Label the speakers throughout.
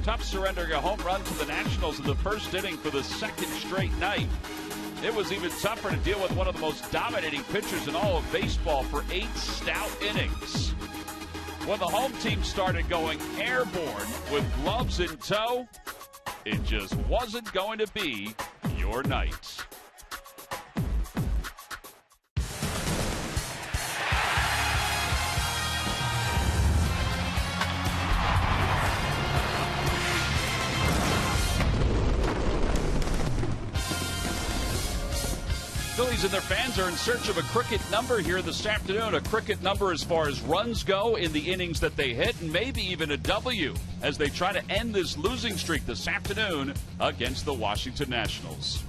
Speaker 1: tough surrendering a home run to the Nationals in the first inning for the second straight night. It was even tougher to deal with one of the most dominating pitchers in all of baseball for 8 stout innings. When the home team started going airborne with gloves in tow, it just wasn't going to be your night. Phillies and their fans are in search of a cricket number here this afternoon. A cricket number as far as runs go in the innings that they hit, and maybe even a W as they try to end this losing streak this afternoon against the Washington Nationals.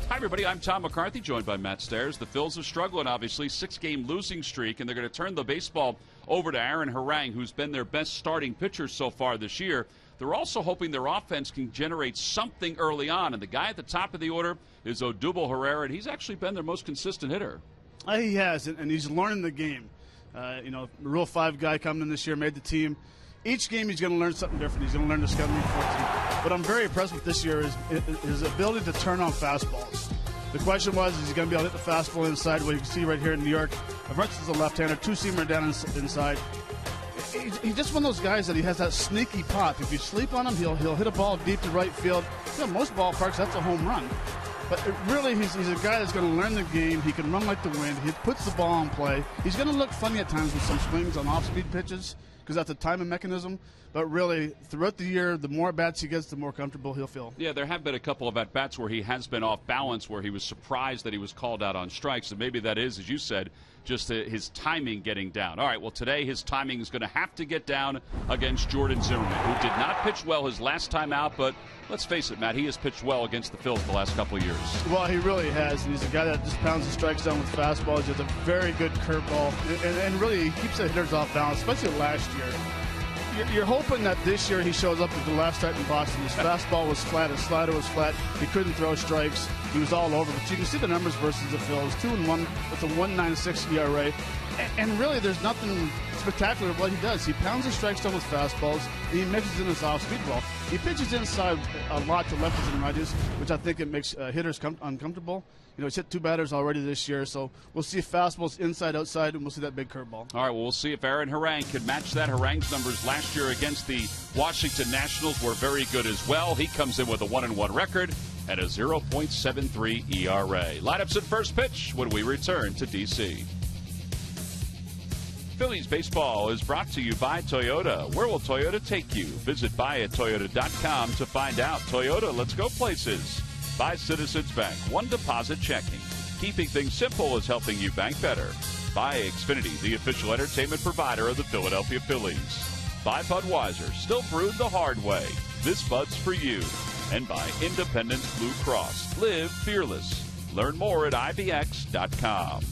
Speaker 1: Hi, everybody. I'm Tom McCarthy, joined by Matt Stairs. The Phils are struggling, obviously, 6-game losing streak, and they're going to turn the baseball over to Aaron Harang, who's been their best starting pitcher so far this year. They're also hoping their offense can generate something early on, and the guy at the top of the order is Odubel Herrera, and he's actually been their most consistent hitter.
Speaker 2: He has, and he's learning the game. Rule 5 guy coming in this year, made the team. Each game he's going to learn something different. He's going to learn the scouting report. What I'm very impressed with this year is his ability to turn on fastballs. The question was, is he going to be able to hit the fastball inside? Well, you can see right here in New York, versus a left-hander, 2-seamer down inside. He's just one of those guys that he has that sneaky pop. If you sleep on him, he'll hit a ball deep to right field. Most ballparks, that's a home run. But really, he's a guy that's going to learn the game. He can run like the wind. He puts the ball in play. He's going to look funny at times with some swings on off-speed pitches because that's a timing mechanism. But really, throughout the year, the more at-bats he gets, the more comfortable he'll feel.
Speaker 1: Yeah, there have been a couple of at-bats where he has been off balance, where he was surprised that he was called out on strikes. And maybe that is, as you said, just his timing getting down. All right, well, today his timing is going to have to get down against Jordan Zimmerman, who did not pitch well his last time out, but let's face it, Matt, he has pitched well against the Phillies the last couple of years. Well,
Speaker 2: he really has, and he's a guy that just pounds the strikes down with fastballs. He has a very good curveball, and really he keeps the hitters off balance, especially last year. You're hoping that this year he shows up at the last start in Boston. His fastball was flat, his slider was flat. He couldn't throw strikes. He was all over. But you can see the numbers versus the Phillies: 2-1 with a 1.96 ERA. And really, there's nothing spectacular what he does. He pounds the strikes down with fastballs, and he mixes in his off-speed ball. He pitches inside a lot to lefties and righties, which I think it makes hitters uncomfortable. He's hit 2 batters already this year, so we'll see fastballs inside, outside, and we'll see that big curveball.
Speaker 1: All right, well, we'll see if Aaron Harang can match that. Harang's numbers last year against the Washington Nationals were very good as well. He comes in with a 1-1 record and a 0.73 ERA. Lineups at first pitch when we return to D.C. Phillies baseball is brought to you by Toyota. Where will Toyota take you? Visit buyattoyota.com to find out. Toyota, let's go places. By Citizens Bank. One deposit checking. Keeping things simple is helping you bank better. By Xfinity, the official entertainment provider of the Philadelphia Phillies. By Budweiser, still brewed the hard way. This Bud's for you. And by Independence Blue Cross. Live fearless. Learn more at IBX.com.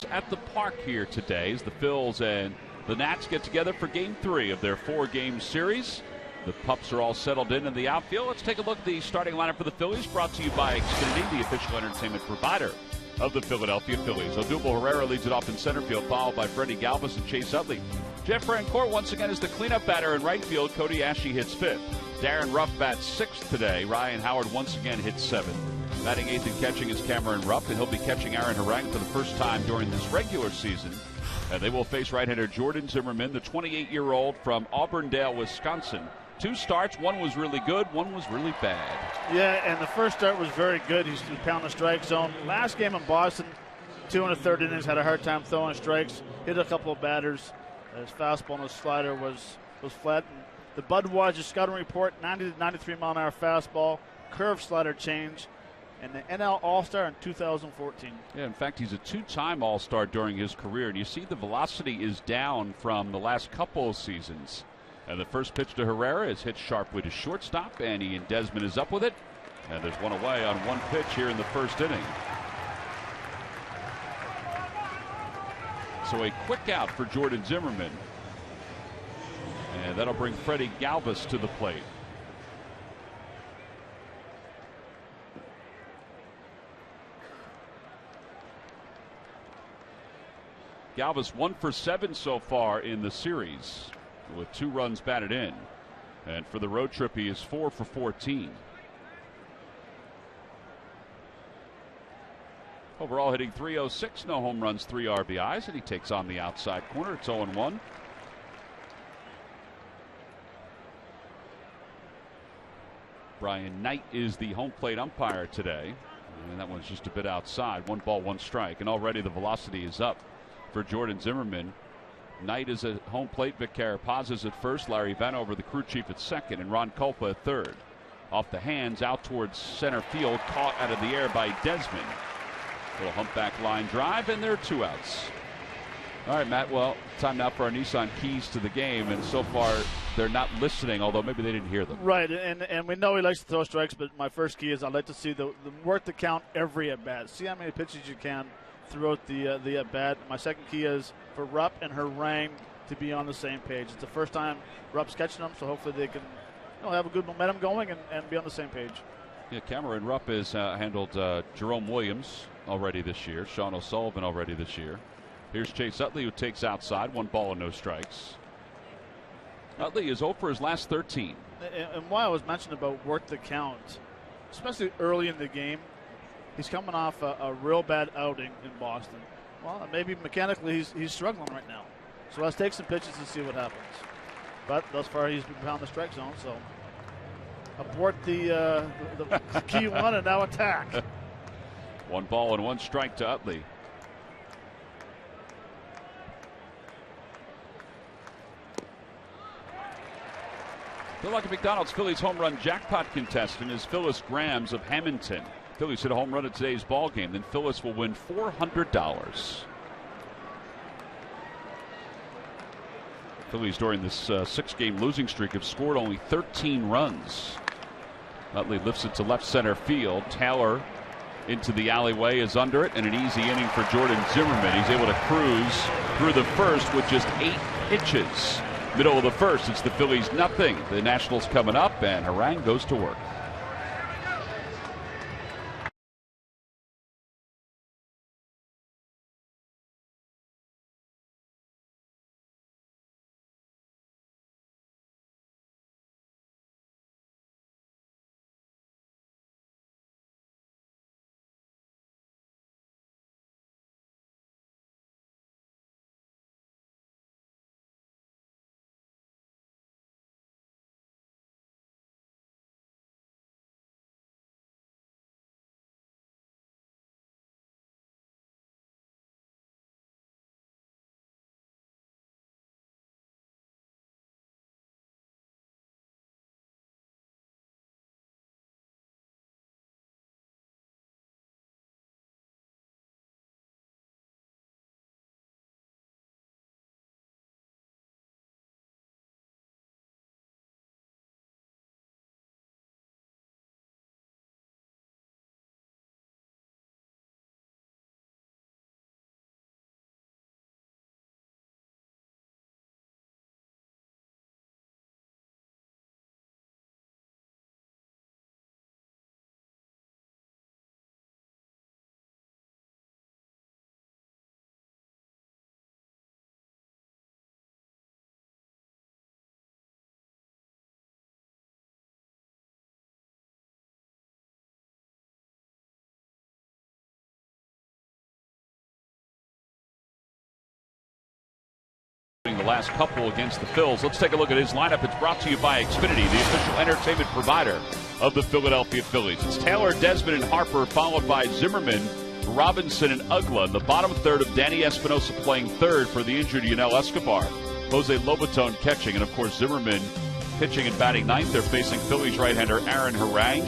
Speaker 1: at the park here today as the Phils and the Nats get together for Game 3 of their 4-game series. The pups are all settled in the outfield. Let's take a look at the starting lineup for the Phillies, brought to you by Xfinity, the official entertainment provider of the Philadelphia Phillies. Odubel Herrera leads it off in center field, followed by Freddie Galvis and Chase Utley. Jeff Francoeur once again is the cleanup batter in right field. Cody Ashley hits 5th. Darren Ruff bats 6th today. Ryan Howard once again hits 7th. Batting 8th and catching is Cameron Rupp, and he'll be catching Aaron Harang for the first time during this regular season. And they will face right-hander Jordan Zimmermann, the 28-year-old from Auburndale, Wisconsin. 2 starts, one was really good, one was really bad. Yeah,
Speaker 2: and the first start was very good. He's pounding the strike zone. Last game in Boston, 2 1/3 innings, had a hard time throwing strikes, hit a couple of batters. His fastball and his slider was flat. And the Budweiser scouting report, 90 to 93 mile an hour fastball, curve slider change, and the NL All-Star in 2014.
Speaker 1: Yeah, in fact, he's a 2-time All-Star during his career, and you see the velocity is down from the last couple of seasons. And the first pitch to Herrera is hit sharply to shortstop, and Ian Desmond is up with it. And there's one away on one pitch here in the first inning. So a quick out for Jordan Zimmermann. And that'll bring Freddie Galvis to the plate. Galvis 1 for 7 so far in the series, with 2 runs batted in. And for the road trip, he is 4 for 14. Overall hitting .306, no home runs, 3 RBIs, and he takes on the outside corner. It's 0-1. Brian Knight is the home plate umpire today, and that one's just a bit outside. 1 ball, 1 strike, and already the velocity is up for Jordan Zimmermann. Knight is at home plate. Vic Carapaz is at first. Larry Vanover, the crew chief, at second, and Ron Culpa at third. Off the hands, out towards center field, caught out of the air by Desmond. Little humpback line drive, and there are 2 outs. All right, Matt, well, time now for our Nissan keys to the game, and so far they're not listening, although maybe they didn't hear them.
Speaker 2: Right, and we know he likes to throw strikes, but my first key is I'd like to see the work the count every at-bat. See how many pitches you can throughout the at-bat. My second key is for Rupp and Harang to be on the same page. It's the first time Rupp's catching them, so hopefully they can have a good momentum going and be on the same page.
Speaker 1: Yeah, Cameron Rupp has handled Jerome Williams already this year, Sean O'Sullivan already this year. Here's Chase Utley, who takes outside, 1 ball and no strikes. Utley is 0 for his last 13.
Speaker 2: And while I was mentioning about work the count, especially early in the game, he's coming off a real bad outing in Boston. Well, maybe mechanically he's struggling right now. So let's take some pitches and see what happens. But thus far he's been pounding the strike zone, so abort the key 1 and now attack.
Speaker 1: 1 ball and 1 strike to Utley. Bill Lucky McDonald's Phillies home run jackpot contestant is Phyllis Grams of Hamilton. Phillies hit a home run at today's ball game, then Phyllis will win $400. Phillies during this 6-game losing streak have scored only 13 runs. Utley lifts it to left center field. Taylor into the alleyway is under it, and an easy inning for Jordan Zimmermann. He's able to cruise through the first with just 8 pitches. Middle of the first, it's the Phillies 0. The Nationals coming up, and Harang goes to work. including the last couple against the Phils. Let's take a look at his lineup. It's brought to you by Xfinity, the official entertainment provider of the Philadelphia Phillies. It's Taylor, Desmond, and Harper, followed by Zimmerman, Robinson, and Uggla. In the bottom third of Danny Espinosa playing third for the injured Yunel Escobar. Jose Lobaton catching, and of course Zimmerman pitching and batting ninth. They're facing Phillies right-hander Aaron Harang,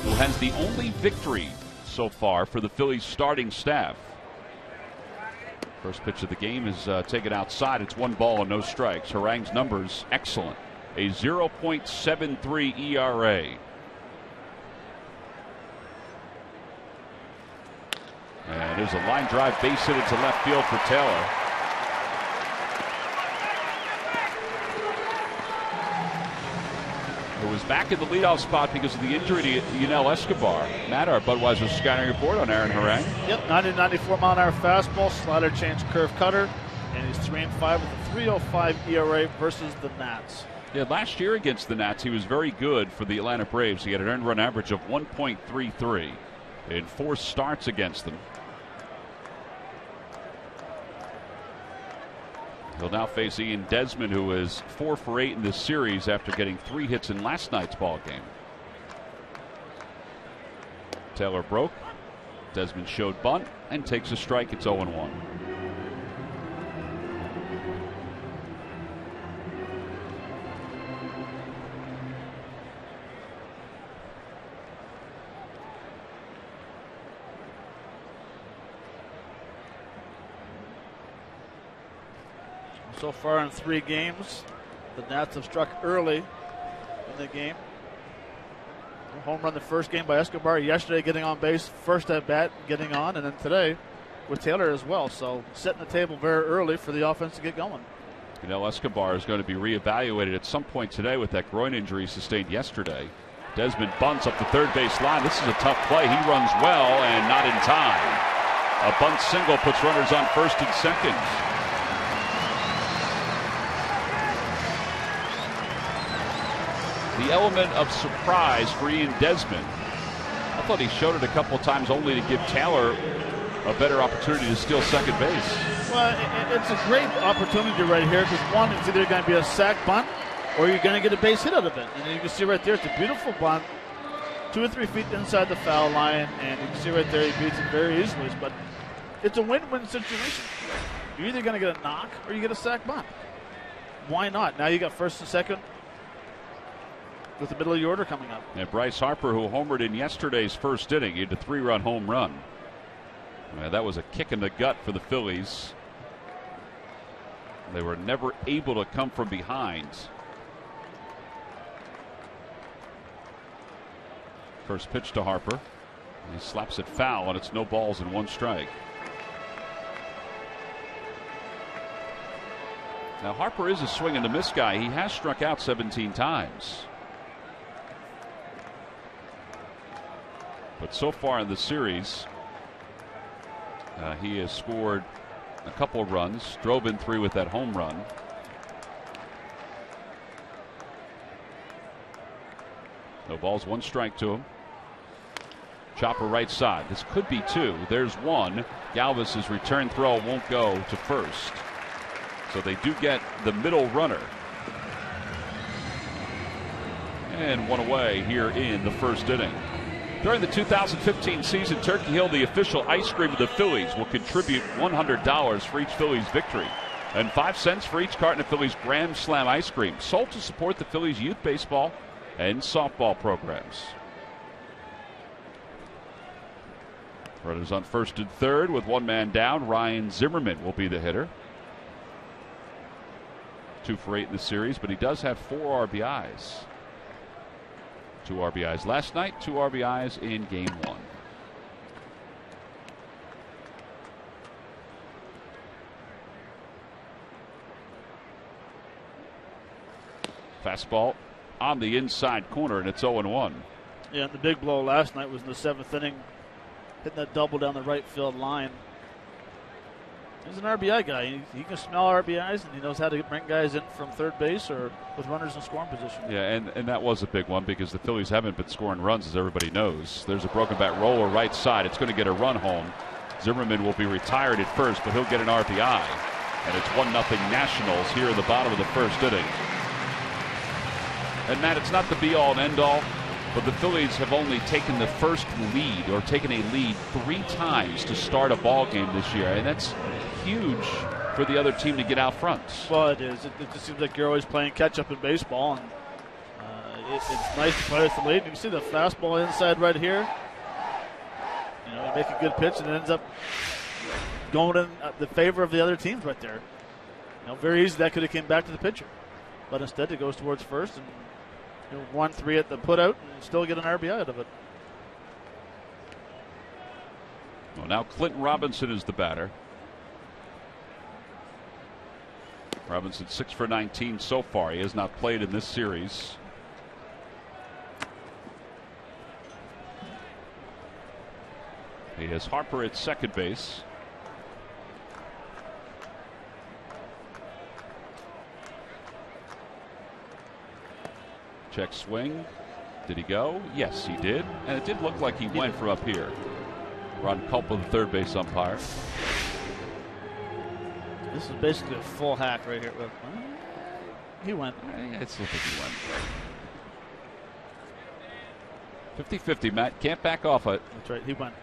Speaker 1: who has the only victory so far for the Phillies starting staff. First pitch of the game is taken outside. It's 1 ball and no strikes. Harang's numbers excellent. A 0.73 ERA. And there's a line drive base hit into left field for Taylor. Who was back in the leadoff spot because of the injury to Yunel Escobar. Matt, our Budweiser scouting report on Aaron Harang.
Speaker 3: Yep, 90-94-mile-an-hour fastball, slider change, curve cutter, and he's 3-5 with a 3.05 ERA versus the Nats.
Speaker 1: Yeah, last year against the Nats, he was very good for the Atlanta Braves. He had an earned run average of 1.33 in 4 starts against them. He'll now face Ian Desmond, who is 4 for 8 in this series after getting 3 hits in last night's ball game. Taylor broke. Desmond showed bunt and takes a strike. It's 0-1.
Speaker 3: So far in 3 games, the Nats have struck early in the game. A home run the first game by Escobar. Yesterday getting on base, first at bat, getting on, and then today with Taylor as well. So setting the table very early for the offense to get going.
Speaker 1: Yunel Escobar is going to be reevaluated at some point today with that groin injury sustained yesterday. Desmond bunts up the third base line. This is a tough play. He runs well and not in time. A bunt single puts runners on first and second. The element of surprise for Ian Desmond. I thought he showed it a couple of times only to give Taylor a better opportunity to steal second base.
Speaker 3: Well, it's a great opportunity right here because one, it's either going to be a sac bunt or you're going to get a base hit out of it. And you can see right there, it's a beautiful bunt, 2 or 3 feet inside the foul line, and you can see right there he beats it very easily. But it's a win-win situation. You're either going to get a knock or you get a sac bunt. Why not? Now you got first and second with the middle of the order coming up.
Speaker 1: And Bryce Harper, who homered in yesterday's first inning, he had a 3-run home run. That was a kick in the gut for the Phillies. They were never able to come from behind. First pitch to Harper. He slaps it foul, and it's no balls and 1 strike. Now Harper is a swing and a miss guy. He has struck out 17 times. But so far in the series, he has scored a couple of runs, drove in 3 with that home run. No balls, 1 strike to him. Chopper right side. This could be 2. There's 1. Galvis's return throw won't go to first. So they do get the middle runner. And 1 away here in the first inning. During the 2015 season, Turkey Hill, the official ice cream of the Phillies, will contribute $100 for each Phillies victory and 5 cents for each carton of Phillies Grand Slam ice cream, sold to support the Phillies youth baseball and softball programs. Runners on first and third with 1 man down. Ryan Zimmerman will be the hitter. 2 for 8 in the series, but he does have 4 RBIs. 2 RBIs last night, 2 RBIs in game 1. Fastball on the inside corner, and it's 0-1.
Speaker 3: Yeah, and the big blow last night was in the 7th inning, hitting that double down the right field line. He's an RBI guy. He can smell RBIs, and he knows how to bring guys in from third base or with runners in scoring position.
Speaker 1: Yeah, and that was a big one because the Phillies haven't been scoring runs, as everybody knows. There's a broken bat roller right side. It's going to get a run home. Zimmerman will be retired at first, but he'll get an RBI. And it's 1-0 Nationals here in the bottom of the first inning. And Matt, it's not the be-all and end-all, but the Phillies have only taken the first lead or taken a lead 3 times to start a ball game this year, and that's huge for the other team to get out front.
Speaker 3: Well, it is. It just seems like you're always playing catch-up in baseball, and it's nice to play with the lead. You can see the fastball inside right here. You know, you make a good pitch, and it ends up going in the favor of the other teams right there. You know, very easy that could have came back to the pitcher, but instead it goes towards first, and 1-3 at the putout, and still get an RBI out of it.
Speaker 1: Well, now Clinton Robinson is the batter. Robinson 6 for 19 so far. He has not played in this series. He has Harper at second base. Check swing. Did he go? Yes, he did. And it did look like he went from up here. Ron Culpa, the third base umpire.
Speaker 3: This is basically a full hack right here. He went.
Speaker 1: It's looking he went. 50-50, Matt. Can't back off it.
Speaker 3: That's right. He went.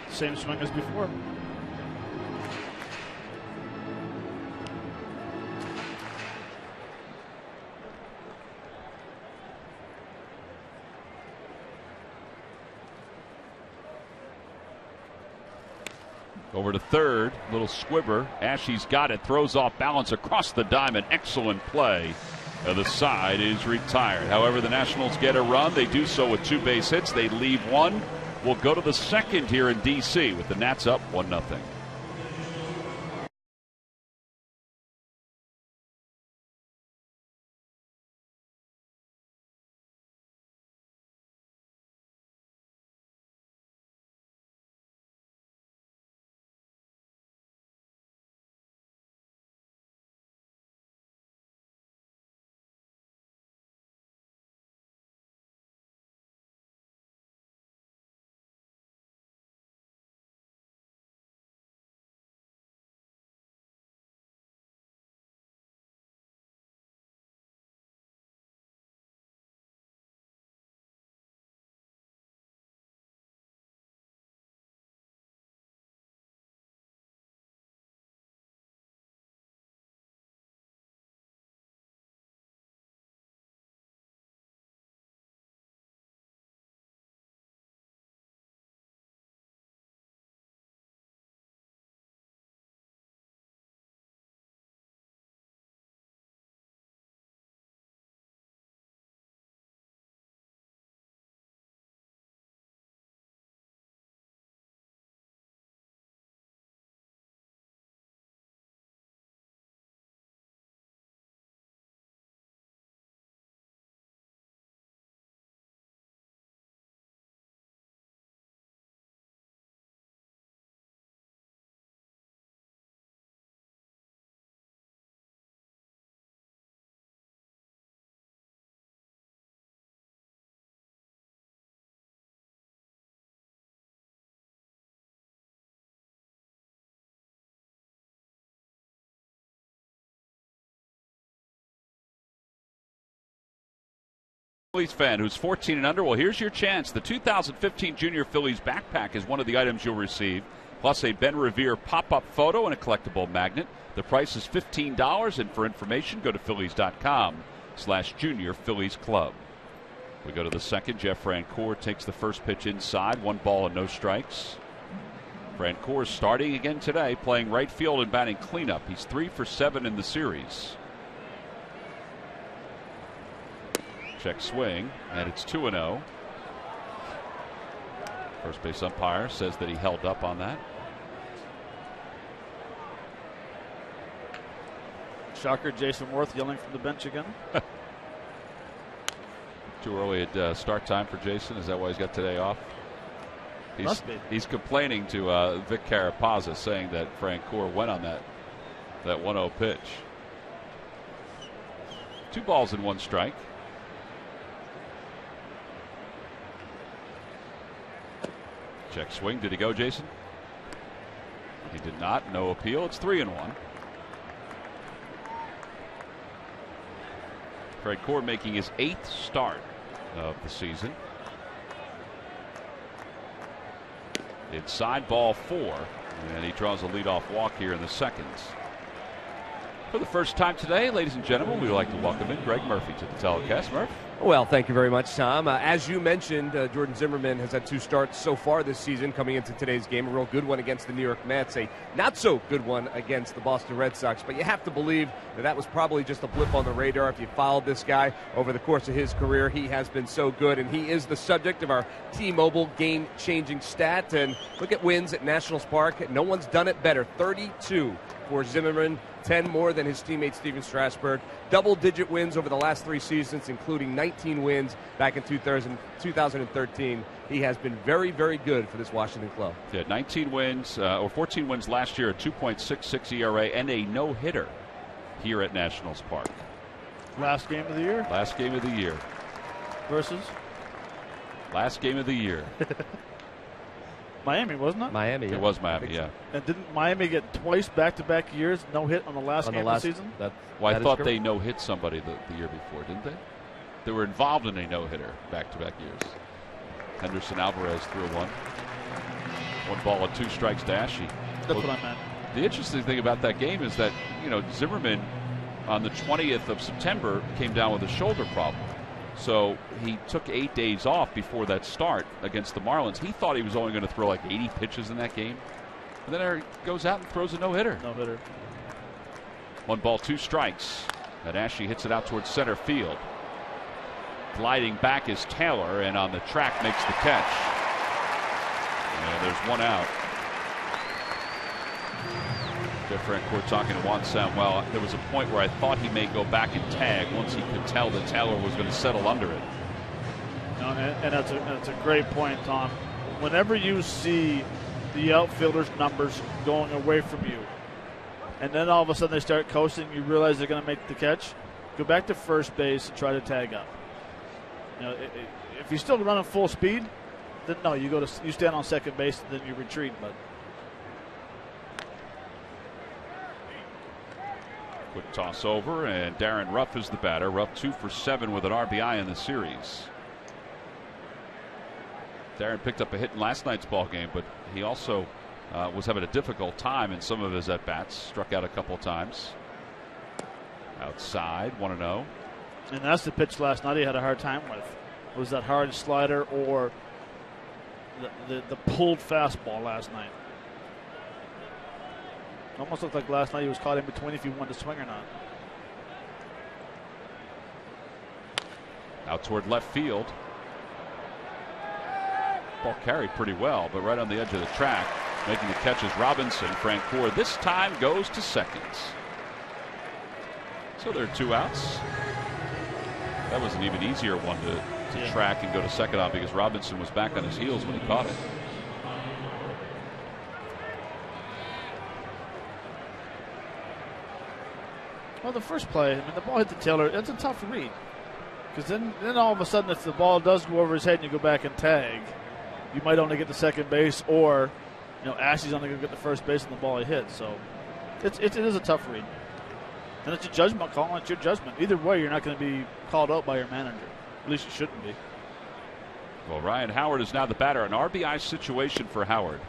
Speaker 3: Same swing as before.
Speaker 1: Over to third, little squibber. Ashe's got it, throws off balance across the diamond. Excellent play. The side is retired. However, the Nationals get a run. They do so with 2 base hits. They leave one. We'll go to the second here in D.C. with the Nats up 1-0. Phillies fan who's 14 and under, well, here's your chance. The 2015 Junior Phillies backpack is one of the items you'll receive, plus a Ben Revere pop-up photo and a collectible magnet. The price is $15, and for information, go to Phillies.com/Junior Phillies Club. We go to the second. Jeff Francoeur takes the first pitch inside, 1 ball and no strikes. Francoeur starting again today, playing right field and batting cleanup. He's 3 for 7 in the series. Check swing, and it's 2-0. First base umpire says that he held up on that.
Speaker 3: Shocker, Jason Worth yelling from the bench again.
Speaker 1: Too early at start time for Jason. Is that why he's got today off?
Speaker 3: Must be.
Speaker 1: He's complaining to Vic Carapazza, saying that Francoeur went on that 1-0 pitch. 2 balls and 1 strike. Check swing. Did he go, Jason? He did not. No appeal. It's 3-1. Craig Cord making his 8th start of the season. Inside, ball 4, and he draws a leadoff walk here in the second. For the first time today, ladies and gentlemen, we would like to welcome in Greg Murphy to the telecast. Murph?
Speaker 4: Well, thank you very much, Tom. As you mentioned, Jordan Zimmermann has had 2 starts so far this season coming into today's game. A real good one against the New York Mets, a not-so-good one against the Boston Red Sox. But you have to believe that was probably just a blip on the radar. If you followed this guy over the course of his career, he has been so good, and he is the subject of our T-Mobile game-changing stat. And look at wins at Nationals Park. No one's done it better. 32 for Zimmermann. 10 more than his teammate Steven Strasburg. Double-digit wins over the last 3 seasons, including 19 wins back in 2013. He has been very, very good for this Washington club.
Speaker 1: Yeah, 19 wins, or 14 wins last year, a 2.66 ERA, and a no-hitter here at Nationals Park.
Speaker 3: Last game of the year?
Speaker 1: Last game of the year.
Speaker 3: Versus?
Speaker 1: Last game of the year.
Speaker 3: Miami, wasn't it?
Speaker 4: Miami.
Speaker 1: It was Miami, yeah.
Speaker 3: And didn't Miami get twice back-to-back years no hit on the last game of the season?
Speaker 1: Well, I thought they no-hit somebody the year before, didn't they? They were involved in a no-hitter back-to-back years. Henderson Alvarez threw 1. 1 ball and 2 strikes to Ashe.
Speaker 3: That's what I meant.
Speaker 1: The interesting thing about that game is that, Zimmermann on the 20th of September came down with a shoulder problem. So he took 8 days off before that start against the Marlins. He thought he was only going to throw like 80 pitches in that game. And then he goes out and throws a no-hitter.
Speaker 3: No-hitter.
Speaker 1: 1 ball, 2 strikes. And Ashe hits it out towards center field. Gliding back is Taylor, and on the track makes the catch. And there's 1 out. Jeff Francoeur talking to Juan Samuel. There was a point where I thought he may go back and tag once he could tell that Taylor was going to settle under it.
Speaker 3: And that's a great point, Tom. Whenever you see the outfielders' numbers going away from you, and then all of a sudden they start coasting, you realize they're going to make the catch, go back to first base and try to tag up. If you're still running full speed, then no, you stand on second base and then you retreat. But
Speaker 1: quick toss over, and Darren Ruff is the batter. Ruff 2 for 7 with an RBI in the series. Darren picked up a hit in last night's ball game, but he also was having a difficult time in some of his at-bats. Struck out a couple times. Outside, 1-0.
Speaker 3: And that's the pitch last night he had a hard time with. It was that hard slider or the pulled fastball last night. Almost looked like last night he was caught in between if he wanted to swing or not.
Speaker 1: Out toward left field. Ball carried pretty well, but right on the edge of the track. Making the catch is Robinson. Francoeur this time goes to second. So there are 2 outs. That was an even easier one to track and go to second on because Robinson was back on his heels when he caught it.
Speaker 3: Well, the first play, the ball hit the Taylor. That's a tough read. Because then all of a sudden, if the ball does go over his head and you go back and tag, you might only get to second base, or Ashe's only going to get the first base on the ball he hit. So it is a tough read. And it's a judgment call, and it's your judgment. Either way, you're not going to be called out by your manager. At least you shouldn't be.
Speaker 1: Well, Ryan Howard is now the batter. An RBI situation for Howard.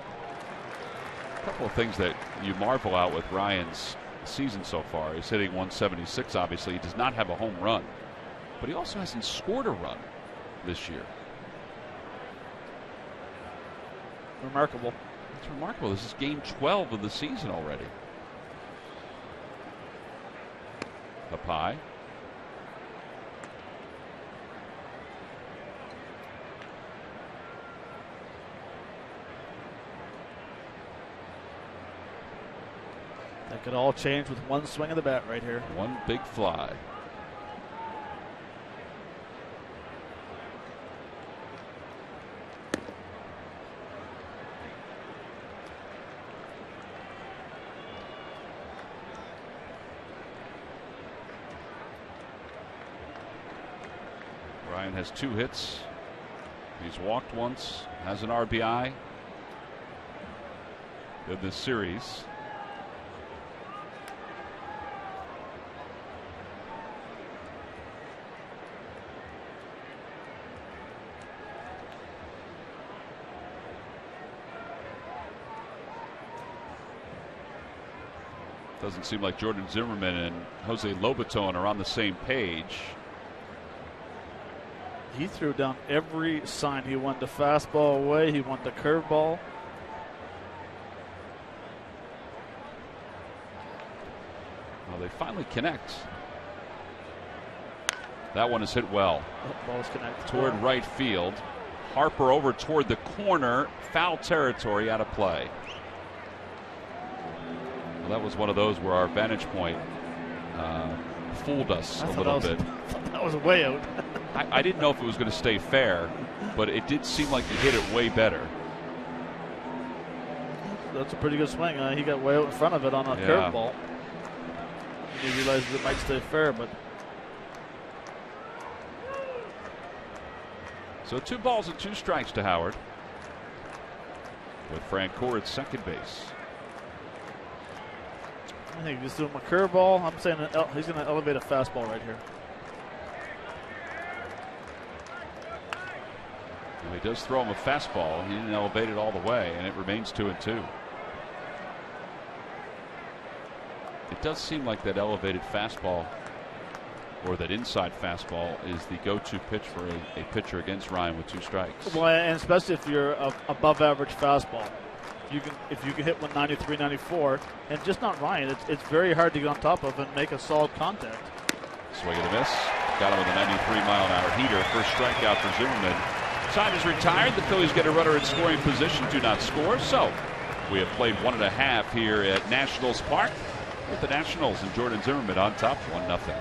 Speaker 1: A couple of things that you marvel out with Ryan's season so far. He's hitting 176, obviously. He does not have a home run. But he also hasn't scored a run this year.
Speaker 3: Remarkable.
Speaker 1: It's remarkable. This is game 12 of the season already. Up high.
Speaker 3: That could all change with one swing of the bat right here.
Speaker 1: One big fly. Ryan has 2 hits. He's walked once, has an RBI, in this series. Doesn't seem like Jordan Zimmerman and Jose Lobaton are on the same page.
Speaker 3: He threw down every sign. He wanted the fastball away. He wanted the curveball.
Speaker 1: Well, they finally connect. That one is hit well.
Speaker 3: That ball is connected
Speaker 1: toward right field. Harper over toward the corner. Foul territory, out of play. Well, that was one of those where our vantage point fooled us a little bit.
Speaker 3: That was way out.
Speaker 1: I didn't know if it was going to stay fair, but it did seem like he hit it way better.
Speaker 3: That's a pretty good swing. He got way out in front of it on a curveball. He realizes it might stay fair, but.
Speaker 1: So 2 balls and 2 strikes to Howard, with Francoeur at second base.
Speaker 3: I think he's doing a curveball. I'm saying he's going to elevate a fastball right here.
Speaker 1: Well, he does throw him a fastball. He didn't elevate it all the way, and it remains 2-2. It does seem like that elevated fastball, or that inside fastball, is the go-to pitch for a pitcher against Ryan with 2 strikes.
Speaker 3: Well, and especially if you're above average fastball. If you can hit 193, 94, and just not Ryan, it's very hard to get on top of and make a solid contact.
Speaker 1: Swing and a miss. Got him with a 93-mile-an-hour heater. First strikeout for Zimmerman. Time is retired. The Phillies get a runner in scoring position. Do not score. So we have played 1.5 here at Nationals Park with the Nationals and Jordan Zimmerman on top, 1-0.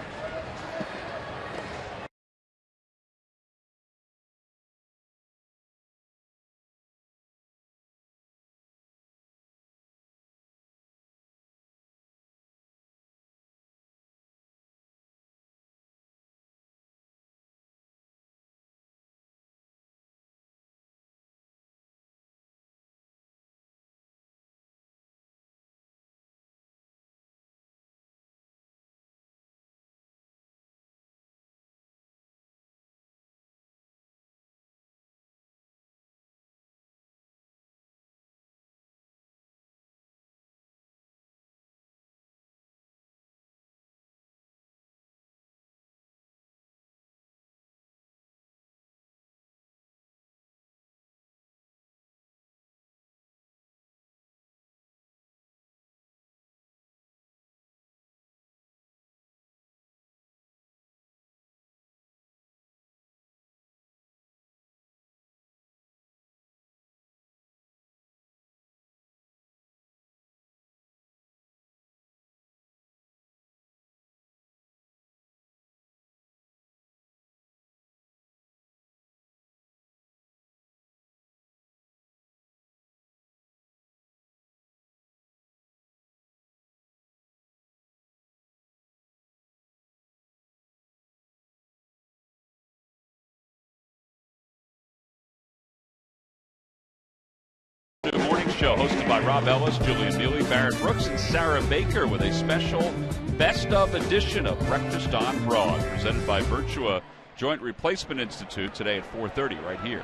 Speaker 1: The morning show hosted by Rob Ellis, Julian Neely, Barrett Brooks, and Sarah Baker with a special best of edition of Breakfast on Broad, presented by Virtua Joint Replacement Institute today at 4:30 right here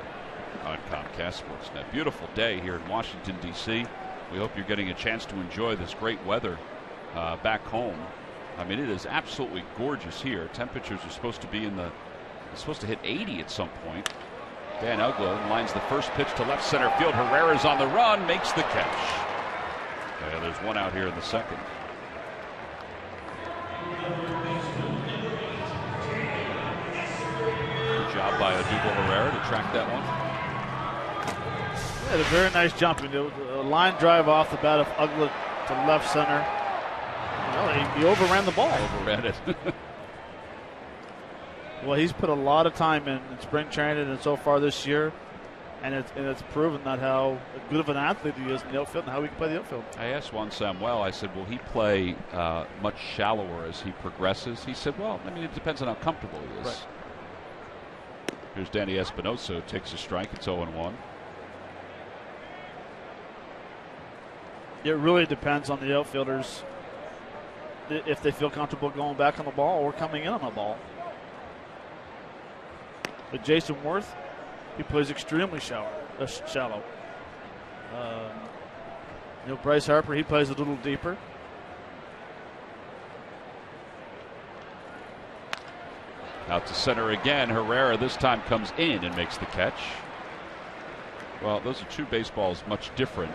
Speaker 1: on Comcast Sportsnet. Beautiful day here in Washington, D.C. We hope you're getting a chance to enjoy this great weather back home. I mean, it is absolutely gorgeous here. Temperatures are supposed to be it's supposed to hit 80 at some point. Dan Uggla lines the first pitch to left center field. Herrera's on the run, makes the catch. Yeah, there's one out here in the second. Good job by Odubel Herrera to track that one.
Speaker 3: Yeah, a very nice jump. A line drive off the bat of Uggla to left center. He overran the ball.
Speaker 1: Overran it.
Speaker 3: Well, he's put a lot of time in spring training and so far this year, and it's proven that how good of an athlete he is in the outfield and how he can play the outfield.
Speaker 1: I asked Juan Samuel, I said, will he play much shallower as he progresses? He said, well, I mean, it depends on how comfortable he is.
Speaker 3: Right.
Speaker 1: Here's Danny Espinosa, takes a strike. It's 0-1.
Speaker 3: It really depends on the outfielders if they feel comfortable going back on the ball or coming in on the ball. But Jason Worth, he plays extremely shallow. Bryce Harper, he plays a little deeper.
Speaker 1: Out to center again. Herrera this time comes in and makes the catch. Well, those are two baseballs much different.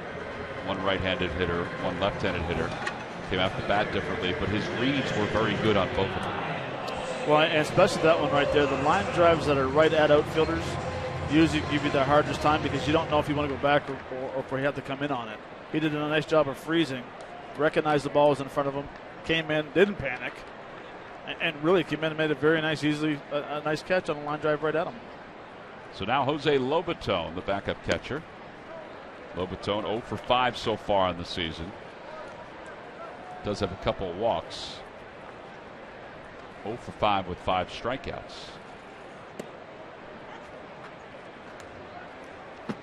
Speaker 1: One right-handed hitter, one left-handed hitter. Came out the bat differently, but his reads were very good on both of them.
Speaker 3: Well, and especially that one right there. The line drives that are right at outfielders usually give you the hardest time because you don't know if you want to go back or if you have to come in on it. He did a nice job of freezing, recognized the ball was in front of him, came in, didn't panic, and really came in and made a very nice, a nice catch on a line drive right at him.
Speaker 1: So now Jose Lobaton, the backup catcher. Lobaton 0 for 5 so far in the season. Does have a couple of walks. 0 for 5 with 5 strikeouts.
Speaker 3: Did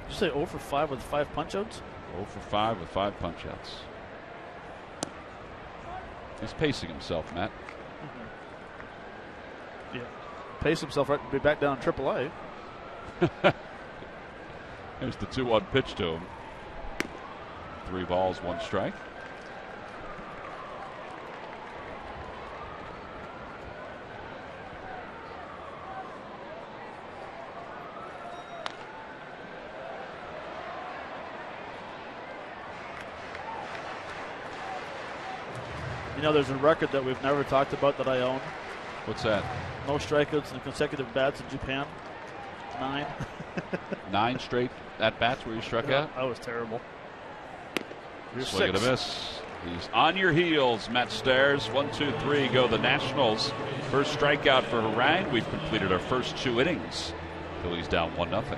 Speaker 3: you say 0 for 5 with 5 punch-outs?
Speaker 1: 0 for 5 with 5 punch-outs. He's pacing himself, Matt.
Speaker 3: Yeah. Pace himself right to be back down in AAA.
Speaker 1: There's the 2-1 pitch to him. 3 balls, 1 strike.
Speaker 3: There's a record that we've never talked about that I own.
Speaker 1: What's that?
Speaker 3: Most strikeouts in consecutive bats in Japan. 9.
Speaker 1: 9 straight at-bats where you struck out?
Speaker 3: That was terrible.
Speaker 1: Swing and a miss. He's on your heels, Matt Stairs. 1, 2, 3 go the Nationals. First strikeout for Harang. We've completed our first 2 innings. Phillies down 1-0.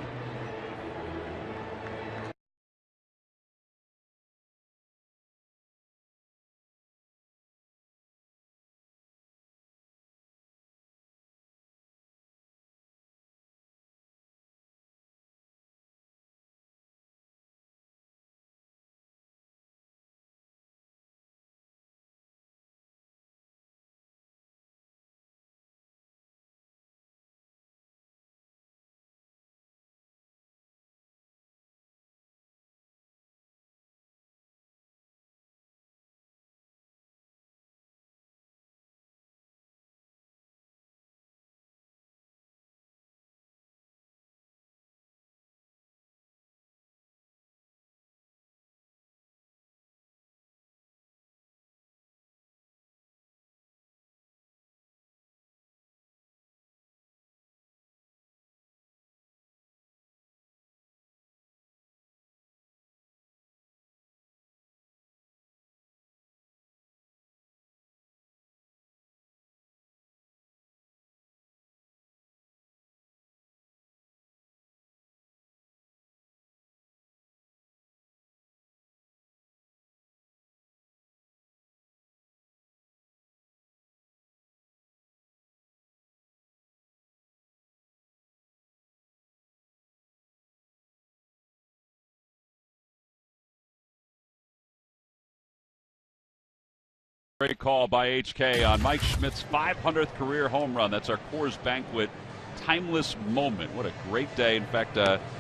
Speaker 1: Great call by HK on Mike Schmidt's 500th career home run. That's our Coors Banquet timeless moment. What a great day. In fact,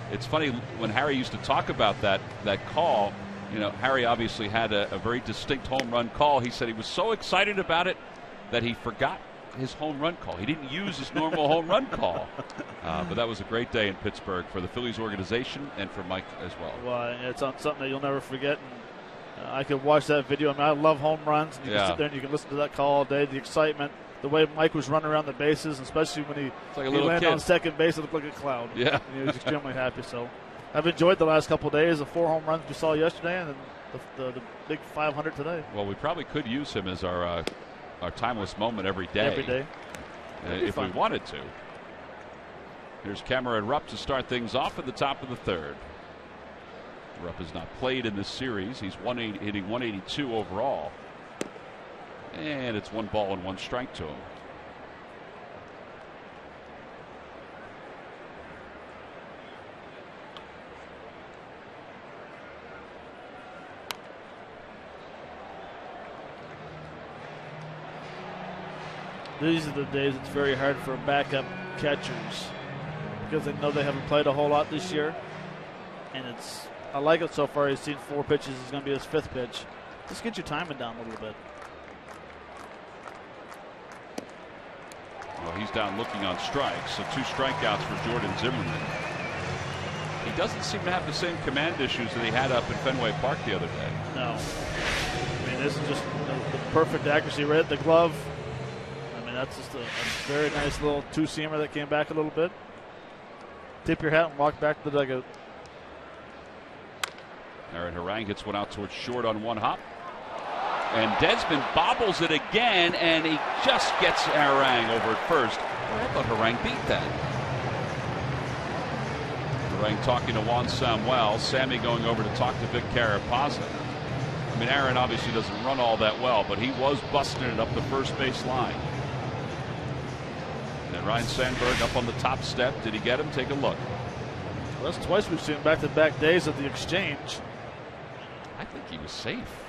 Speaker 1: it's funny when Harry used to talk about that call. Harry obviously had a very distinct home run call. He said he was so excited about it that he forgot his home run call. He didn't use his normal home run call. But that was a great day in Pittsburgh for the Phillies organization and for Mike as well.
Speaker 3: Well, it's something that you'll never forget. I could watch that video. I love home runs. And you can sit there and you can listen to that call all day. The excitement, the way Mike was running around the bases, especially when he landed on second base, it looked like a cloud.
Speaker 1: Yeah.
Speaker 3: He was extremely happy. So I've enjoyed the last couple of days, the 4 home runs we saw yesterday and then the big 500 today.
Speaker 1: Well, we probably could use him as our timeless moment every day.
Speaker 3: Every day.
Speaker 1: If we wanted to. Here's Cameron Rupp to start things off at the top of the 3rd. Rupp has not played in this series. He's hitting 182 overall. And it's 1 ball and 1 strike to him.
Speaker 3: these are the days it's very hard for backup catchers because they know they haven't played a whole lot this year. And I like it so far. He's seen 4 pitches. It's going to be his 5th pitch. Just get your timing down a little bit.
Speaker 1: Well, he's down looking on strikes, so 2 strikeouts for Jordan Zimmerman. He doesn't seem to have the same command issues that he had up in Fenway Park the other day.
Speaker 3: No. I mean, this is just the perfect accuracy right at the glove. I mean, that's just a very nice little 2-seamer that came back a little bit. Tip your hat and walk back to the dugout.
Speaker 1: Aaron Harang hits one out towards short on 1 hop. And Desmond bobbles it again, and he just gets Harang over at first. I thought Harang beat that. Harang talking to Juan Samuel. Sammy going over to talk to Vic Carapazza. I mean, Aaron obviously doesn't run all that well, but he was busting it up the first base line. And Ryan Sandberg up on the top step. Did he get him? Take a look.
Speaker 3: Well, that's twice we've seen back-to-back days of the exchange.
Speaker 1: I think he was safe.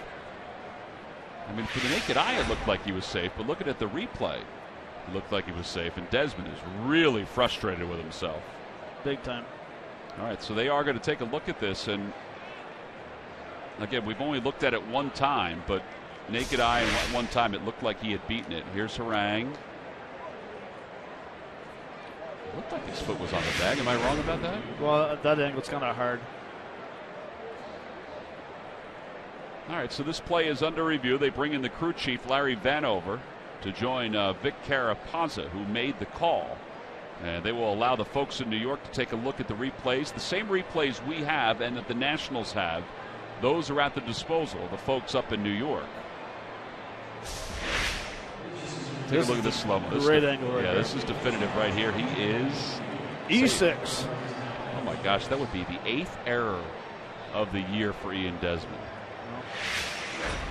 Speaker 1: I mean, for the naked eye, it looked like he was safe, but looking at the replay, it looked like he was safe. And Desmond is really frustrated with himself.
Speaker 3: Big time.
Speaker 1: All right, so they are going to take a look at this. And again, we've only looked at it one time, but naked eye, and one time it looked like he had beaten it. Here's Harang. It looked like his foot was on the bag. Am I wrong about that?
Speaker 3: Well, at that angle, it's kind of hard.
Speaker 1: All right, so this play is under review. They bring in the crew chief, Larry Vanover, to join Vic Carapazza, who made the call. And they will allow the folks in New York to take a look at the replays. The same replays we have and that the Nationals have, those are at the disposal of the folks up in New York. Take a look at this slow-mo.
Speaker 3: Great angle right
Speaker 1: Yeah,
Speaker 3: there.
Speaker 1: this is definitive right here. He is
Speaker 3: E6.
Speaker 1: Oh, my gosh, that would be the 8th error of the year for Ian Desmond.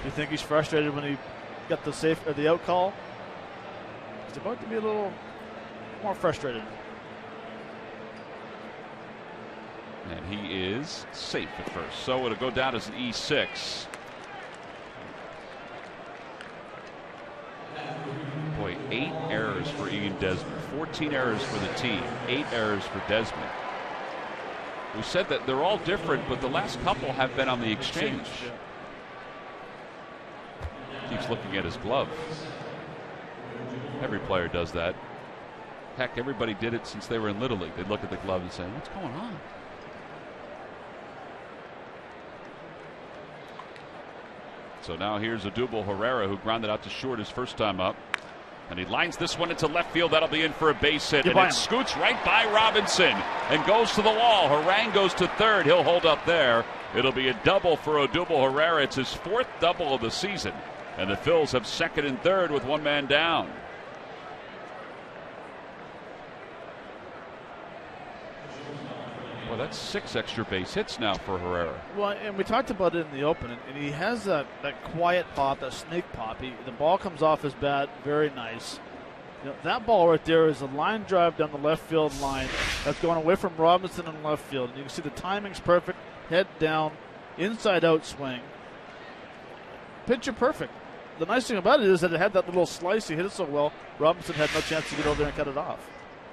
Speaker 3: You think he's frustrated when he got the safe or the out call? He's about to be a little more frustrated.
Speaker 1: And he is safe at first. So it'll go down as an E6. Boy, 8 errors for Ian Desmond. 14 errors for the team. 8 errors for Desmond. We said that they're all different, but the last couple have been on the exchange.
Speaker 3: Yeah.
Speaker 1: Keeps looking at his glove. Every player does that. Heck, everybody did it since they were in Little League. They'd look at the glove and say, what's going on? So now here's Odubel Herrera, who grounded out to short his first time up. And he lines this one into left field. That'll be in for a base hit. And it scoots right by Robinson and goes to the wall. Harang goes to third. He'll hold up there. It'll be a double for Odubel Herrera. It's his 4th double of the season. And the Phils have second and third with 1 man down. Well, that's 6 extra base hits now for Herrera.
Speaker 3: Well, and we talked about it in the open, and he has that quiet pop, that snake pop. The ball comes off his bat, very nice. You know, that ball right there is a line drive down the left field line that's going away from Robinson in left field. And you can see the timing's perfect, head down, inside out swing. Pitcher perfect. The nice thing about it is that it had that little slice. He hit it so well, Robinson had no chance to get over there and cut it off.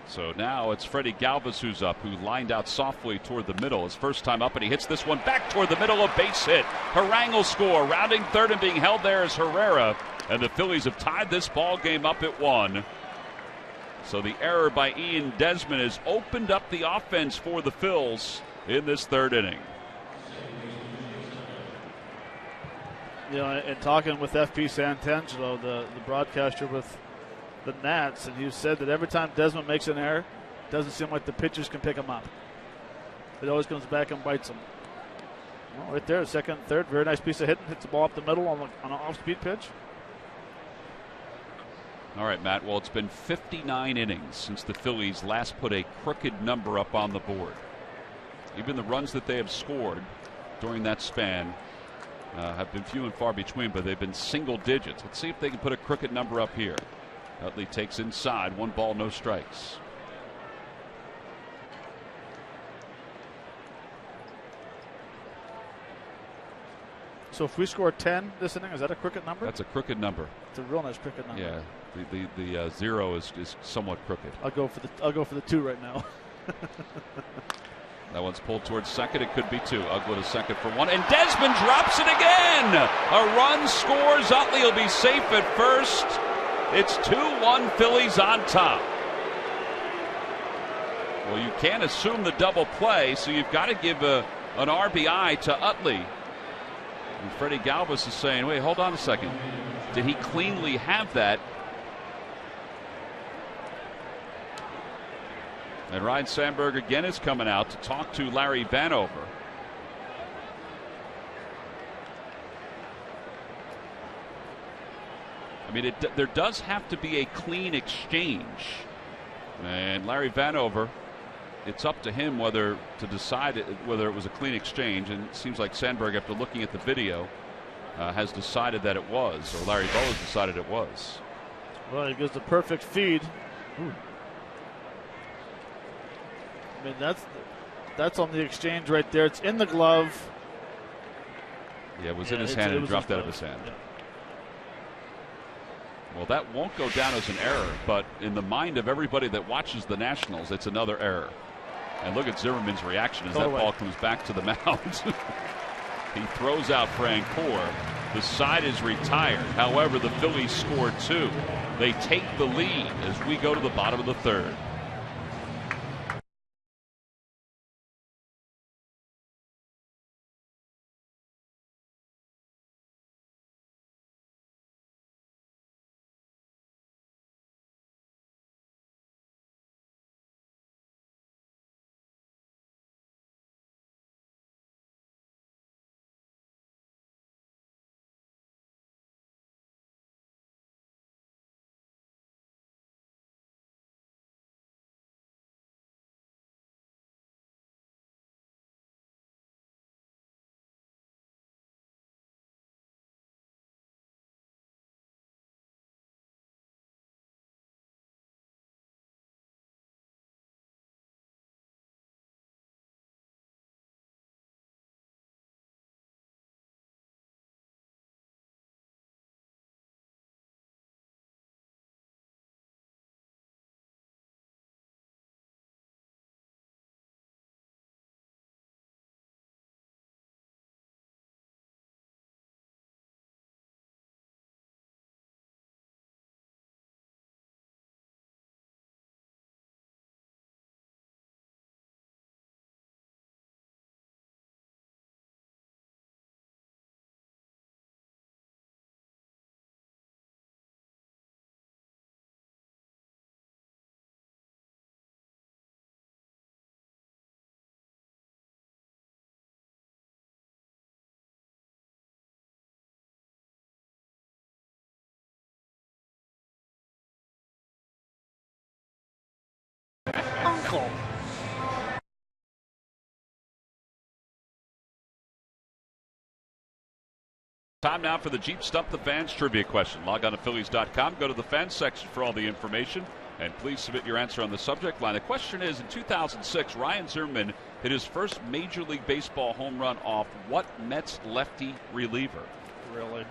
Speaker 1: So now it's Freddie Galvis who's up, who lined out softly toward the middle. His first time up, and he hits this one back toward the middle, a base hit. Harang will score. Rounding third and being held there is Herrera. And the Phillies have tied this ball game up at 1. So the error by Ian Desmond has opened up the offense for the Phils in this 3rd inning.
Speaker 3: You know, and talking with FP Santangelo, the broadcaster with the Nats, and he said that every time Desmond makes an error, it doesn't seem like the pitchers can pick him up. It always comes back and bites him. Well, right there, second, third, very nice piece of hitting. Hits the ball up the middle on an off-speed pitch.
Speaker 1: All right, Matt. Well, it's been 59 innings since the Phillies last put a crooked number up on the board. Even the runs that they have scored during that span have been few and far between, but they've been single digits. Let's see if they can put a crooked number up here. Utley takes inside. 1 ball, no strikes.
Speaker 3: So if we score 10 this inning, is that a crooked number?
Speaker 1: That's a crooked number.
Speaker 3: It's a real nice crooked number.
Speaker 1: Yeah, the 0 is somewhat crooked.
Speaker 3: I'll go for the 2 right now.
Speaker 1: That one's pulled towards second. It could be 2. Utley to second for 1. And Desmond drops it again. A run scores. Utley will be safe at first. It's 2-1 Phillies on top. Well, you can't assume the double play, so you've got to give an RBI to Utley. And Freddie Galvis is saying, wait, hold on a second. Did he cleanly have that? And Ryan Sandberg again is coming out to talk to Larry Vanover. I mean, there does have to be a clean exchange. And Larry Vanover, it's up to him whether to decide whether it was a clean exchange. And it seems like Sandberg, after looking at the video, has decided that it was. Or Larry Bow has decided it was.
Speaker 3: Well, he gives the perfect feed. Ooh. I mean, that's on the exchange right there. It's in the glove.
Speaker 1: Yeah, it was in his hand and dropped out of his hand.
Speaker 3: Yeah.
Speaker 1: Well, that won't go down as an error, but in the mind of everybody that watches the Nationals, it's another error. And look at Zimmerman's reaction as that ball comes back to the mound. He throws out Francoeur. The side is retired. However, the Phillies score 2. They take the lead as we go to the bottom of the 3rd.
Speaker 3: Uncle.
Speaker 1: Time now for the Jeep Stump the Fans trivia question. Log on to Phillies.com. Go to the fans section for all the information. And please submit your answer on the subject line. The question is, in 2006, Ryan Zimmerman hit his first Major League Baseball home run off what Mets lefty reliever?
Speaker 3: Really?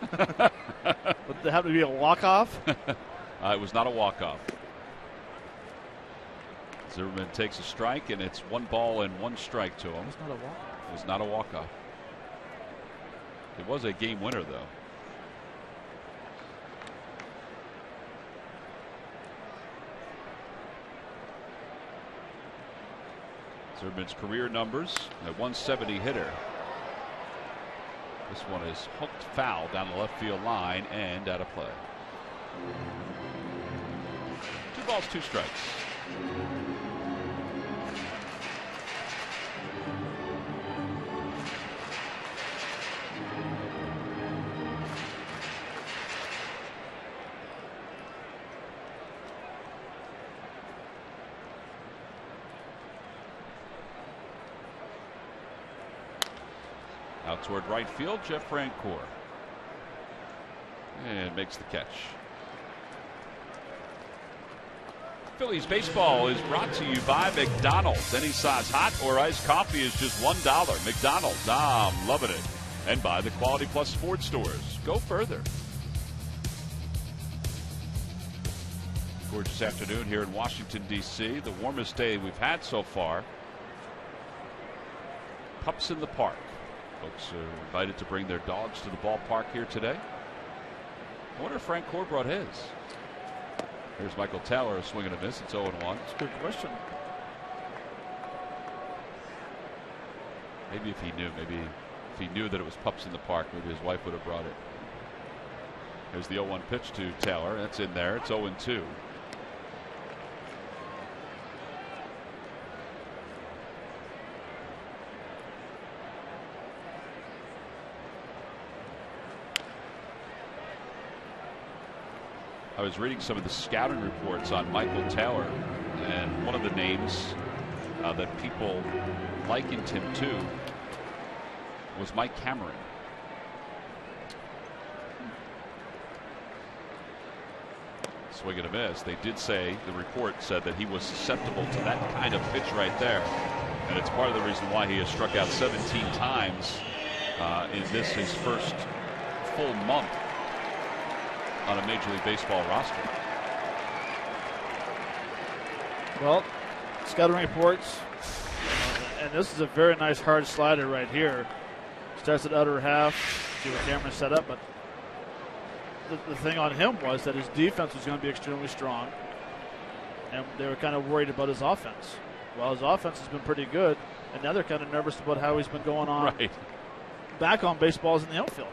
Speaker 3: But there happened to be a walk-off?
Speaker 1: It was not a walk-off. Zimmerman takes a strike, and it's 1 ball and 1 strike to him.
Speaker 3: It's not a walk-off.
Speaker 1: It was not a walk-off. It was a game winner, though. Zimmerman's career numbers, a 170 hitter. This one is hooked foul down the left field line and out of play. 2 balls, 2 strikes. Out toward right field, Jeff Francoeur. And makes the catch. Phillies baseball is brought to you by McDonald's. Any size hot or iced coffee is just $1. McDonald's, I'm loving it. and by the Quality Plus Sports Stores. Go further. Gorgeous afternoon here in Washington, D.C. The warmest day we've had so far. Pups in the park. Folks are invited to bring their dogs to the ballpark here today. I wonder if Frank Core brought his. Here's Michael Taylor, a swing and a miss. It's 0-1.
Speaker 3: That's a good question.
Speaker 1: Maybe if he knew that it was pups in the park, maybe his wife would have brought it. Here's the 0-1 pitch to Taylor. That's in there. It's 0-2. I was reading some of the scouting reports on Michael Taylor, and one of the names that people likened him to was Mike Cameron. Swing and a miss. They did say, the report said that he was susceptible to that kind of pitch right there, and it's part of the reason why he has struck out 17 times in this his first full month on a Major League Baseball roster.
Speaker 3: Well, scouting reports, and this is a very nice hard slider right here. Starts at outer half, see what camera set up, but the thing on him was that his defense was going to be extremely strong, and they were kind of worried about his offense. Well, his offense has been pretty good, and now they're kind of nervous about how he's been going on back on baseballs in the outfield.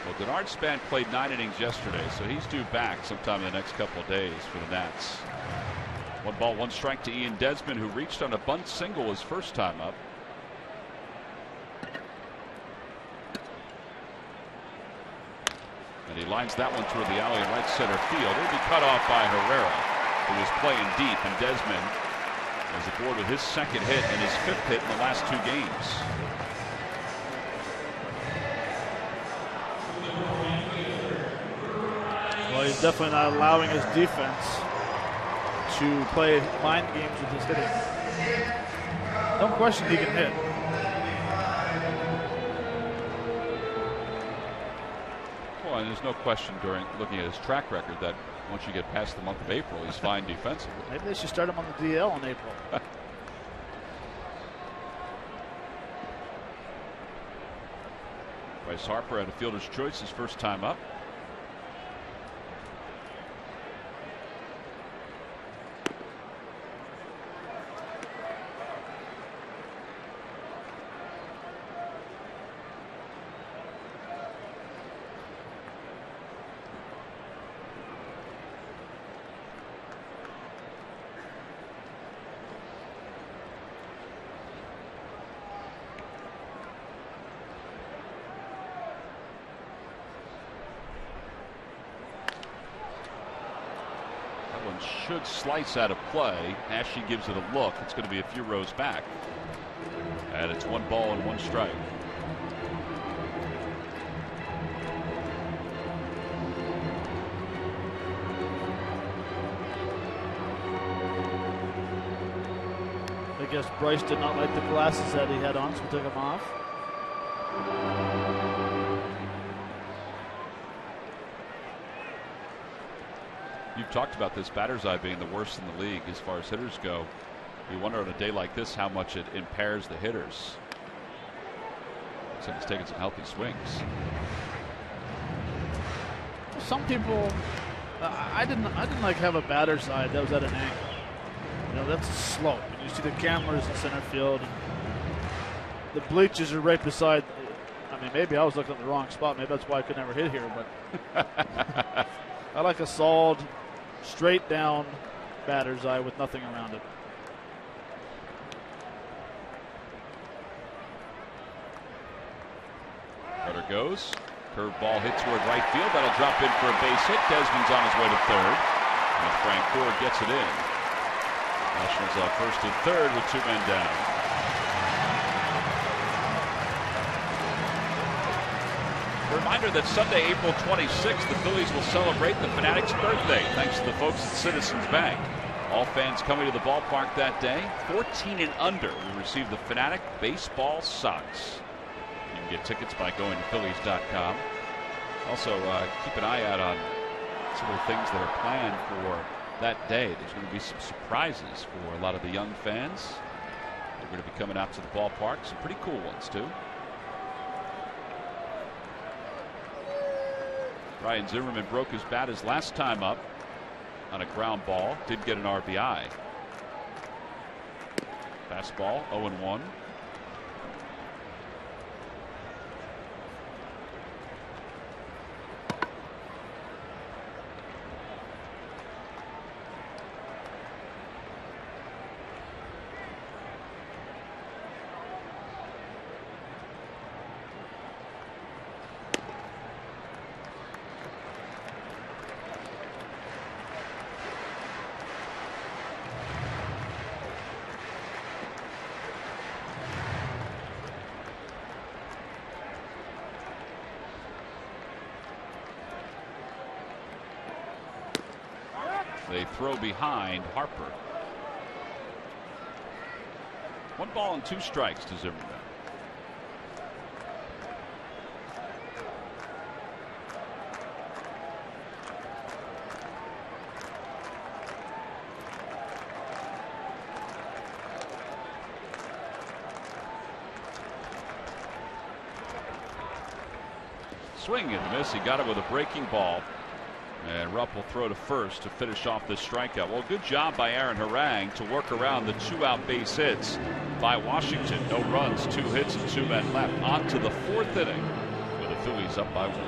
Speaker 1: Well, Denard Span played 9 innings yesterday, so he's due back sometime in the next couple of days for the Nats. 1 ball, 1 strike to Ian Desmond, who reached on a bunt single his first time up. And he lines that one toward the alley in right center field. It'll be cut off by Herrera, who was playing deep, and Desmond is aboard with his second hit and his 5th hit in the last 2 games.
Speaker 3: Well, he's definitely not allowing his defense to play mind games with his hitting. No question he can hit.
Speaker 1: Well, and there's no question during looking at his track record that once you get past the month of April, he's fine defensively.
Speaker 3: Maybe they should start him on the DL in April.
Speaker 1: Bryce Harper had a fielder's choice his first time up. Should slice out of play. Ashley gives it a look. It's going to be a few rows back. And it's 1 ball and 1 strike.
Speaker 3: I guess Bryce did not like the glasses that he had on, so he took them off.
Speaker 1: You've talked about this batter's eye being the worst in the league as far as hitters go. You wonder on a day like this how much it impairs the hitters. Looks like he's taking some healthy swings.
Speaker 3: Some people, I didn't like have a batter's eye that was at an angle. You know, that's a slope. And you see the cameras in center field. And the bleachers are right beside. I mean, maybe I was looking at the wrong spot. Maybe that's why I could never hit here. But I like a solid, straight down batter's eye with nothing around it.
Speaker 1: Cutter goes. Curveball hit toward right field. That'll drop in for a base hit. Desmond's on his way to third. And Frank Core gets it in. Nationals up first and third with 2 men down. A reminder that Sunday, April 26th, the Phillies will celebrate the Fanatic's birthday thanks to the folks at Citizens Bank. All fans coming to the ballpark that day, 14 and under, will receive the Fanatic baseball socks. You can get tickets by going to Phillies.com. Also, keep an eye out on some of the things that are planned for that day. There's going to be some surprises for a lot of the young fans. They're going to be coming out to the ballpark. Some pretty cool ones, too. Ryan Zimmerman broke his bat his last time up on a ground ball. Did get an RBI. Fastball, 0-1. They throw behind Harper. 1 ball and 2 strikes to Zimmerman. Swing and a miss. He got it with a breaking ball. And Rupp will throw to first to finish off this strikeout. Well, good job by Aaron Harang to work around the 2-out base hits by Washington. No runs, 2 hits, and 2 men left. On to the 4th inning with the Phillies up by 1.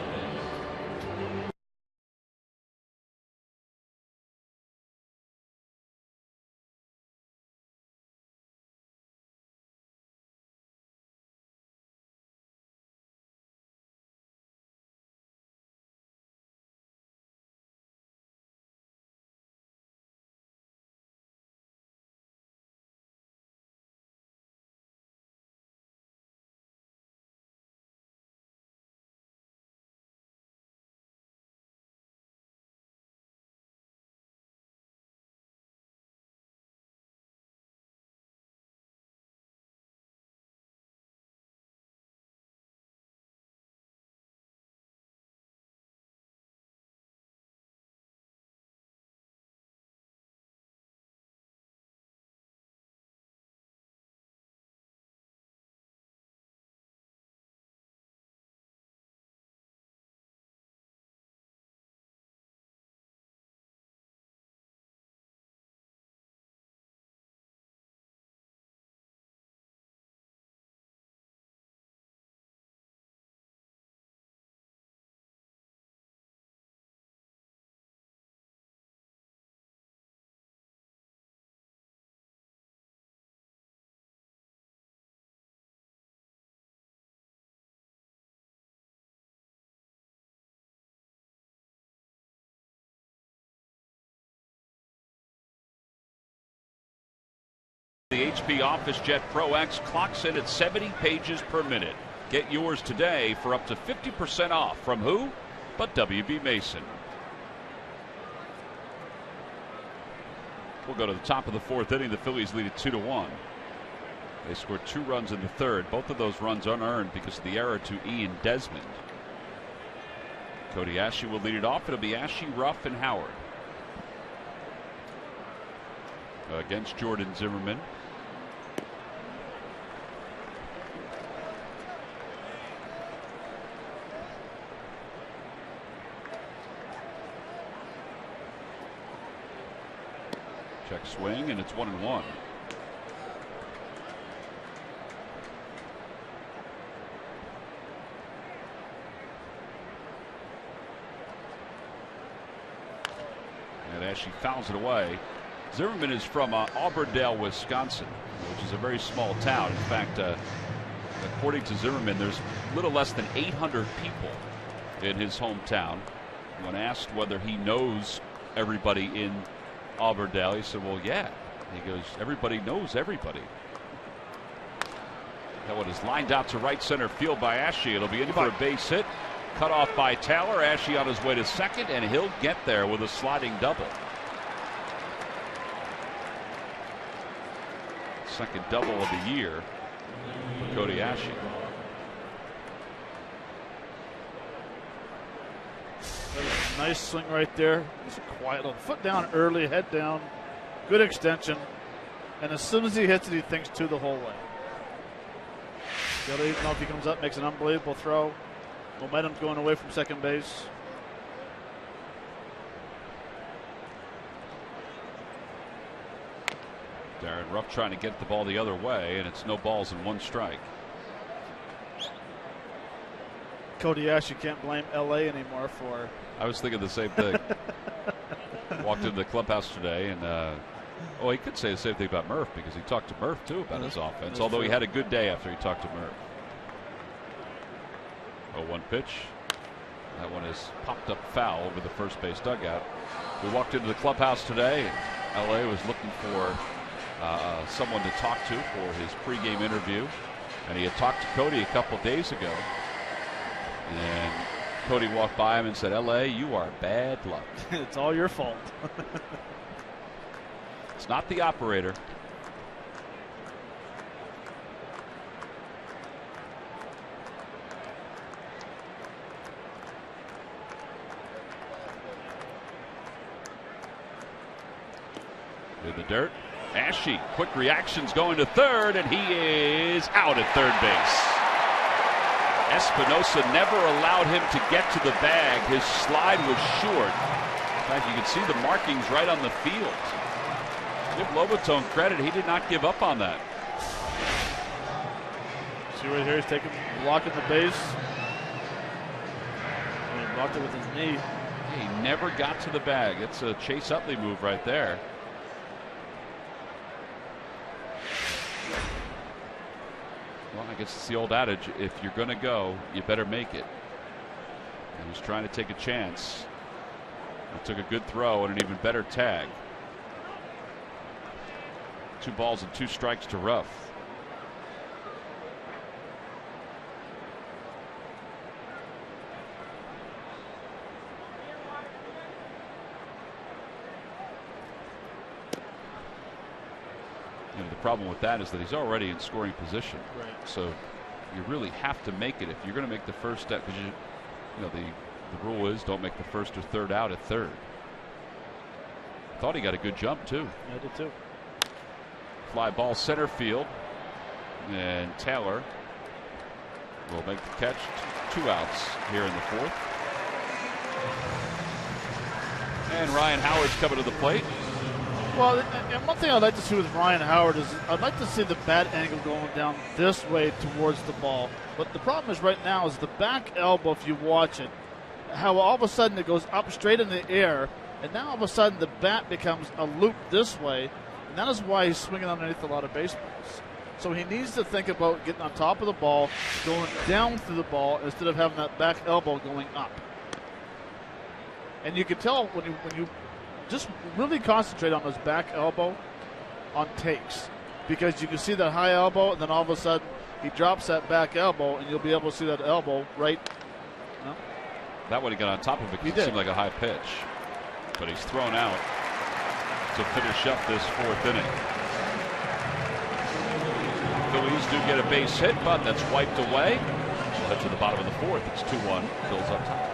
Speaker 1: The HP Office Jet Pro X clocks in at 70 pages per minute. Get yours today for up to 50% off from who but WB Mason. We'll go to the top of the 4th inning. The Phillies lead it 2-1. They scored 2 runs in the 3rd. Both of those runs unearned because of the error to Ian Desmond. Cody Ashe will lead it off. It'll be Ashe, Ruff, and Howard against Jordan Zimmerman. Check swing, and it's 1-1. And as she fouls it away, Zimmerman is from Auburndale, Wisconsin, which is a very small town. In fact, according to Zimmerman, there's a little less than 800 people in his hometown. When asked whether he knows everybody in Auburndale, he said, well, yeah. He goes, everybody knows everybody. That one is lined out to right center field by Ashe. It'll be in for a base hit. Cut off by Taylor. Ashe on his way to second, and he'll get there with a sliding double. Second double of the year for Cody Ashe.
Speaker 3: Nice swing right there. Just a quiet little foot down early, head down. Good extension. And as soon as he hits it, he thinks two the whole way. Even though if he comes up, makes an unbelievable throw. Momentum's going away from second base.
Speaker 1: Darren Ruff trying to get the ball the other way, and it's no balls and one strike.
Speaker 3: Cody Ashe, you can't blame L.A. anymore for.
Speaker 1: I was thinking the same thing. Walked into the clubhouse today, and he could say the same thing about Murph because he talked to Murph too about his offense. Although he had a good day after he talked to Murph. 0-1 pitch. That one is popped up foul over the first base dugout. We walked into the clubhouse today, and L.A. was looking for someone to talk to for his pregame interview, and he had talked to Cody a couple days ago. And Cody walked by him and said, L.A., you are bad luck.
Speaker 3: It's all your fault.
Speaker 1: It's not the operator. In the dirt. Ashe, quick reactions going to third, and he is out at third base. Espinosa never allowed him to get to the bag. His slide was short. In fact, you can see the markings right on the field. Give Lobatone credit. He did not give up on that.
Speaker 3: See right here, he's blocking the base. And he blocked it with his knee.
Speaker 1: He never got to the bag. It's a Chase Utley move right there. Well, I guess it's the old adage, if you're going to go, you better make it. And he's trying to take a chance. He took a good throw and an even better tag. 2 balls and 2 strikes to Ruff. The problem with that is that he's already in scoring position.
Speaker 3: Right.
Speaker 1: So you really have to make it if you're going to make the first step, because the rule is don't make the first or third out at third. Thought he got a good jump too.
Speaker 3: I did too.
Speaker 1: Fly ball center field, and Taylor will make the catch. 2 outs here in the 4th. And Ryan Howard's coming to the plate.
Speaker 3: Well, and one thing I'd like to see with Ryan Howard is I'd like to see the bat angle going down this way towards the ball. But the problem is right now is the back elbow, if you watch it, how all of a sudden it goes up straight in the air, and now all of a sudden the bat becomes a loop this way, and that is why he's swinging underneath a lot of baseballs. So he needs to think about getting on top of the ball, going down through the ball, instead of having that back elbow going up. And you can tell when you just really concentrate on his back elbow on takes, because you can see that high elbow, and then all of a sudden he drops that back elbow, and you'll be able to see that elbow right. No?
Speaker 1: That one he got on top of it because it seemed like a high pitch, but he's thrown out to finish up this 4th inning. Phillies do get a base hit, but that's wiped away. We'll head to the bottom of the 4th. It's 2-1. Phillies up top.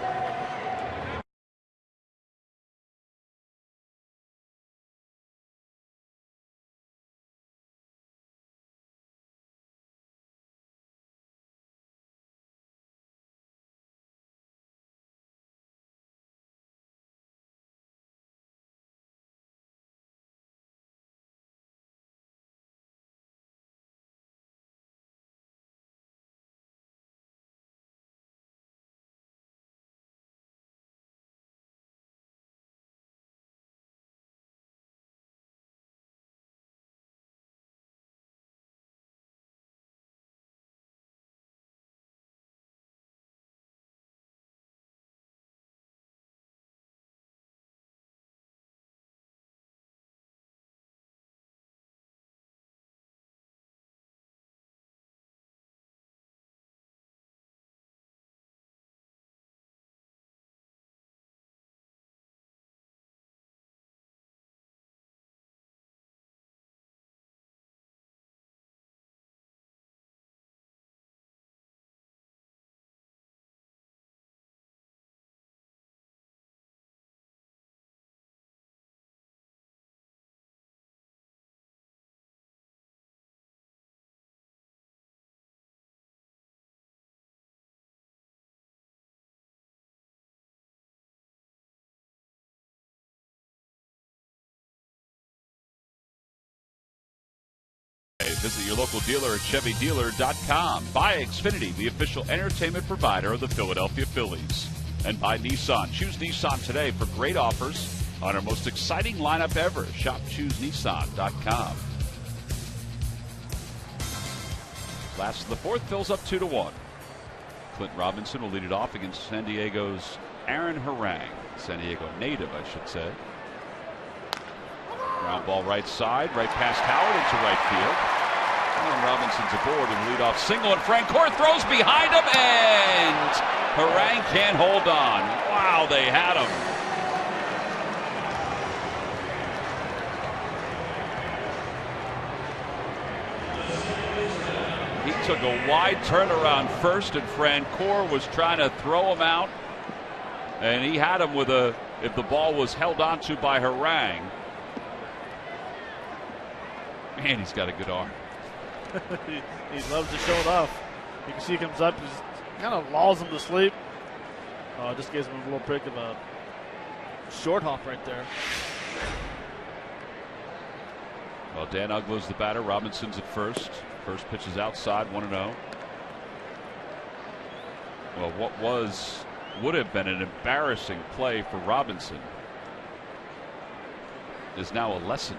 Speaker 1: Visit your local dealer at ChevyDealer.com. By Xfinity, the official entertainment provider of the Philadelphia Phillies. And by Nissan. Choose Nissan today for great offers on our most exciting lineup ever. Shop ChooseNissan.com. Last of the fourth, Phil's up 2-1. Clint Robinson will lead it off against San Diego's Aaron Harang. San Diego native, I should say. Ground ball right side, right past Howard into right field. And Robinson's aboard and lead off single, and Francoeur throws behind him, and Harang can't hold on. Wow, they had him. He took a wide turnaround first, and Francoeur was trying to throw him out. And he had him with a, if the ball was held onto by Harang. Man, he's got a good arm.
Speaker 3: he loves to show it off. You can see he comes up, just kind of lulls him to sleep. Oh, just gives him a little prick of a short hop right there.
Speaker 1: Well, Dan Uglow's the batter. Robinson's at first. First pitch is outside, 1-0. Well, what would have been an embarrassing play for Robinson is now a lesson.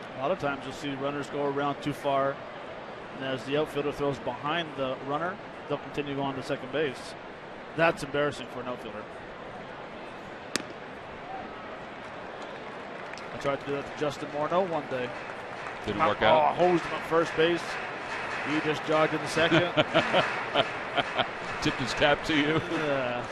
Speaker 3: A lot of times you'll see runners go around too far, and as the outfielder throws behind the runner, they'll continue going to second base. That's embarrassing for an outfielder. I tried to do that to Justin Morneau one day.
Speaker 1: Didn't work out.
Speaker 3: Hosed him at first base. He just jogged in the second.
Speaker 1: Tipped his cap to you.
Speaker 3: Yeah.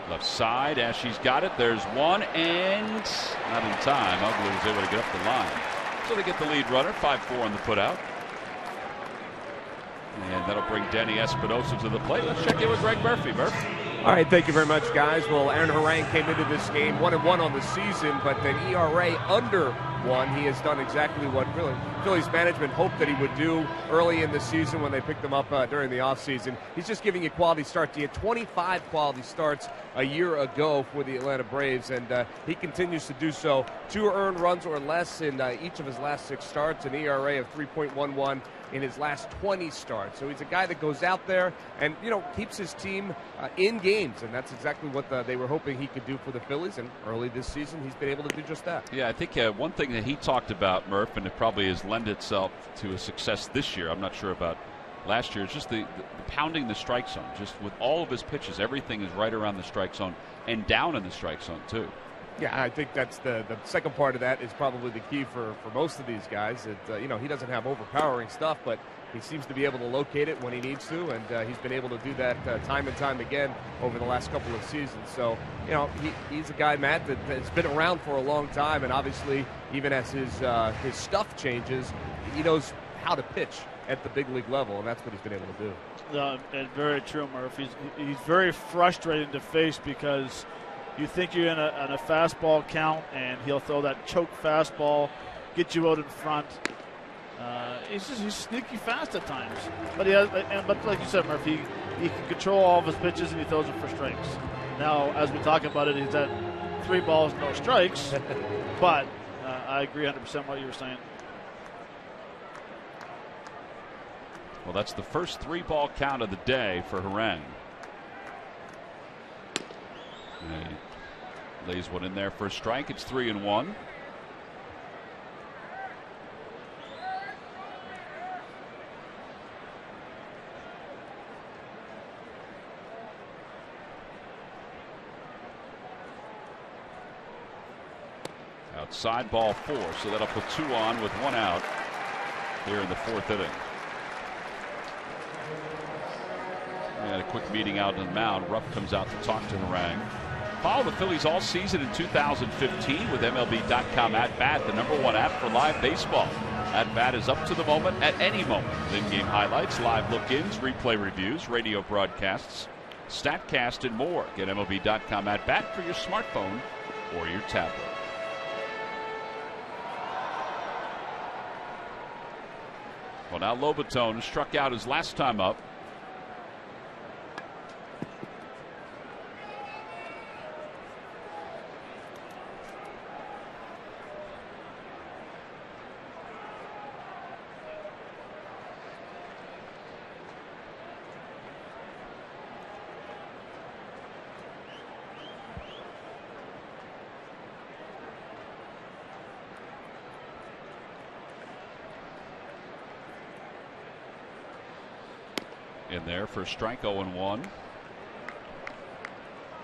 Speaker 1: Left side, Ashe's got it. There's one, and not in time. Ugly was able to get up the line. So they get the lead runner, 5-4 on the putout. And that'll bring Denny Espinosa to the plate. Let's check in with Greg Murphy. Murph.
Speaker 4: All right, thank you very much, guys. Well, Aaron Harang came into this game 1-1 on the season, but an ERA under 1. He has done exactly what really Phillies management hoped that he would do early in the season when they picked him up during the offseason. He's just giving you quality starts. He had 25 quality starts a year ago for the Atlanta Braves, and he continues to do so. 2 earned runs or less in each of his last 6 starts, an ERA of 3.11 in his last 20 starts. So he's a guy that goes out there and, keeps his team in games, and that's exactly what they were hoping he could do for the Phillies, and early this season he's been able to do just that.
Speaker 1: Yeah, I think one thing that he talked about, Murph, and it probably has lent itself to a success this year, I'm not sure about last year, it's just the pounding the strike zone. Just with all of his pitches, everything is right around the strike zone and down in the strike zone too.
Speaker 4: Yeah, I think that's the second part of that is probably the key for most of these guys. He doesn't have overpowering stuff, but he seems to be able to locate it when he needs to, and he's been able to do that time and time again over the last couple of seasons. So, he's a guy, Matt, that's been around for a long time, and obviously, even as his stuff changes, he knows how to pitch at the big league level, and that's what he's been able to do.
Speaker 3: And very true, Murph. He's very frustrating to face because you think you're in a fastball count, and he'll throw that choke fastball, get you out in front. He's sneaky fast at times, but but like you said, Murphy, he can control all of his pitches and he throws it for strikes. Now, as we talk about it, he's at 3 balls, no strikes. But I agree 100% what you were saying.
Speaker 1: Well, that's the first 3-ball count of the day for Harang. He lays one in there for a strike. It's 3-1. Outside, ball 4, so that'll put 2 on with 1 out here in the 4th inning. We had a quick meeting out on the mound. Rupp comes out to talk to Harang. Follow the Phillies all season in 2015 with MLB.com At Bat, the #1 app for live baseball. At bat is up to the moment at any moment. In-game highlights, live look-ins, replay reviews, radio broadcasts, StatCast, and more. Get MLB.com at bat for your smartphone or your tablet. Well, now Lobaton struck out his last time up. In there for a strike, 0-1.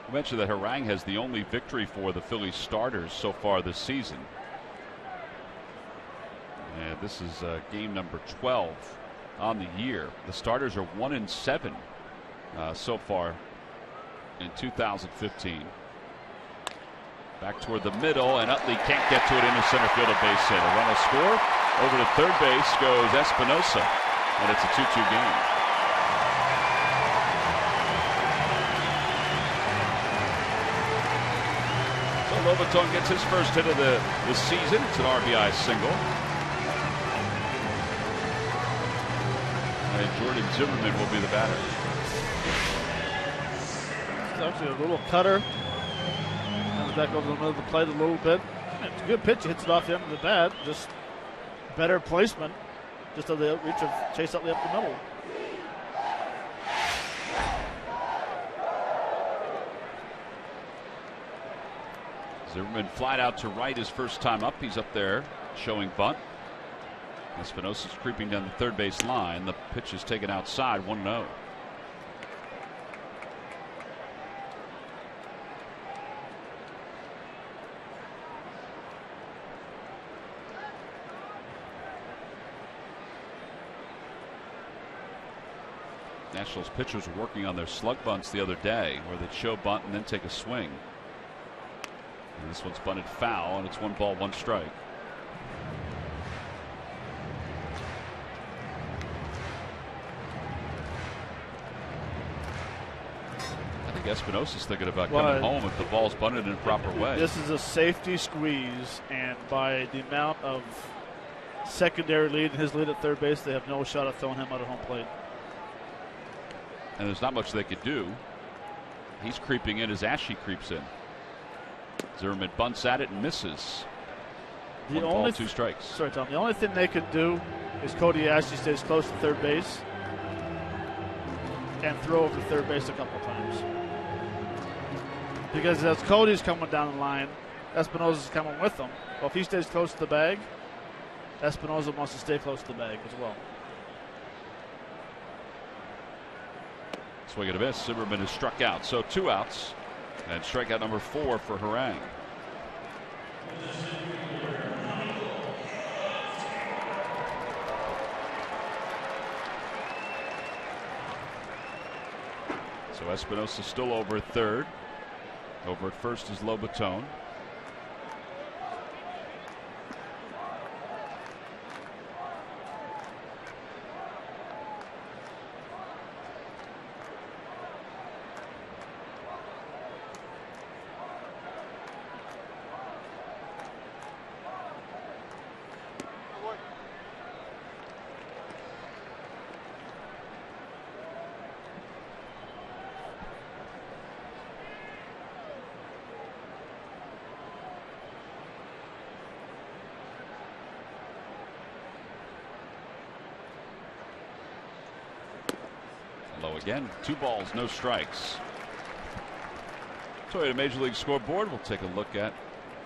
Speaker 1: I mentioned that Harang has the only victory for the Phillies starters so far this season. And this is game number 12 on the year. The starters are 1-7 so far in 2015. Back toward the middle, and Utley can't get to it into center field, a base hit. A run will score. Over to third base goes Espinosa, and it's a 2-2 game. Lobaton gets his first hit of the season. It's an RBI single. And Jordan Zimmerman will be the batter.
Speaker 3: It's actually a little cutter. Comes back over the middle of the plate a little bit. It's a good pitch. He hits it off the end of the bat. Just better placement. Just on the reach of Chase Utley up the middle.
Speaker 1: Zimmerman flat out to right his first time up. He's up there showing bunt. Espinosa's creeping down the third base line. The pitch is taken outside, 1-0. Nationals pitchers were working on their slug bunts the other day, where they'd show bunt and then take a swing. And this one's bunted foul, and it's 1 ball, 1 strike. I think Espinosa's thinking about coming home if the ball's bunted in a proper way.
Speaker 3: This is a safety squeeze, and by the amount of secondary lead and his lead at third base, they have no shot at throwing him out of home plate.
Speaker 1: And there's not much they could do. He's creeping in as Ashe creeps in. Zimmerman bunts at it and misses. 1 ball, 2 strikes.
Speaker 3: Sorry, Tom. The only thing they could do is Cody Ashe stays close to third base and throw over third base a couple times. Because as Cody's coming down the line, Espinosa's coming with him. Well, if he stays close to the bag, Espinosa wants to stay close to the bag as well.
Speaker 1: Swing and a miss. Zimmerman is struck out. So 2 outs. And strikeout number 4 for Harang. So Espinosa still over at third. Over at first is Lobaton. Low again. 2 balls, no strikes. Toyota Major League Scoreboard. We'll take a look at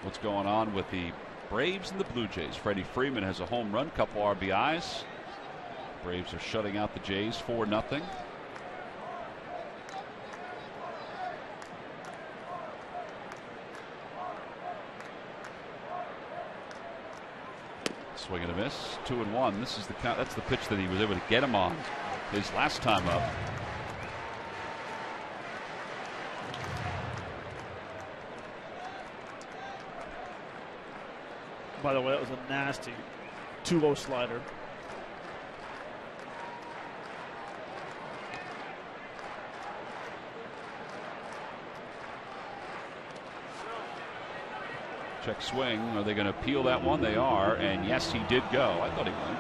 Speaker 1: what's going on with the Braves and the Blue Jays. Freddie Freeman has a home run, couple RBIs. Braves are shutting out the Jays 4-0. Swing and a miss. 2-1. This is that's the pitch that he was able to get him on his last time up.
Speaker 3: By the way, that was a nasty 2-0 slider.
Speaker 1: Check swing. Are they going to peel that one? They are. And yes, he did go. I thought he went.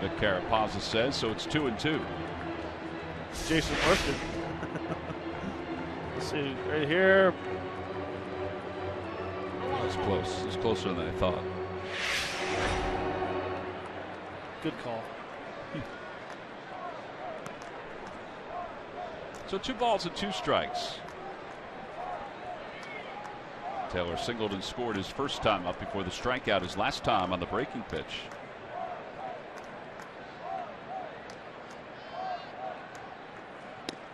Speaker 1: Vic Carapazza says so. It's 2-2.
Speaker 3: Jason Worthington. Let's see right here.
Speaker 1: It's close. It's closer than I thought.
Speaker 3: Good call.
Speaker 1: So 2 balls and 2 strikes. Taylor singled and scored his first time up before the strikeout his last time on the breaking pitch.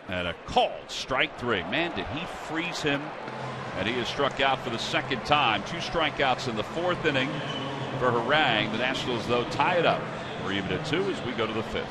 Speaker 1: And a called strike 3. Man, did he freeze him. And he is struck out for the second time. 2 strikeouts in the 4th inning for Harang. The Nationals, though, tie it up. We're even at 2 as we go to the 5th.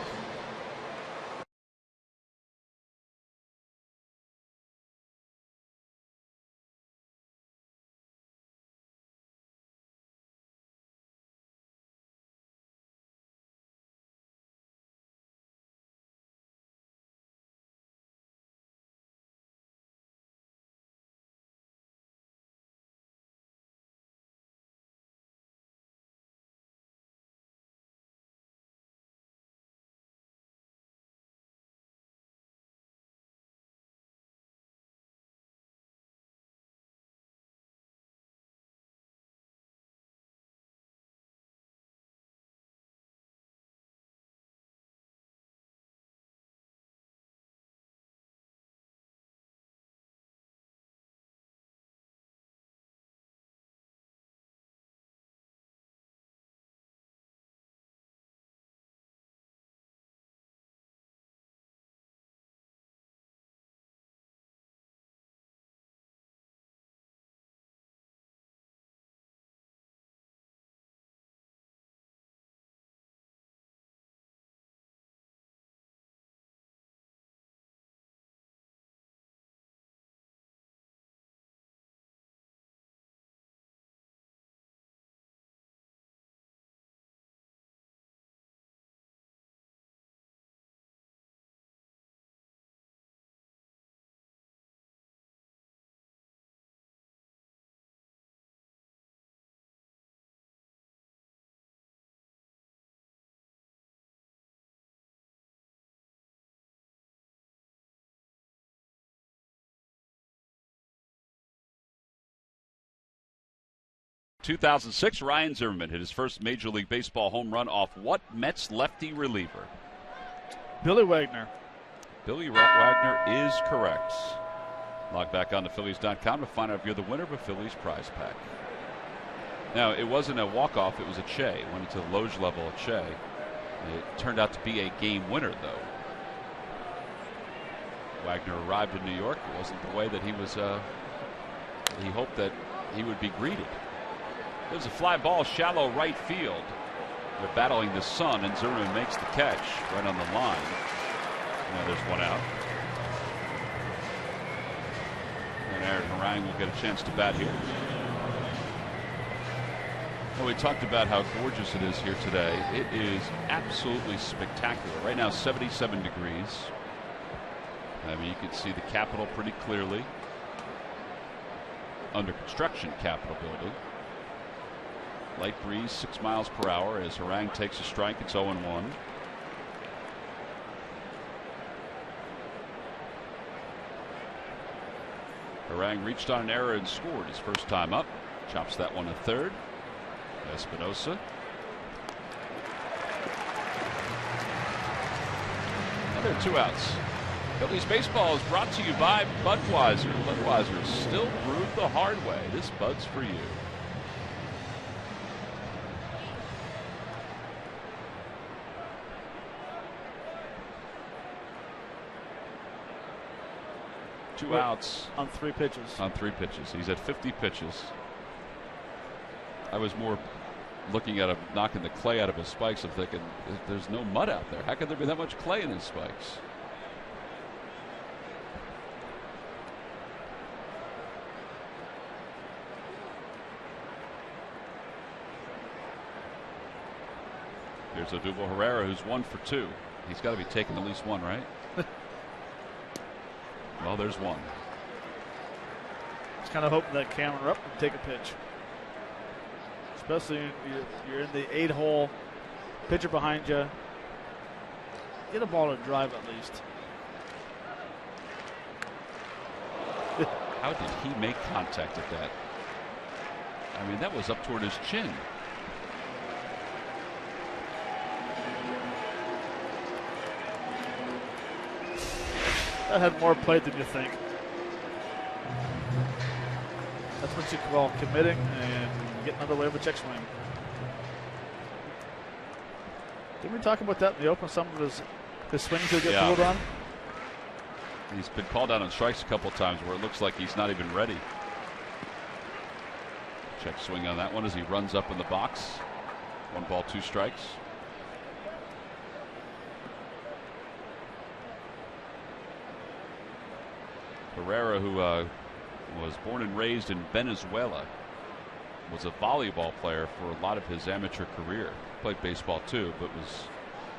Speaker 1: ...2006, Ryan Zimmerman hit his first Major League Baseball home run off what Mets lefty reliever?
Speaker 3: Billy Wagner.
Speaker 1: Billy Wagner is correct. Log back on to Phillies.com to find out if you're the winner of a Phillies prize pack. Now, it wasn't a walk-off, it was a Che. It went into the Loge level at Che. It turned out to be a game winner, though. Wagner arrived in New York. It wasn't the way that he was, he hoped that he would be greeted. There's a fly ball, shallow right field. They're battling the sun, and Zimmerman makes the catch right on the line. Now there's one out. And Aaron Harang will get a chance to bat here. Well, we talked about how gorgeous it is here today. It is absolutely spectacular. Right now, 77 degrees. I mean, you can see the Capitol pretty clearly. Under construction Capitol building. Light breeze, 6 miles per hour as Harang takes a strike. It's 0-1. Harang reached on an error and scored his first time up. Chops that one to third. Espinosa. Another 2 outs. Phillies baseball is brought to you by Budweiser. Budweiser still brewed the hard way. This Bud's for you. Two outs
Speaker 3: on 3 pitches.
Speaker 1: On 3 pitches. He's at 50 pitches. I was more looking at him knocking the clay out of his spikes and thinking, there's no mud out there. How could there be that much clay in his spikes? Here's Odubel Herrera, who's 1 for 2. He's got to be taking at least one, right? Well, there's one.
Speaker 3: Just kind of hoping that Cameron Rupp can take a pitch. Especially you're in the 8-hole, pitcher behind you. Get a ball to drive at least.
Speaker 1: How did he make contact at that? I mean, that was up toward his chin.
Speaker 3: That had more play than you think. That's what you call committing and getting out of the way of a check swing. Didn't we talk about that in the open? Some of his swings he'll get pulled on?
Speaker 1: He's been called out on strikes a couple times where it looks like he's not even ready. Check swing on that one as he runs up in the box. 1 ball, 2 strikes. Herrera, who was born and raised in Venezuela, was a volleyball player for a lot of his amateur career. Played baseball too, but was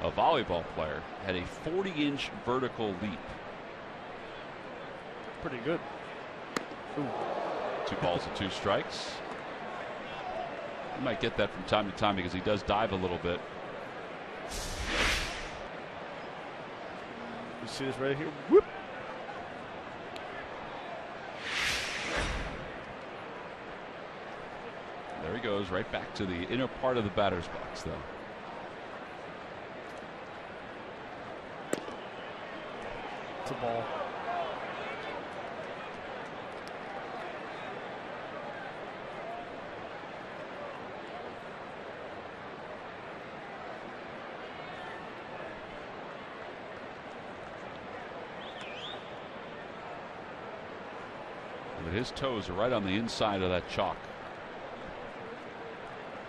Speaker 1: a volleyball player. Had a 40-inch vertical leap.
Speaker 3: Pretty good. Ooh.
Speaker 1: 2 balls and 2 strikes. He might get that from time to time because he does dive a little bit.
Speaker 3: You see this right here? Whoop.
Speaker 1: There he goes, right back to the inner part of the batter's box, though.
Speaker 3: It's a ball.
Speaker 1: But his toes are right on the inside of that chalk.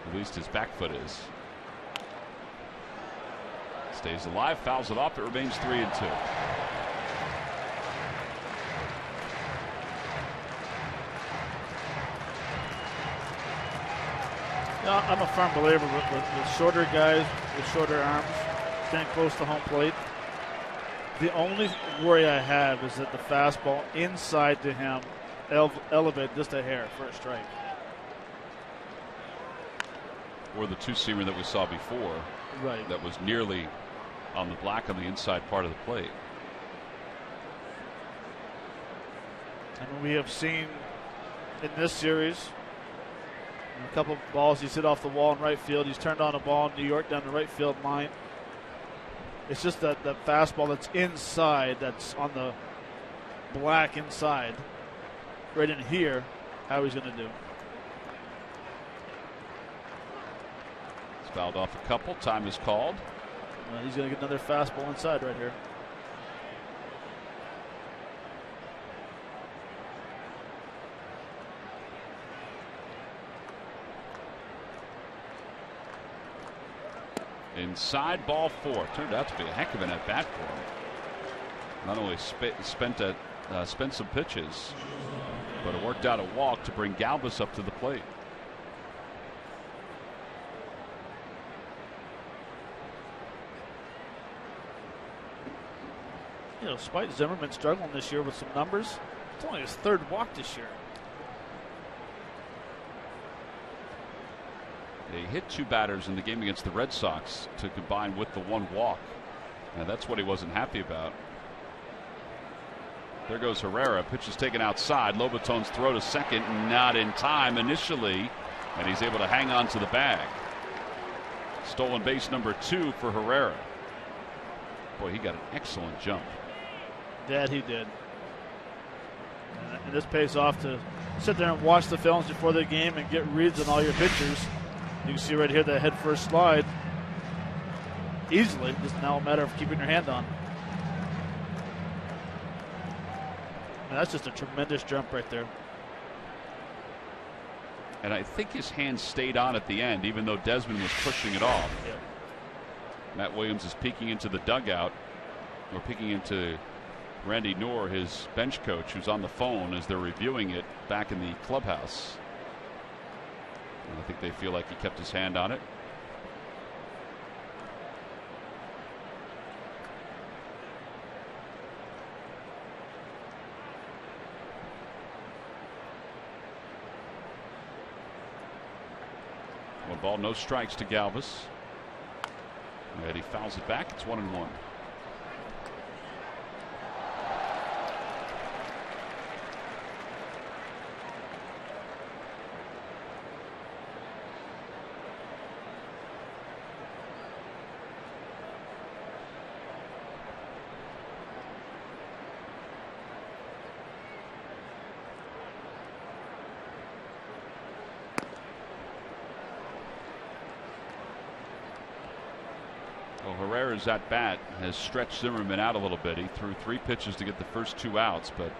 Speaker 1: At least his back foot is. Stays alive, fouls it off. It remains 3-2.
Speaker 3: I'm a firm believer with shorter guys with shorter arms staying close to home plate. The only worry I have is that the fastball inside to him elevate just a hair for a strike.
Speaker 1: Or the two-seamer that we saw before.
Speaker 3: Right.
Speaker 1: That was nearly on the black on the inside part of the plate.
Speaker 3: And we have seen in this series a couple of balls he's hit off the wall in right field. He's turned on a ball in New York down the right field line. It's just that fastball that's inside, that's on the black inside, right in here, how he's going to do.
Speaker 1: He's fouled off a couple. Time is called.
Speaker 3: He's going to get another fastball inside right here.
Speaker 1: Inside, ball 4. Turned out to be a heck of an at bat for him. Not only spent some pitches, but it worked out a walk to bring Galvis up to the plate.
Speaker 3: You know, despite Zimmerman struggling this year with some numbers, it's only his third walk this year.
Speaker 1: He hit 2 batters in the game against the Red Sox to combine with the 1 walk. And that's what he wasn't happy about. There goes Herrera. Pitch is taken outside. Lobaton's throw to second, not in time initially, and he's able to hang on to the bag. Stolen base number 2 for Herrera. Boy, he got an excellent jump.
Speaker 3: That he did. And this pays off to sit there and watch the films before the game and get reads on all your pitchers. You can see right here the head first slide easily. Just now a matter of keeping your hand on. And that's just a tremendous jump right there.
Speaker 1: And I think his hand stayed on at the end, even though Desmond was pushing it off.
Speaker 3: Yep.
Speaker 1: Matt Williams is peeking into the dugout, or peeking into Randy Knorr, his bench coach, who's on the phone as they're reviewing it back in the clubhouse. And I think they feel like he kept his hand on it. 1 ball, no strikes to Galvis. And he fouls it back. It's 1-1. Herrera's at bat has stretched Zimmerman out a little bit. He threw 3 pitches to get the first 2 outs, but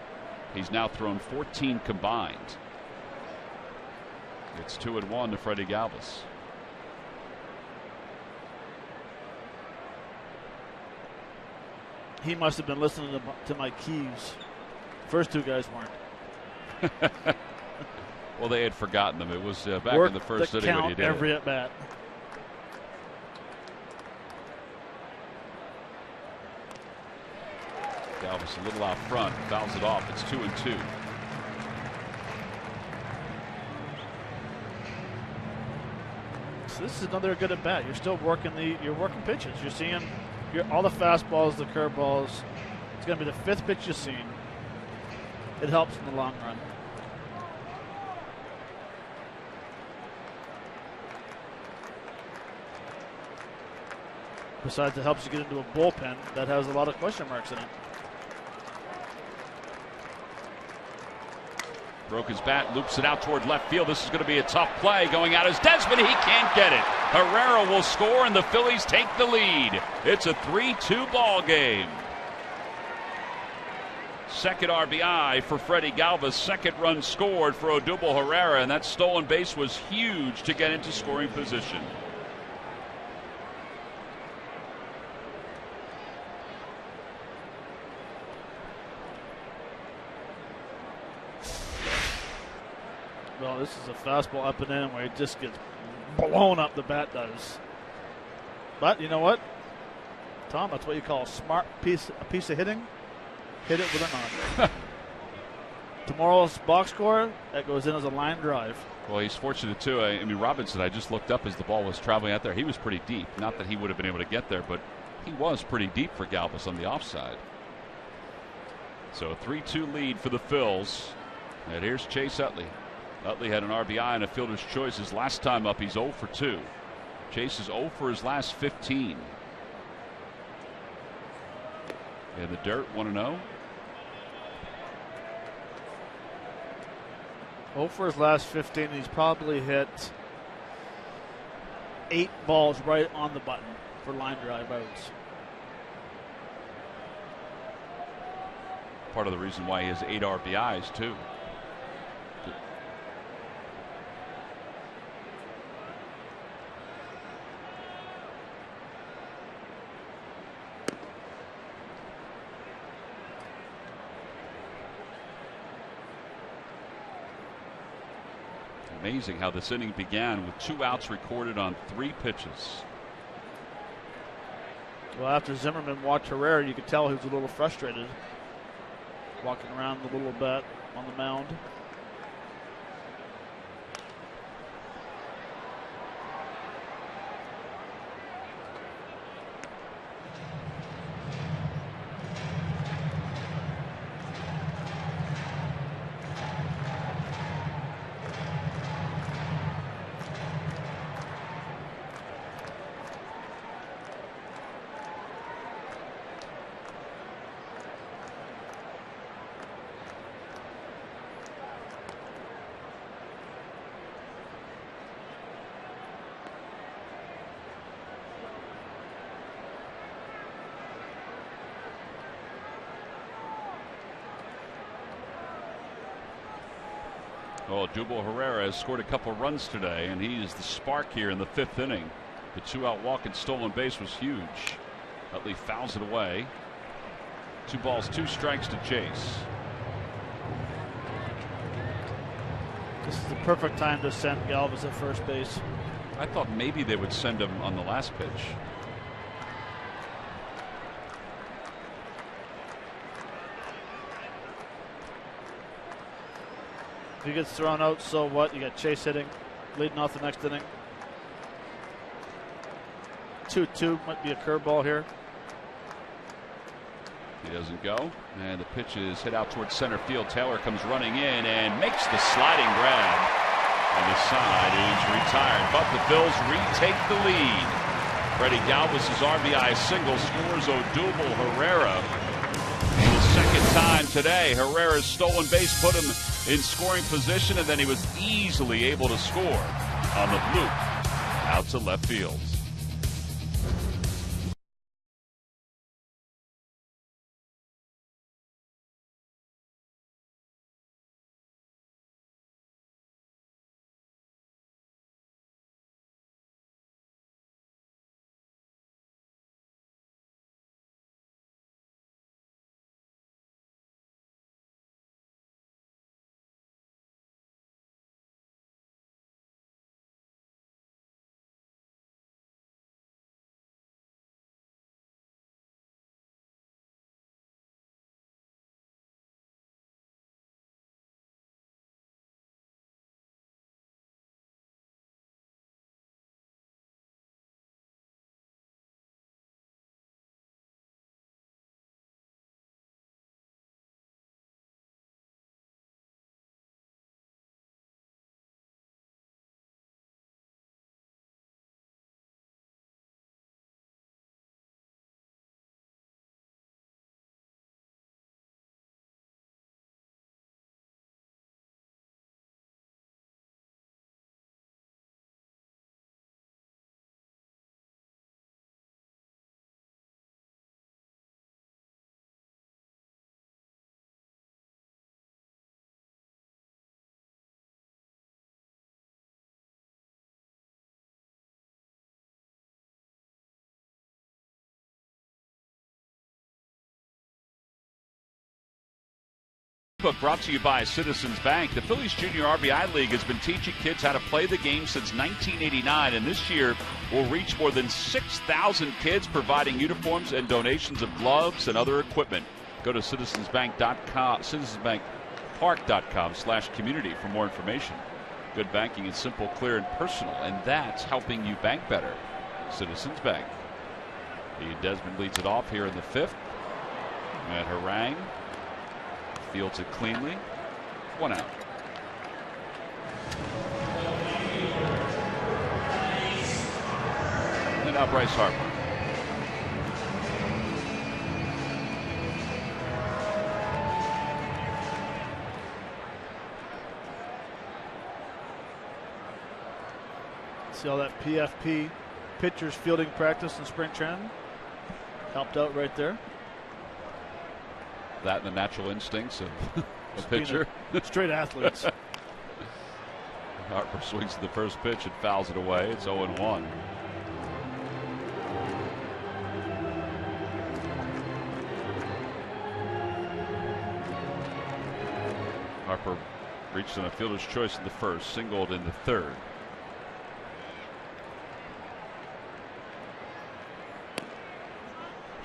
Speaker 1: he's now thrown 14 combined. It's 2-1 to Freddie Galvis.
Speaker 3: He must have been listening to my keys. First 2 guys weren't.
Speaker 1: Well, they had forgotten them. It was back
Speaker 3: Work
Speaker 1: in the first
Speaker 3: the
Speaker 1: inning when
Speaker 3: count
Speaker 1: he did
Speaker 3: every
Speaker 1: it.
Speaker 3: at bat.
Speaker 1: Galvis a little out front, fouls it off. It's 2-2.
Speaker 3: So this is another good at bat. You're still working pitches. You're seeing all the fastballs, the curveballs. It's going to be the 5th pitch you've seen. It helps in the long run. Besides, it helps you get into a bullpen that has a lot of question marks in it.
Speaker 1: Broke his bat, loops it out toward left field. This is going to be a tough play. Going out is Desmond. He can't get it. Herrera will score, and the Phillies take the lead. It's a 3-2 ball game. Second RBI for Freddie Galvis. Second run scored for Odubel Herrera, and that stolen base was huge to get into scoring position.
Speaker 3: Well, this is a fastball up and in where it just gets blown up. The bat does. But you know what, Tom? That's what you call a piece of hitting. Hit it with an arm. Tomorrow's box score, that goes in as a line drive.
Speaker 1: Well, he's fortunate too. I mean, Robinson, I just looked up as the ball was traveling out there. He was pretty deep. Not that he would have been able to get there, but he was pretty deep for Galvis on the offside. So a 3-2 lead for the Phils. And here's Chase Utley. Utley had an RBI and a fielder's choice his last time up. He's 0 for 2. Chase is 0 for his last 15. In the dirt, 1-0.
Speaker 3: 0 for his last 15. He's probably hit 8 balls right on the button for line drive outs.
Speaker 1: Part of the reason why he has 8 RBIs too. Amazing how this inning began with 2 outs recorded on 3 pitches.
Speaker 3: Well, after Zimmerman walked Herrera, you could tell he was a little frustrated, walking around a little bit on the mound.
Speaker 1: Oh, Odubel Herrera has scored a couple runs today, and he is the spark here in the 5th inning. The 2-out walk and stolen base was huge. Utley fouls it away. 2 balls, 2 strikes to Chase.
Speaker 3: This is the perfect time to send Galvis at first base.
Speaker 1: I thought maybe they would send him on the last pitch.
Speaker 3: If he gets thrown out, so what? You got Chase hitting, leading off the next inning. 2-2 might be a curveball here.
Speaker 1: He doesn't go, and the pitch is hit out towards center field. Taylor comes running in and makes the sliding grab, and the side is retired. But the Phils retake the lead. Freddie Galvis' RBI single scores Odubel Herrera. For the second time today, Herrera's stolen base put him in scoring position, and then he was easily able to score on the bloop out to left field. Brought to you by Citizens Bank. The Phillies Junior RBI League has been teaching kids how to play the game since 1989, and this year will reach more than 6,000 kids, providing uniforms and donations of gloves and other equipment. Go to citizensbank.com, citizensbankpark.com/community for more information. Good banking is simple, clear, and personal, and that's helping you bank better. Citizens Bank. Desmond leads it off here in the fifth. Matt Harang fields it cleanly. 1 out. And now Bryce Harper.
Speaker 3: See all that PFP pitchers fielding practice in spring training? Helped out right there.
Speaker 1: That and the natural instincts of a pitcher.
Speaker 3: Straight athletes.
Speaker 1: Harper swings to the first pitch and fouls it away. It's 0-1. Harper reached on a fielder's choice in the first, singled in the third.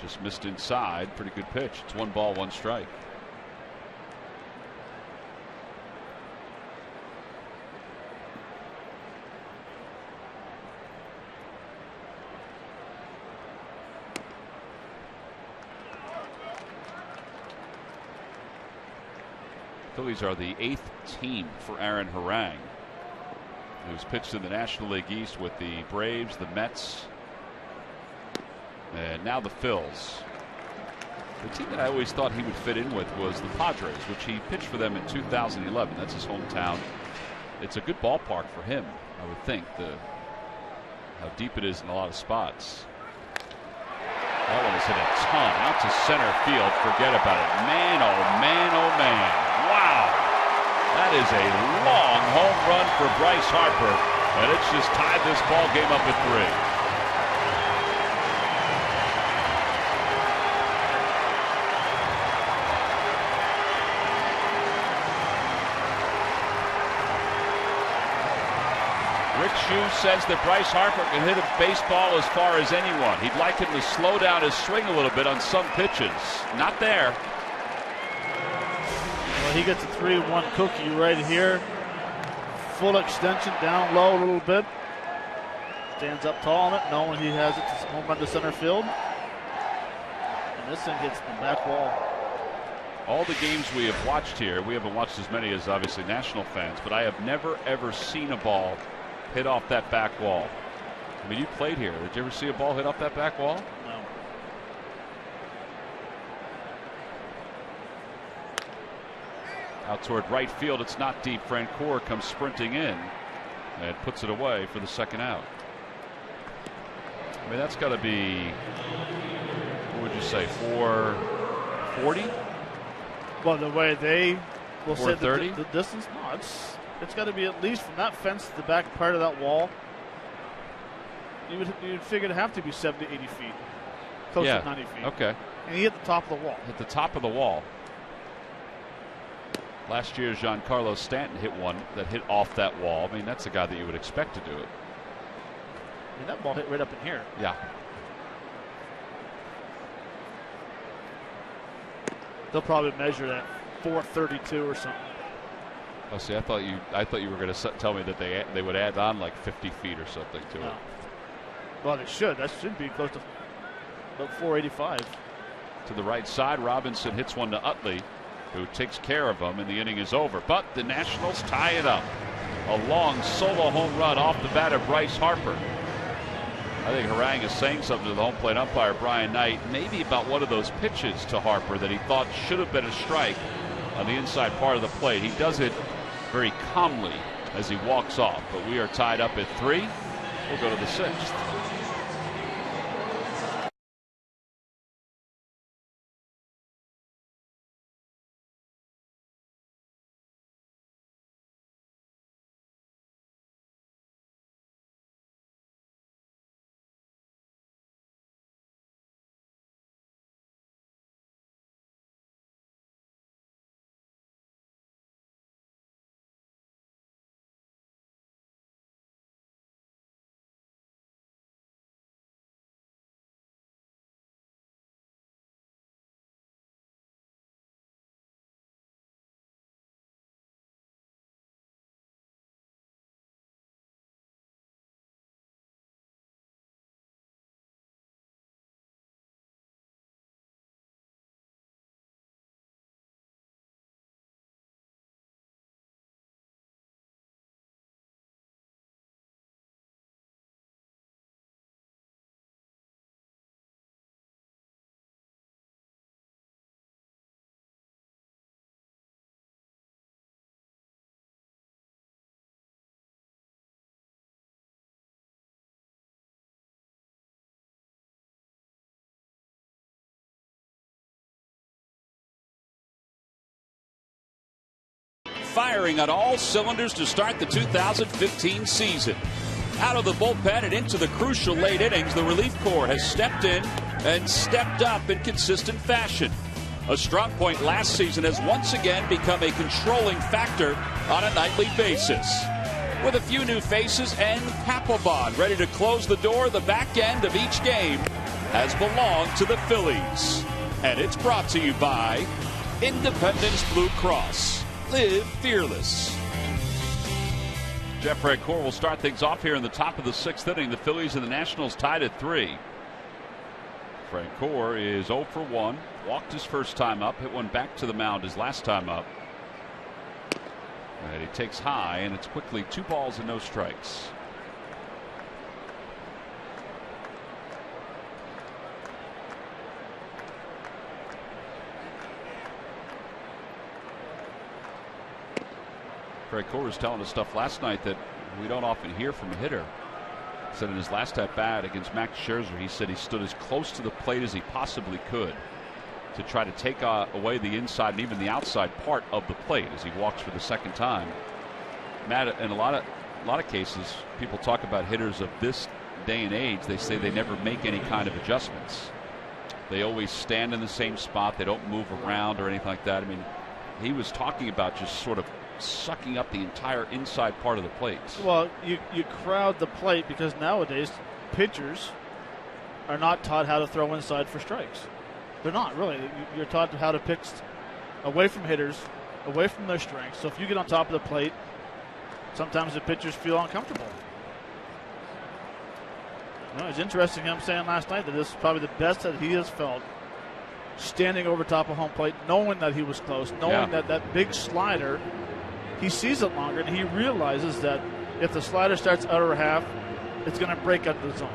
Speaker 1: Just missed inside. Pretty good pitch. It's 1 ball, 1 strike. Phillies are the 8th team for Aaron Harang, who's pitched in the National League East with the Braves, the Mets, and now the Phils. The team that I always thought he would fit in with was the Padres, which he pitched for them in 2011. That's his hometown. It's a good ballpark for him, I would think, how deep it is in a lot of spots. That one is hit a ton out to center field. Forget about it. Man, oh man, oh man. Wow. That is a long home run for Bryce Harper, and it's just tied this ball game up at 3. Rick Hughes says that Bryce Harper can hit a baseball as far as anyone. He'd like him to slow down his swing a little bit on some pitches. Not there.
Speaker 3: Well, he gets a 3-1 cookie right here. Full extension down low a little bit. Stands up tall on it, knowing he has it to home run to center field. And this thing hits the back wall.
Speaker 1: All the games we have watched here, we haven't watched as many as obviously national fans, but I have never ever seen a ball hit off that back wall. I mean, you played here. Did you ever see a ball hit off that back wall?
Speaker 3: No.
Speaker 1: Out toward right field. It's not deep. Francoeur comes sprinting in and puts it away for the second out. I mean, that's got to be, what would you say, 440?
Speaker 3: Well, the way they will say the distance, no, it's got to be at least from that fence to the back part of that wall. You'd figure it'd have to be 70, 80 feet. Close to 90 feet.
Speaker 1: Okay.
Speaker 3: And he hit the top of the wall.
Speaker 1: Hit the top of the wall. Last year, Giancarlo Stanton hit one that hit off that wall. I mean, that's a guy that you would expect to do it.
Speaker 3: I mean, that ball hit right up in here.
Speaker 1: Yeah.
Speaker 3: They'll probably measure that 432 or something.
Speaker 1: Oh, see, I thought you were going to tell me that they would add on like 50 feet or something to it.
Speaker 3: Well, they should. That should be close to about 485.
Speaker 1: To the right side, Robinson hits one to Utley, who takes care of him, and the inning is over. But the Nationals tie it up. A long solo home run off the bat of Bryce Harper. I think Harang is saying something to the home plate umpire, Brian Knight, maybe about one of those pitches to Harper that he thought should have been a strike on the inside part of the plate. He does it very calmly as he walks off. But we are tied up at 3. We'll go to the 6th. Firing on all cylinders to start the 2015 season. Out of the bullpen and into the crucial late innings, the relief corps has stepped in and stepped up in consistent fashion. A strong point last season has once again become a controlling factor on a nightly basis. With a few new faces and Papelbon ready to close the door, the back end of each game has belonged to the Phillies. And it's brought to you by Independence Blue Cross. Live fearless. Jeff Francoeur will start things off here in the top of the 6th inning. The Phillies and the Nationals tied at 3. Francoeur is 0 for 1. Walked his first time up. Hit one back to the mound his last time up. And he takes high, and it's quickly 2 balls and no strikes. Francoeur was telling us stuff last night that we don't often hear from a hitter. He said in his last at bat against Max Scherzer, he said he stood as close to the plate as he possibly could to try to take away the inside and even the outside part of the plate as he walks for the second time. Matt, in a lot of cases, people talk about hitters of this day and age. They say they never make any kind of adjustments. They always stand in the same spot. They don't move around or anything like that. I mean, he was talking about just sort of sucking up the entire inside part of the plate.
Speaker 3: Well, you crowd the plate because nowadays pitchers are not taught how to throw inside for strikes. They're not really. You're taught how to pitch away from hitters, away from their strengths. So if you get on top of the plate, sometimes the pitchers feel uncomfortable. Well, it's interesting him saying last night that this is probably the best that he has felt, standing over top of home plate, knowing that he was close, knowing that that big slider, he sees it longer, and he realizes that if the slider starts outer half, it's going to break out of the zone.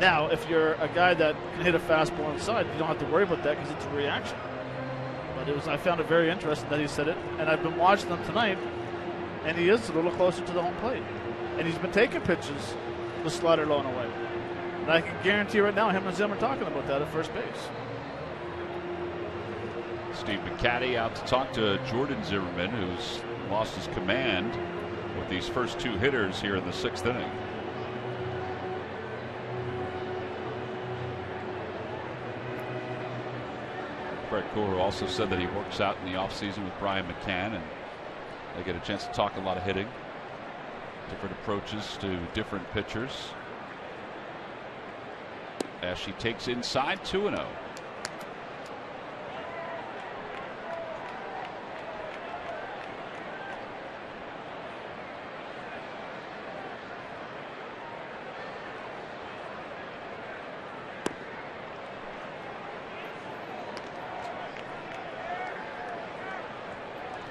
Speaker 3: Now, if you're a guy that can hit a fastball inside, you don't have to worry about that because it's a reaction. But I found it very interesting that he said it, and I've been watching them tonight, and he is a little closer to the home plate. And he's been taking pitches, the slider low and away. And I can guarantee right now him and Zim are talking about that at first base.
Speaker 1: Steve McCatty out to talk to Jordan Zimmerman, who's lost his command with these first 2 hitters here in the 6th inning. Fred Kohler also said that he works out in the offseason with Brian McCann, and they get a chance to talk a lot of hitting, different approaches to different pitchers. As she takes inside, 2-0.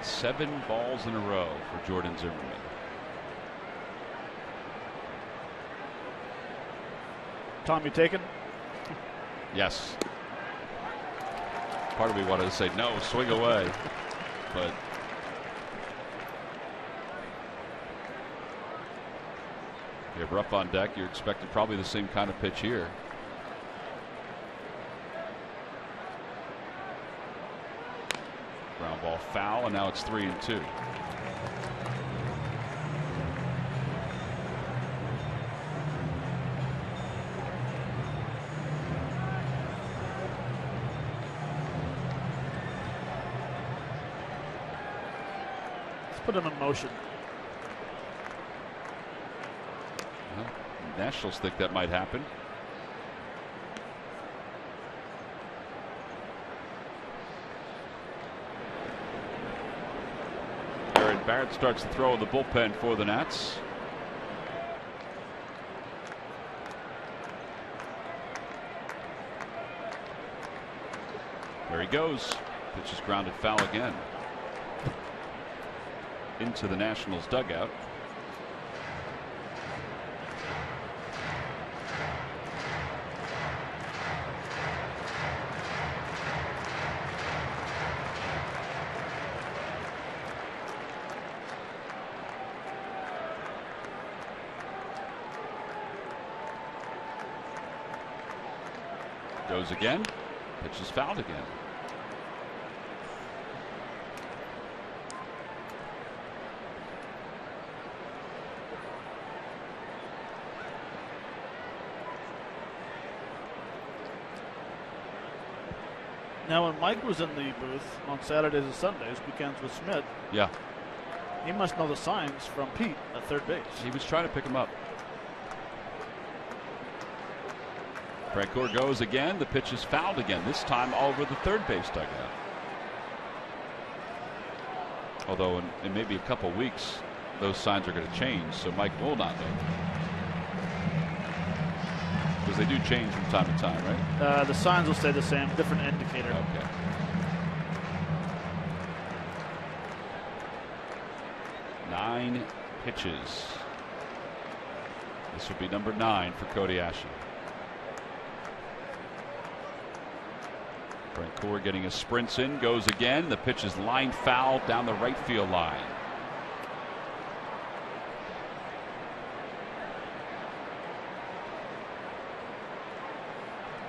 Speaker 1: Seven balls in a row for Jordan Zimmerman.
Speaker 3: Tom, you taken?
Speaker 1: Yes. Part of me wanted to say no, swing away, but you have Rupp on deck. You're expecting probably the same kind of pitch here. Ground ball foul, and now it's 3-2.
Speaker 3: Let's put him in motion.
Speaker 1: Well, Nationals think that might happen. Barrett starts to throw in the bullpen for the Nats. There he goes. Pitch is grounded foul again. Into the Nationals dugout. Goes again. Pitch is fouled again.
Speaker 3: Now, when Mike was in the booth on Saturdays and Sundays, weekends with Schmidt,
Speaker 1: yeah,
Speaker 3: he must know the signs from Pete at third base.
Speaker 1: He was trying to pick him up. Francoeur goes again. The pitch is fouled again, this time all over the third base dugout. Although in maybe a couple weeks, those signs are going to change, so Mike will not know. Because they do change from time to time, right?
Speaker 3: The signs will stay the same, different indicator.
Speaker 1: Okay. Nine pitches. This would be number 9 for Cody Ashe. Francoeur getting his sprints in, goes again. The pitch is lined foul down the right field line.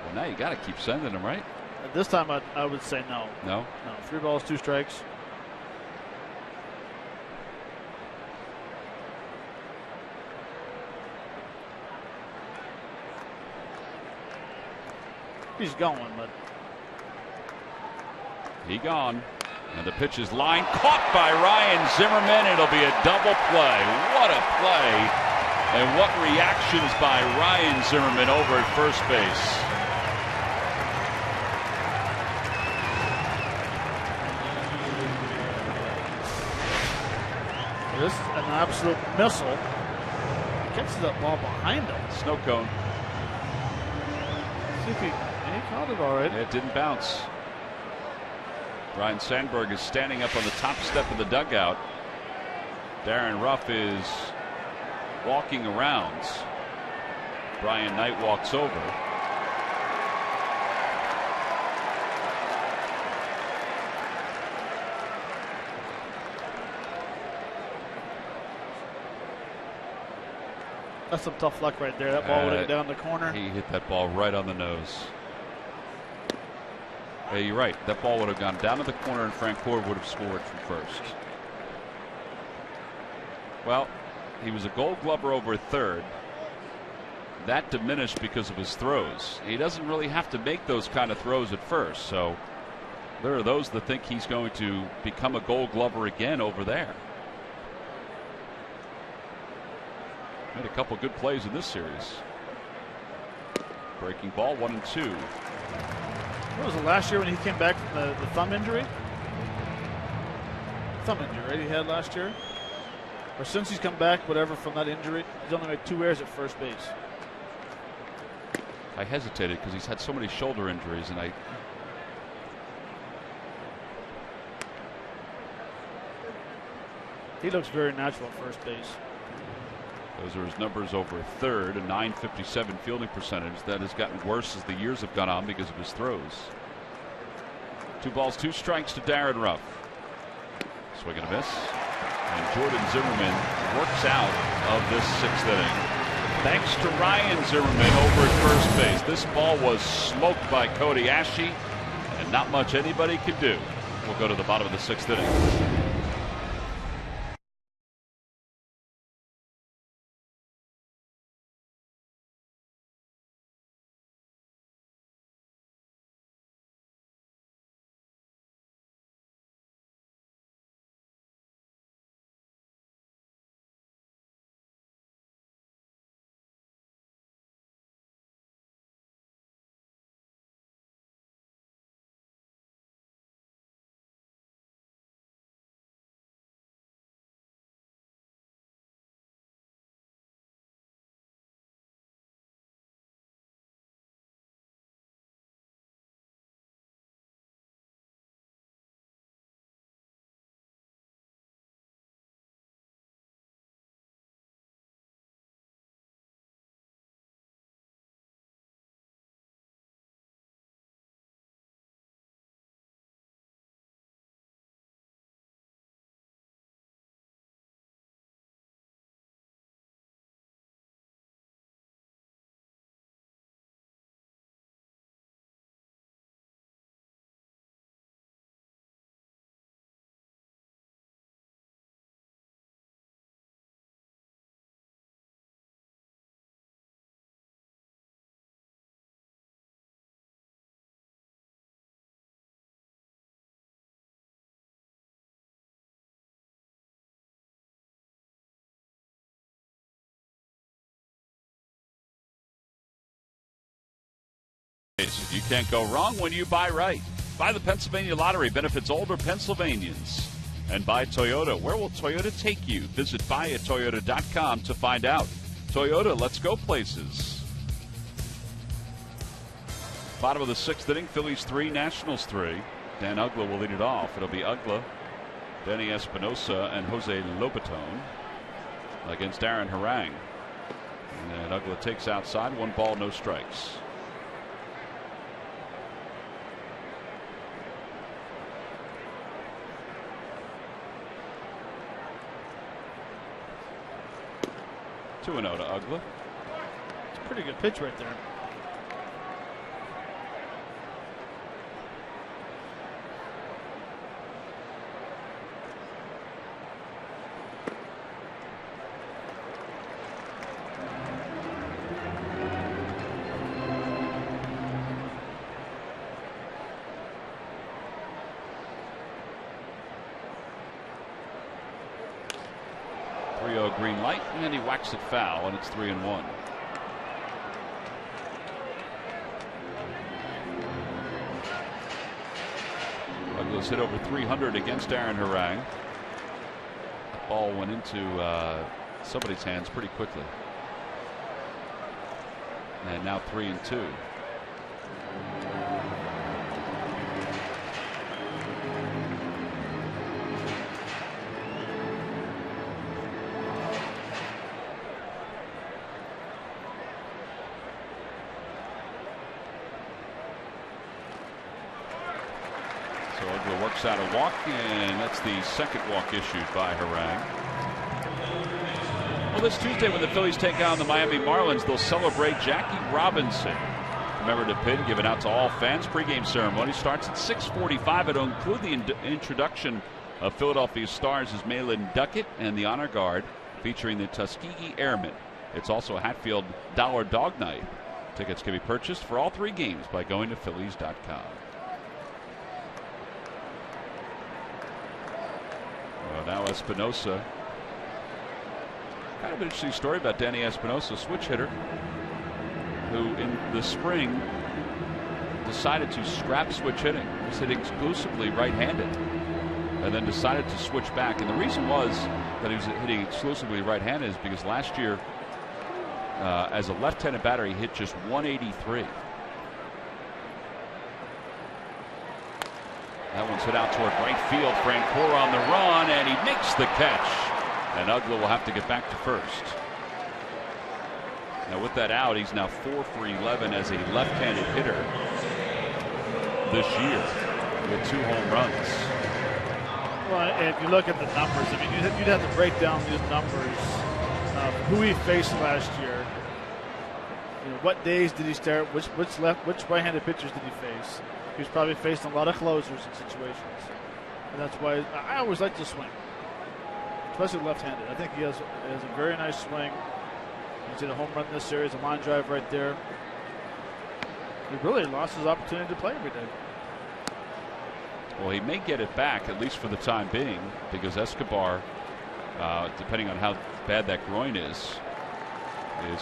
Speaker 1: Well, now you got to keep sending them, right?
Speaker 3: At this time, I would say no.
Speaker 1: No?
Speaker 3: No. 3 balls, 2 strikes. He's going, but
Speaker 1: he gone. And the pitch is lined, caught by Ryan Zimmerman. It'll be a double play. What a play. And what reactions by Ryan Zimmerman over at first base.
Speaker 3: This is an absolute missile. catches that ball behind him.
Speaker 1: Snow cone.
Speaker 3: See if he caught it all right.
Speaker 1: It didn't bounce. Ryan Sandberg is standing up on the top step of the dugout. Darren Ruff is walking around. Brian Knight walks over.
Speaker 3: That's some tough luck right there. That ball would have down the corner.
Speaker 1: He hit that ball right on the nose. Yeah, you're right. That ball would have gone down to the corner, and Frank Ford would have scored from first. Well, he was a Gold Glover over third. That diminished because of his throws. He doesn't really have to make those kind of throws at first. So there are those that think he's going to become a Gold Glover again over there. Made a couple good plays in this series. Breaking ball, 1-2.
Speaker 3: What was it, last year when he came back from the thumb injury? Thumb injury, right? He had last year? Or since he's come back, whatever, from that injury, he's only made 2 errors at first base.
Speaker 1: I hesitated because he's had so many shoulder injuries, and
Speaker 3: he looks very natural at first base.
Speaker 1: Those are his numbers over third, a .957 fielding percentage. That has gotten worse as the years have gone on because of his throws. 2 balls, 2 strikes to Darren Ruff. Swing and a miss. And Jordan Zimmerman works out of this 6th inning. Thanks to Ryan Zimmerman over at first base. This ball was smoked by Cody Ashe, and not much anybody could do. We'll go to the bottom of the 6th inning. You can't go wrong when you buy right. Buy the Pennsylvania Lottery, benefits older Pennsylvanians. And buy Toyota. Where will Toyota take you? Visit buyatoyota.com to find out. Toyota, let's go places. Bottom of the 6th inning, Phillies 3, Nationals 3. Dan Uggla will lead it off. It'll be Uggla, Denny Espinosa, and Jose Lobaton against Aaron Harang. And Uggla takes outside, 1 ball, no strikes. Two and 0 to Uggla.
Speaker 3: It's a pretty good pitch right there.
Speaker 1: Green light, and then he whacks it foul, and it's 3-1. Uggla's hit over 300 against Aaron Harang. The ball went into somebody's hands pretty quickly. And now 3-2. Works out a walk, and that's the second walk issued by Harang. Well, this Tuesday when the Phillies take on the Miami Marlins, they'll celebrate Jackie Robinson. Commemorative pin given out to all fans. Pre-game ceremony starts at 6:45. It'll include the introduction of Philadelphia Stars' Malin Duckett and the Honor Guard, featuring the Tuskegee Airmen. It's also a Hatfield Dollar Dog Night. Tickets can be purchased for all 3 games by going to Phillies.com. Now Espinosa. Kind of an interesting story about Danny Espinosa, switch hitter, who in the spring decided to scrap switch hitting. He's hitting exclusively right-handed, and then decided to switch back. And the reason was that he was hitting exclusively right-handed is because last year, as a left-handed batter, he hit just 183. That one's hit out toward right field. Francora on the run, and he makes the catch. And Uggla will have to get back to first. Now with that out, he's now 4 for 11 as a left-handed hitter this year with 2 home runs.
Speaker 3: Well, if you look at the numbers, I mean, you'd have to break down these numbers. Who he faced last year. You know, what days did he start? Which right-handed pitchers did he face? He's probably faced a lot of closers in situations, and that's why I always like to swing, especially left-handed. I think he has a very nice swing. He's hit a home run in this series, a line drive right there. He really lost his opportunity to play every day.
Speaker 1: Well, he may get it back, at least for the time being, because Escobar, depending on how bad that groin is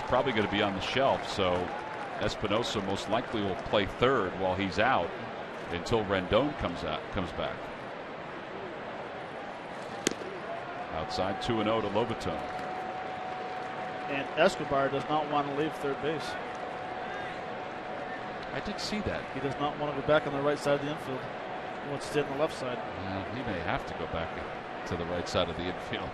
Speaker 1: probably going to be on the shelf. So Espinosa most likely will play third while he's out until Rendon comes back. Outside 2-0 to Lobaton.
Speaker 3: And Escobar does not want to leave third base.
Speaker 1: I did see that.
Speaker 3: He does not want to go back on the right side of the infield. He wants to stay on the left side.
Speaker 1: He may have to go back to the right side of the infield.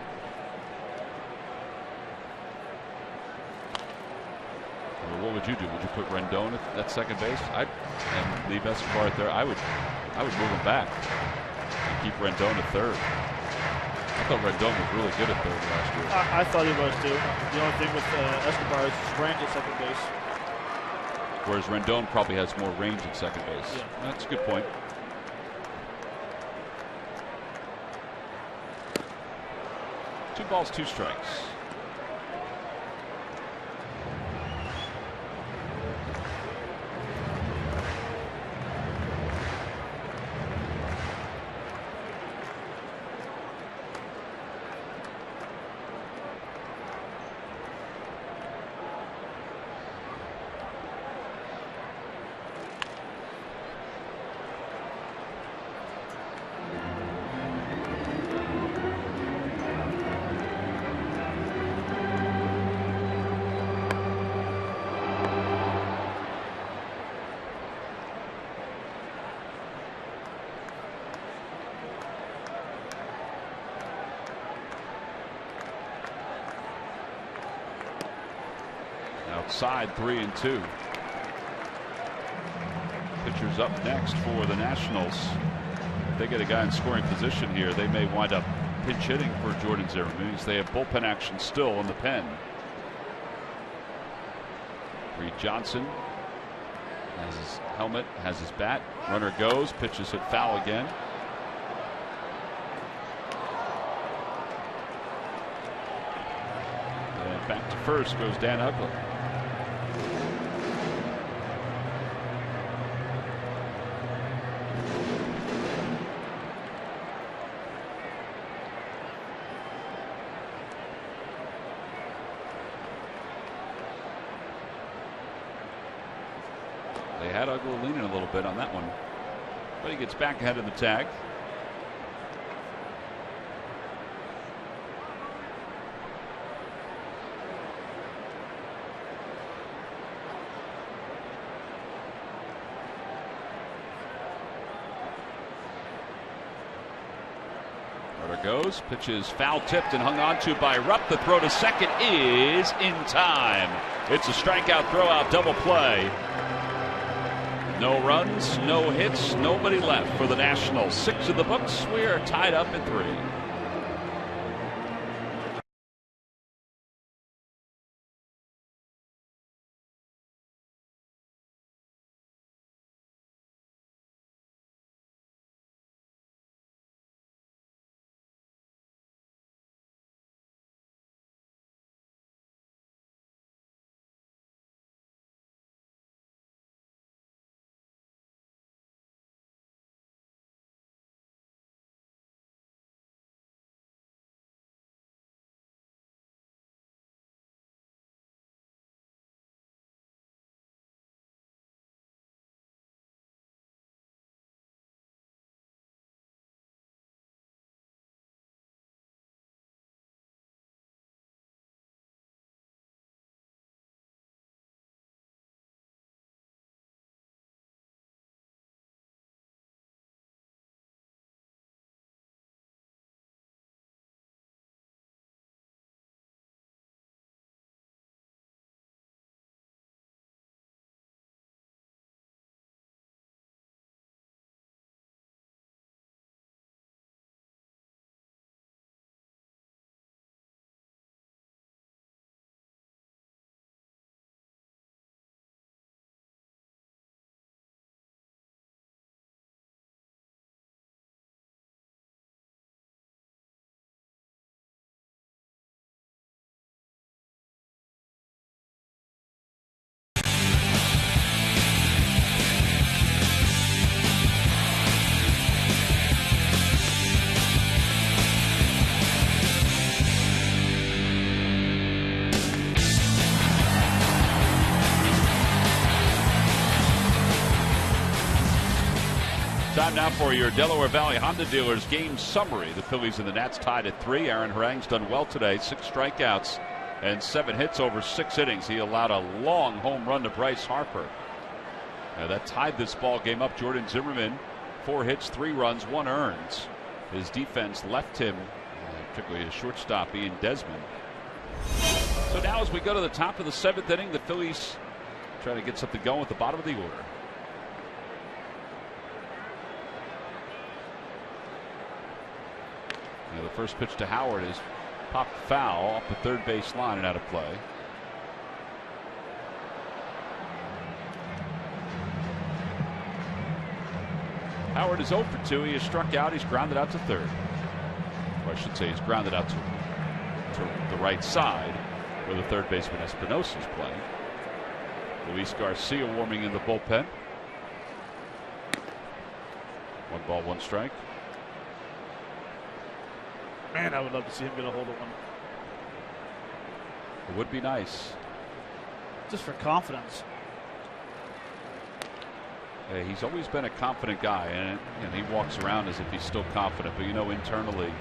Speaker 1: Well, what would you do? Would you put Rendon at second base? And leave Escobar there. I would move him back and keep Rendon at third. I thought Rendon was really good at third last year.
Speaker 3: I thought he was too. The only thing with Escobar is his range at second base.
Speaker 1: Whereas Rendon probably has more range at second base.
Speaker 3: Yeah.
Speaker 1: That's a good point. Two balls, 2 strikes. Outside 3-2. Pitchers up next for the Nationals. If they get a guy in scoring position here, they may wind up pinch hitting for Jordan Zimmerman. They have bullpen action still in the pen. Reed Johnson has his helmet, has his bat. Runner goes, pitches hit foul again. And back to first goes Dan Uggla. They had Uggla leaning a little bit on that one, but he gets back ahead of the tag. goes. Pitch is foul tipped and hung on to by Rupp. The throw to second is in time. It's a strikeout throw out double play. No runs, no hits, nobody left for the Nationals. 6 in the books. We are tied up at 3. Time now for your Delaware Valley Honda Dealers game summary. The Phillies and the Nats tied at 3. Aaron Harang's done well today. 6 strikeouts and 7 hits over 6 innings. He allowed a long home run to Bryce Harper. That tied this ball game up. Jordan Zimmerman, 4 hits, 3 runs, 1 earned. His defense left him, particularly his shortstop Ian Desmond. So now as we go to the top of the 7th inning, the Phillies trying to get something going at the bottom of the order. The first pitch to Howard is popped foul off the third base line and out of play. Howard is 0 for 2. He has struck out. He's grounded out to third. Or I should say he's grounded out to the right side where the third baseman Espinosa is playing. Luis Garcia warming in the bullpen. 1 ball, 1 strike.
Speaker 3: Man, I would love to see him get a hold of one.
Speaker 1: It would be nice.
Speaker 3: Just for confidence.
Speaker 1: Yeah, he's always been a confident guy, and he walks around as if he's still confident. But internally,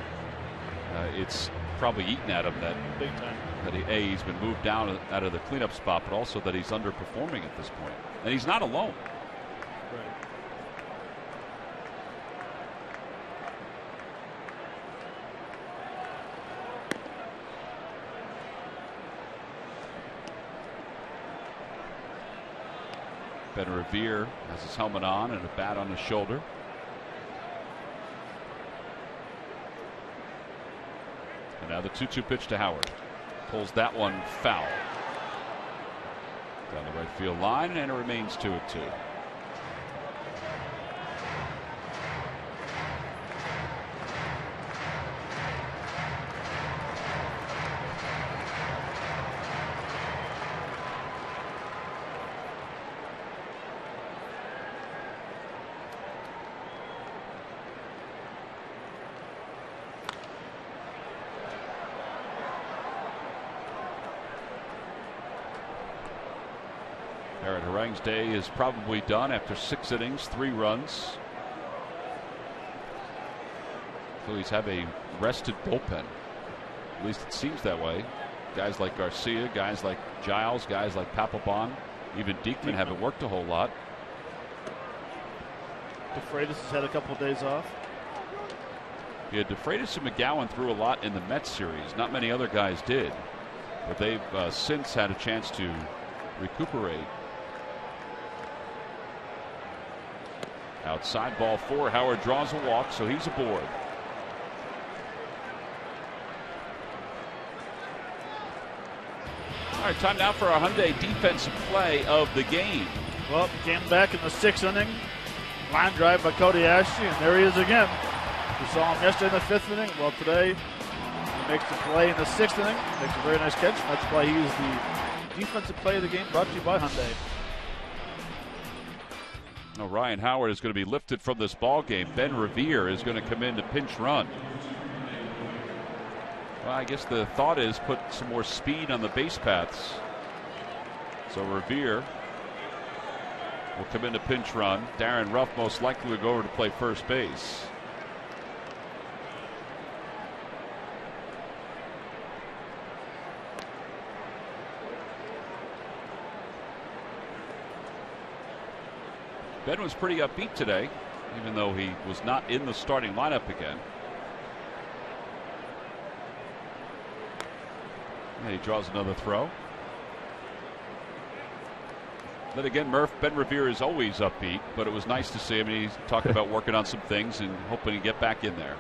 Speaker 1: it's probably eaten at him that
Speaker 3: big time.
Speaker 1: That he's been moved down out of the cleanup spot, but also that he's underperforming at this point, and he's not alone.
Speaker 3: Right.
Speaker 1: Ben Revere has his helmet on and a bat on his shoulder. And now the 2-2 pitch to Howard. Pulls that one foul. Down the right field line, and it remains 2-2. Aaron Harang's day is probably done after 6 innings, 3 runs. Phillies have a rested bullpen. At least it seems that way. Guys like Garcia, guys like Giles, guys like Papelbon, even Diekman haven't worked a whole lot.
Speaker 3: DeFreitas has had a couple of days off.
Speaker 1: Yeah, DeFreitas and McGowan threw a lot in the Mets series. Not many other guys did, but they've since had a chance to recuperate. Outside, ball 4. Howard draws a walk, so he's aboard. All right, time now for our Hyundai defensive play of the game.
Speaker 3: Well, came back in the 6th inning. Line drive by Cody Ashley, and there he is again. We saw him yesterday in the 5th inning. Well, today he makes the play in the 6th inning. Makes a very nice catch. That's why he is the defensive play of the game, brought to you by Hyundai.
Speaker 1: Now Ryan Howard is going to be lifted from this ball game. Ben Revere is going to come in to pinch run. Well, I guess the thought is put some more speed on the base paths. So Revere will come in to pinch run. Darren Ruff most likely will go over to play first base. Ben was pretty upbeat today, even though he was not in the starting lineup again. And he draws another throw. Then again, Murph, Ben Revere is always upbeat, but it was nice to see him. He's talking about working on some things and hoping to get back in there.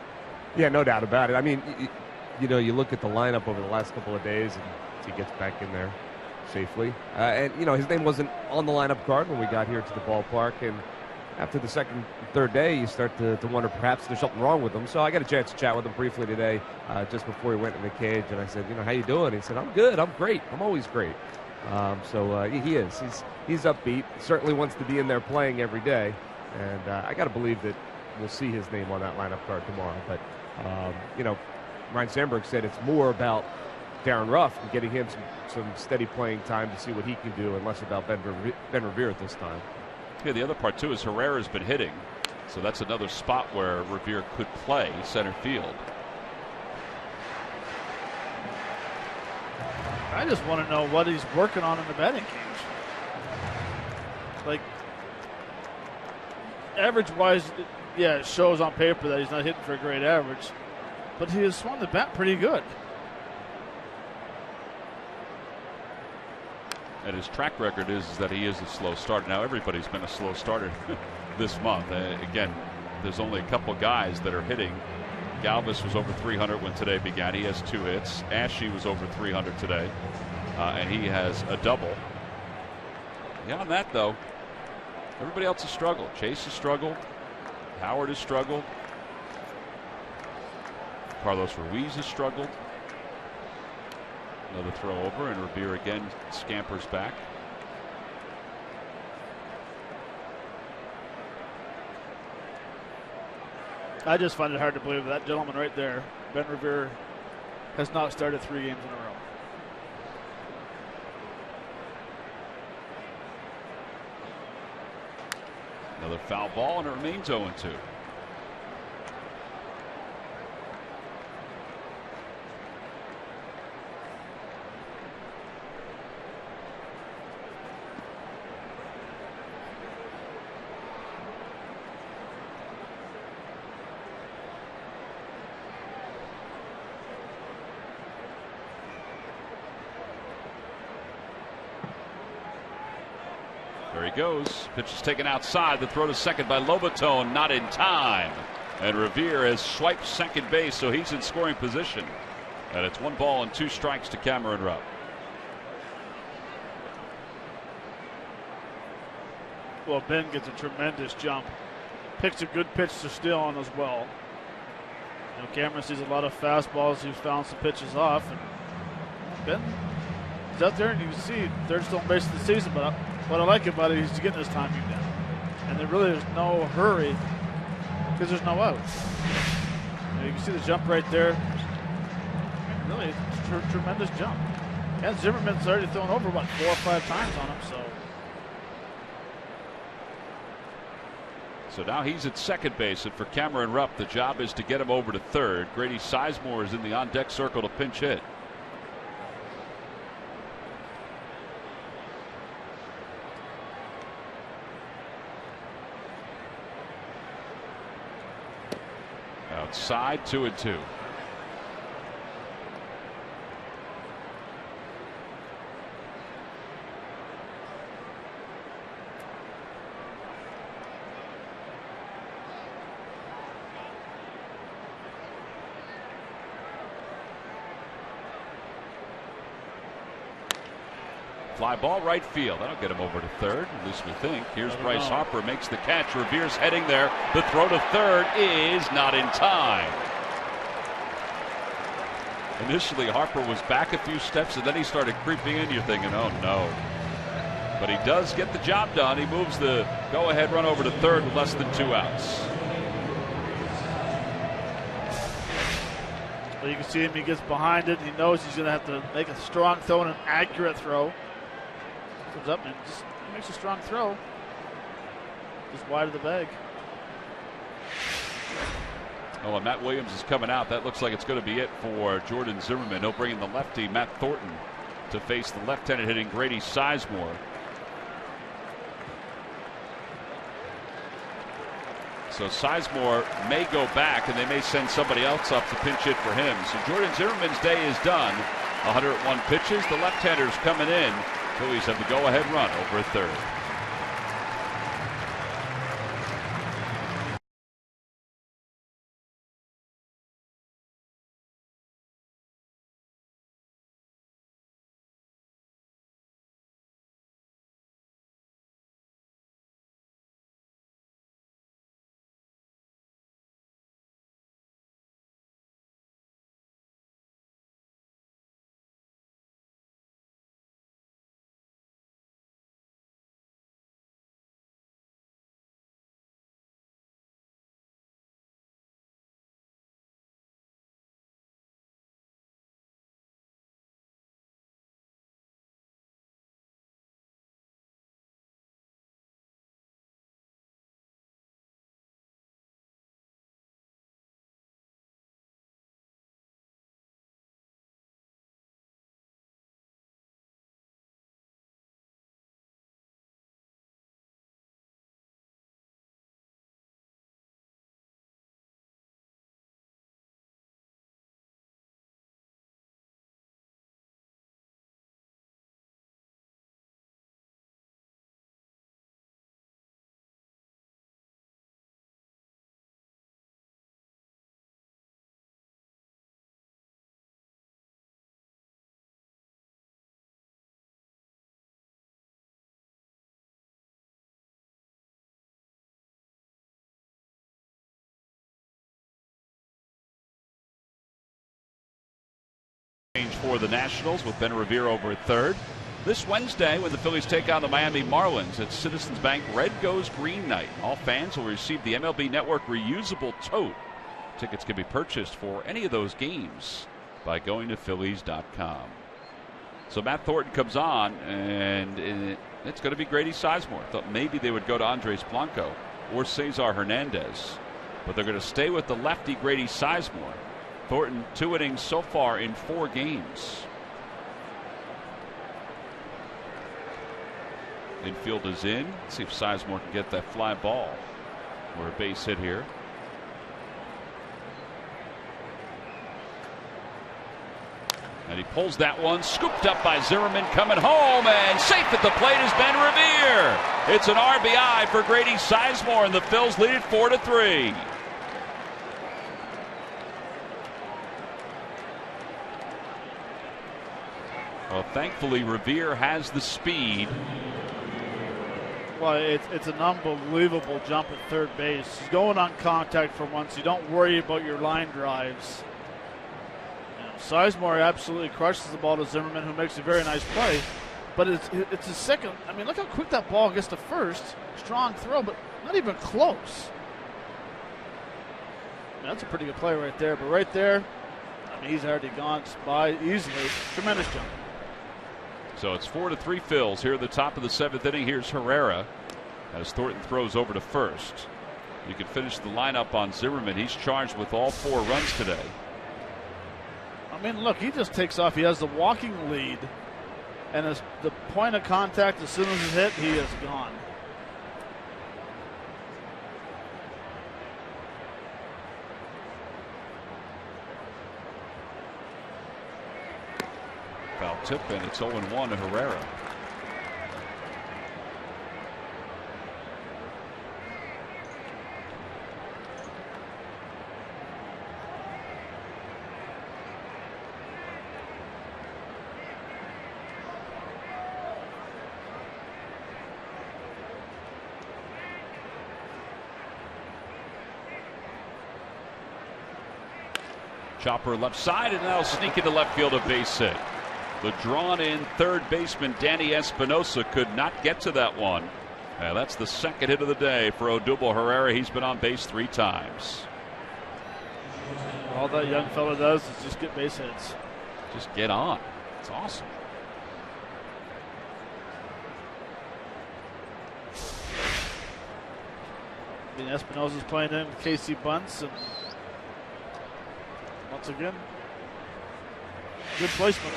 Speaker 4: Yeah, no doubt about it. I mean, you know, you look at the lineup over the last couple of days, and he gets back in there safely. And, you know, his name wasn't on the lineup card when we got here to the ballpark. And after the second, third day, you start to wonder perhaps there's something wrong with him. So I got a chance to chat with him briefly today, just before he went in the cage. And I said, you know, how you doing? He said, I'm good. I'm great. I'm always great. He is. He's upbeat. Certainly wants to be in there playing every day. And I got to believe that we'll see his name on that lineup card tomorrow. But, you know, Ryan Sandberg said it's more about Darren Ruff and getting him some steady playing time to see what he can do, and less about Ben Revere at this time.
Speaker 1: Yeah, the other part, too, is Herrera's been hitting. So that's another spot where Revere could play center field.
Speaker 3: I just want to know what he's working on in the batting cage. Like, average-wise, yeah, it shows on paper that he's not hitting for a great average, but he has swung the bat pretty good.
Speaker 1: And his track record is that he is a slow starter. Now, everybody's been a slow starter this month. Again, there's only a couple guys that are hitting. Galvis was over 300 when today began. He has 2 hits. Ashe was over 300 today, and he has a double. Beyond that, though, everybody else has struggled. Chase has struggled. Howard has struggled. Carlos Ruiz has struggled. Another throw over, and Revere again scampers back.
Speaker 3: I just find it hard to believe that gentleman right there, Ben Revere, has not started 3 games in a row.
Speaker 1: Another foul ball, and it remains 0-2. There he goes. Pitch is taken outside. The throw to second by Lobaton, not in time. And Revere has swiped second base, so he's in scoring position. And it's 1 ball and 2 strikes to Cameron Rupp.
Speaker 3: Well, Ben gets a tremendous jump. Picks a good pitch to steal on as well. You know, Cameron sees a lot of fastballs. He's found some pitches off. And Ben is out there, and you can see third stolen base of the season, but what I like about it is he's getting his timing down. And there really is no hurry because there's no out. You can see the jump right there. Really, it's a tremendous jump. And Zimmerman's already thrown over, 4 or 5 times on him.
Speaker 1: So now he's at second base, and for Cameron Rupp, the job is to get him over to third. Grady Sizemore is in the on-deck circle to pinch hit. outside, 2-2. Fly ball right field. That'll get him over to third, at least we think. Here's Bryce Harper, makes the catch. Revere's heading there. The throw to third is not in time. Initially, Harper was back a few steps, and then he started creeping in. You're thinking, oh no. But he does get the job done. He moves the go-ahead run over to third with less than 2 outs.
Speaker 3: Well, you can see him. He gets behind it. He knows he's going to have to make a strong throw and an accurate throw. Comes up and just makes a strong throw. Just wide of the bag.
Speaker 1: Oh, and Matt Williams is coming out. That looks like it's going to be it for Jordan Zimmermann. He'll bring in the lefty, Matt Thornton, to face the left-handed hitting Grady Sizemore. So Sizemore may go back, and they may send somebody else up to pinch hit for him. So Jordan Zimmermann's day is done. 101 pitches. The left-hander's coming in. Phillies have the go-ahead run over at third. For the Nationals with Ben Revere over at third. This Wednesday, when the Phillies take on the Miami Marlins at Citizens Bank Red Goes Green Night, all fans will receive the MLB Network reusable tote. Tickets can be purchased for any of those games by going to Phillies.com. So Matt Thornton comes on, and it's going to be Grady Sizemore. Thought maybe they would go to Andres Blanco or Cesar Hernandez, but they're going to stay with the lefty Grady Sizemore. Thornton 2 innings so far in 4 games. Infield is in. Let's see if Sizemore can get that fly ball or a base hit here. And he pulls that one, scooped up by Zimmermann, coming home, and safe at the plate is Ben Revere. It's an RBI for Grady Sizemore, and the Phils lead it 4-3. Well, thankfully, Revere has the speed.
Speaker 3: Well, it's an unbelievable jump at third base. He's going on contact for once. You don't worry about your line drives. Sizemore absolutely crushes the ball to Zimmermann, who makes a very nice play. But it's his second. I mean, look how quick that ball gets to first. Strong throw, but not even close. That's a pretty good play right there. But right there, I mean, he's already gone by easily. Tremendous jump.
Speaker 1: So it's 4-3 Phils here at the top of the 7th inning. Here's Herrera as Thornton throws over to first. You can finish the lineup on Zimmermann. He's charged with all 4 runs today.
Speaker 3: I mean, look, he just takes off. He has the walking lead, and as the point of contact, as soon as it's hit, he is gone.
Speaker 1: tip, and it's 0-1 to Herrera. Chopper left side, and now sneak into left field, a base hit. The drawn-in third baseman Danny Espinosa could not get to that one. That's the second hit of the day for Odubel Herrera. He's been on base 3 times.
Speaker 3: All that young fella does is just get base hits.
Speaker 1: Just get on. It's awesome.
Speaker 3: Espinosa's playing in with Casey Bunce, and once again, good placement.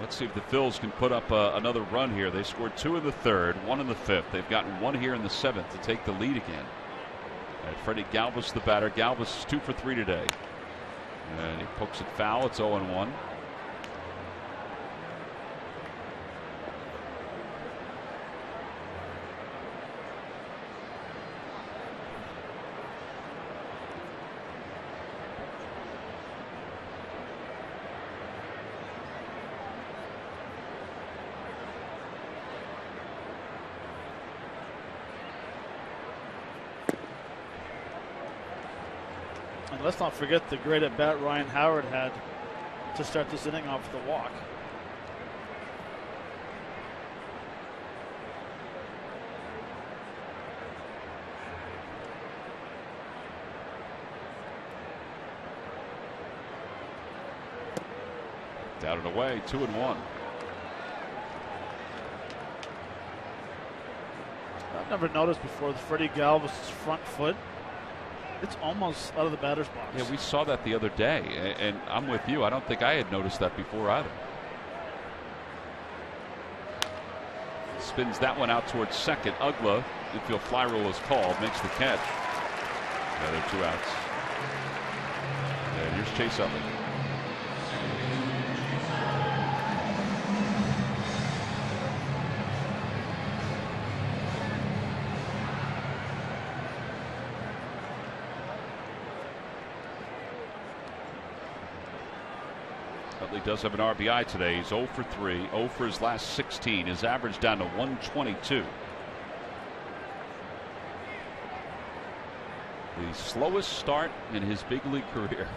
Speaker 1: Let's see if the Phils can put up another run here. They scored 2 in the 3rd, 1 in the 5th. They've gotten 1 here in the 7th to take the lead again. Freddie Galvis, the batter. Galvis is 2 for 3 today. And he pokes it foul. It's 0-1.
Speaker 3: And let's not forget the great at bat Ryan Howard had to start this inning off with a walk.
Speaker 1: Down and away, 2-1.
Speaker 3: I've never noticed before the Freddie Galvis' front foot. It's almost out of the batter's box.
Speaker 1: Yeah, we saw that the other day, and I'm with you. I don't think I had noticed that before either. Spins that one out towards second. Ugla, infield fly rule is called, makes the catch. Yeah, there are 2 outs. And here's Chase Utley. Utley does have an RBI today. He's 0 for 3, 0 for his last 16. His average down to 122. The slowest start in his big league career.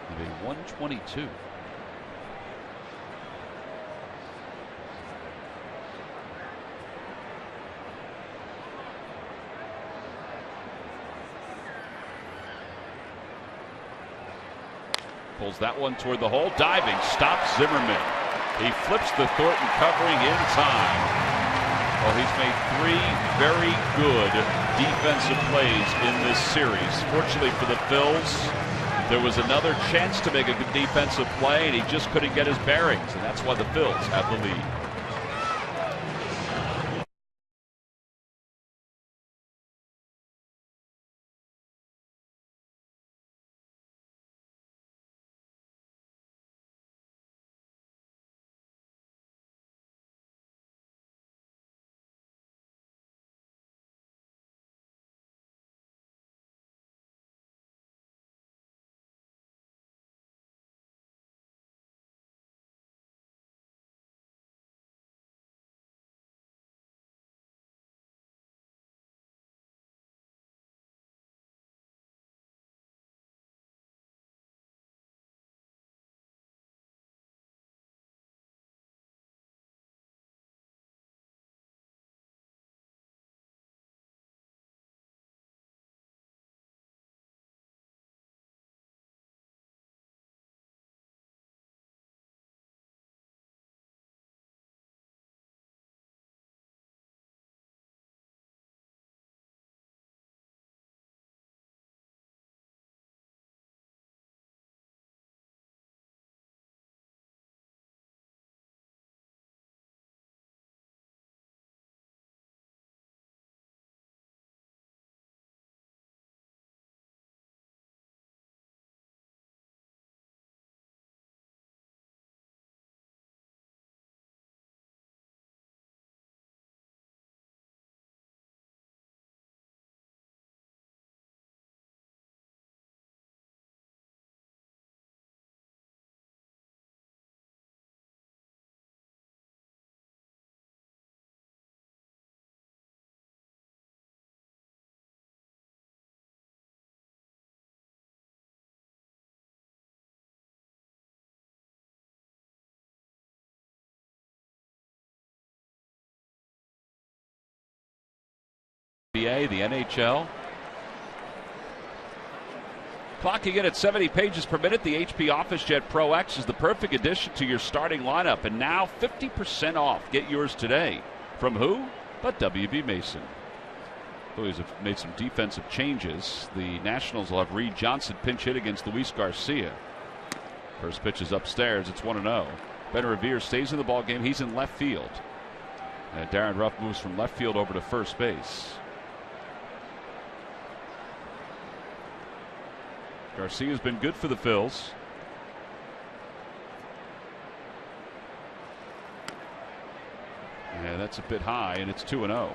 Speaker 1: Of a 122. Pulls that one toward the hole. Diving. Stops Zimmerman. He flips the Thornton covering in time. Well, he's made 3 very good defensive plays in this series. Fortunately for the Phils, there was another chance to make a good defensive play, and he just couldn't get his bearings, and that's why the Phils have the lead. NBA, the NHL. Clocking in at 70 pages per minute, the HP OfficeJet Pro X is the perfect addition to your starting lineup. And now 50% off. Get yours today. From who? But W.B. Mason. Phillies have made some defensive changes. The Nationals will have Reed Johnson pinch hit against Luis Garcia. First pitch is upstairs. It's 1-0. Ben Revere stays in the ball game. He's in left field. And Darren Ruff moves from left field over to first base. Garcia's been good for the Phils. Yeah, that's a bit high, and it's 2-0.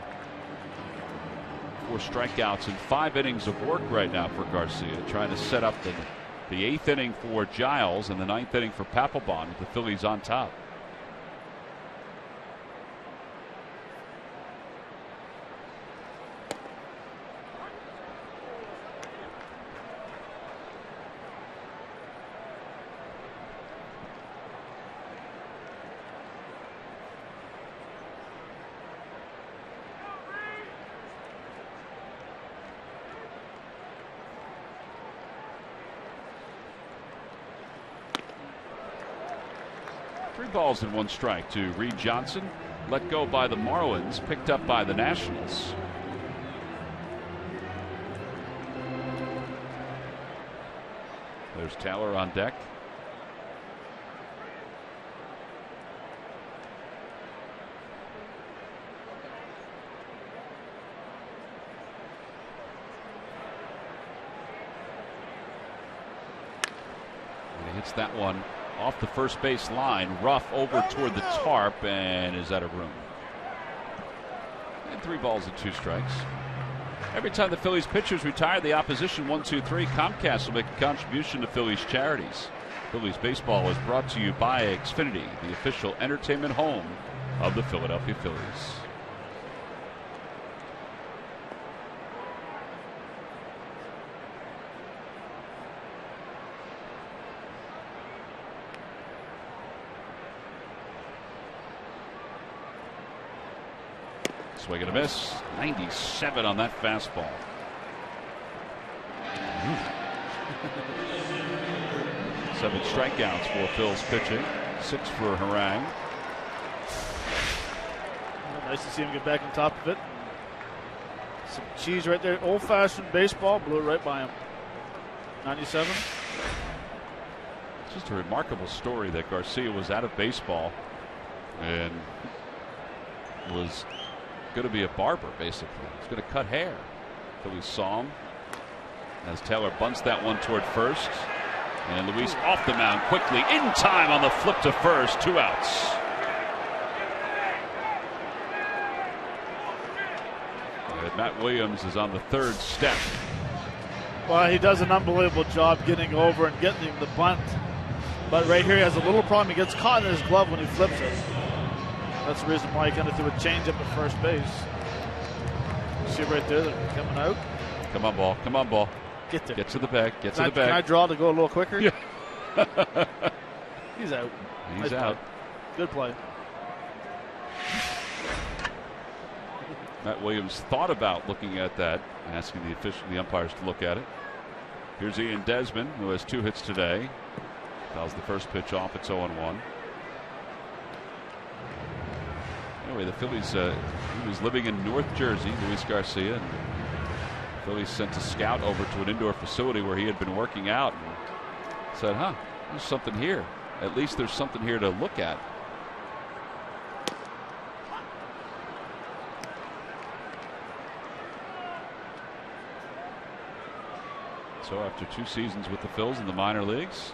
Speaker 1: 4 strikeouts and 5 innings of work right now for Garcia, trying to set up the 8th inning for Giles and the 9th inning for Papelbon, with the Phillies on top. Balls and 1 strike to Reed Johnson, let go by the Marlins, picked up by the Nationals. There's Taylor on deck. And he hits that one off the first base line. Ruff over toward the tarp and is out of room. And 3 balls and 2 strikes. Every time the Phillies pitchers retire the opposition 1-2-3, Comcast will make a contribution to Phillies charities. Phillies baseball is brought to you by Xfinity, the official entertainment home of the Philadelphia Phillies. Swing and a miss. 97 on that fastball. 7 strikeouts for Phil's pitching. 6 for Harang.
Speaker 3: Nice to see him get back on top of it. Some cheese right there. Old-fashioned baseball. Blew it right by him. 97.
Speaker 1: It's just a remarkable story that Garcia was out of baseball and was going to be a barber, basically. He's going to cut hair. So we saw him as Taylor bunts that one toward first. And Luis off the mound quickly, in time on the flip to first. 2 outs. And Matt Williams is on the 3rd step.
Speaker 3: Well, he does an unbelievable job getting over and getting the bunt. But right here he has a little problem. He gets caught in his glove when he flips it. That's the reason why he kind of threw a changeup at first base. See right there, they're coming out.
Speaker 1: Come on, ball. Come on, ball.
Speaker 3: Get there.
Speaker 1: Get to the bag. Get to the bag.
Speaker 3: Can I draw to go a little quicker?
Speaker 1: Yeah.
Speaker 3: He's out.
Speaker 1: He's out.
Speaker 3: Good play.
Speaker 1: Matt Williams thought about looking at that, asking the umpires to look at it. Here's Ian Desmond, who has 2 hits today. Fouls the first pitch off. It's 0-1. Anyway, the Phillies, he was living in North Jersey, Luis Garcia. And the Phillies sent a scout over to an indoor facility where he had been working out and said, there's something here. At least there's something here to look at. So after 2 seasons with the Phils in the minor leagues,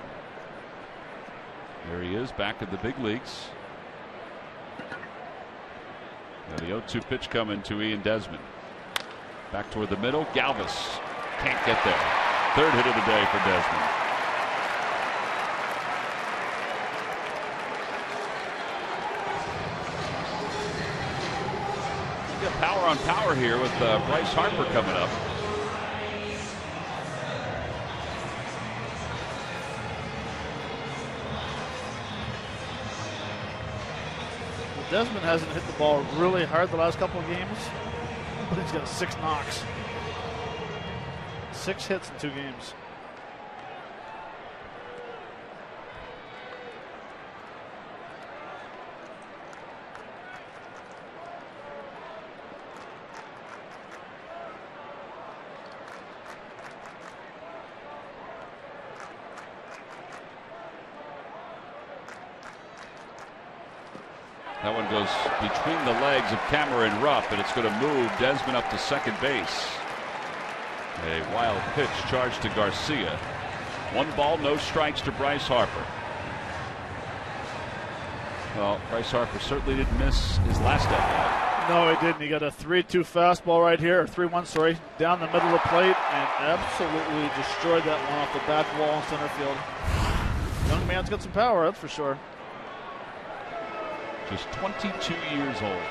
Speaker 1: there he is back in the big leagues. Now the 0-2 pitch coming to Ian Desmond. Back toward the middle. Galvis can't get there. 3rd hit of the day for Desmond. We got power on power here with Bryce Harper coming up.
Speaker 3: Desmond hasn't hit the ball really hard the last couple of games. but he's got 6 knocks. 6 hits in 2 games.
Speaker 1: That one goes between the legs of Cameron Rupp, and it's going to move Desmond up to second base. A wild pitch charged to Garcia. 1 ball, no strikes to Bryce Harper. Well, Bryce Harper certainly didn't miss his last at-bat.
Speaker 3: No, he didn't. He got a 3-2 fastball right here, or 3-1, sorry, down the middle of the plate, and absolutely destroyed that one off the back wall in center field. Young man's got some power, that's for sure.
Speaker 1: Just 22 years old.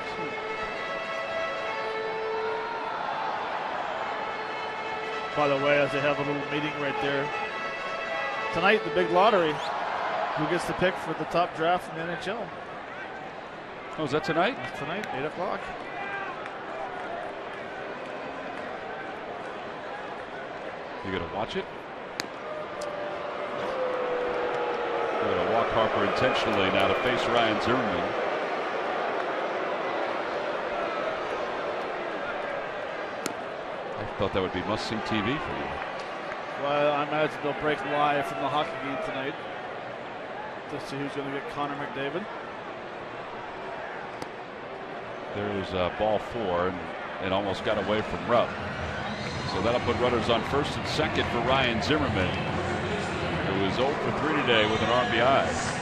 Speaker 3: By the way, as they have a little meeting right there. Tonight, the big lottery. Who gets to pick for the top draft in the NHL?
Speaker 1: Oh, is that tonight?
Speaker 3: That's tonight, 8 o'clock.
Speaker 1: You going to watch it? You're going to walk Harper intentionally now to face Ryan Zimmerman. I thought that would be must-see TV for you.
Speaker 3: Well, I imagine they'll break live from the hockey game tonight to see who's going to get Connor McDavid.
Speaker 1: There's ball 4, and it almost got away from Rupp. So that'll put runners on first and second for Ryan Zimmerman, who is 0 for 3 today with an RBI.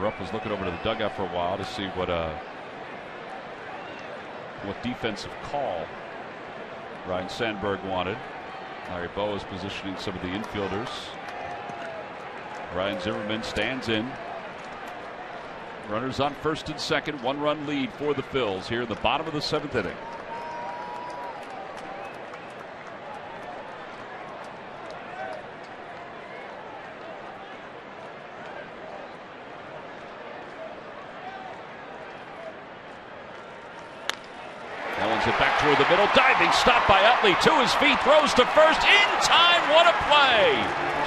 Speaker 1: Rupp was looking over to the dugout for a while to see what defensive call Ryan Sandberg wanted. Larry Bow is positioning some of the infielders. Ryan Zimmerman stands in. Runners on first and second. 1-run lead for the Phils here in the bottom of the 7th inning. It back toward the middle, diving stop by Utley to his feet, throws to first in time. What a play!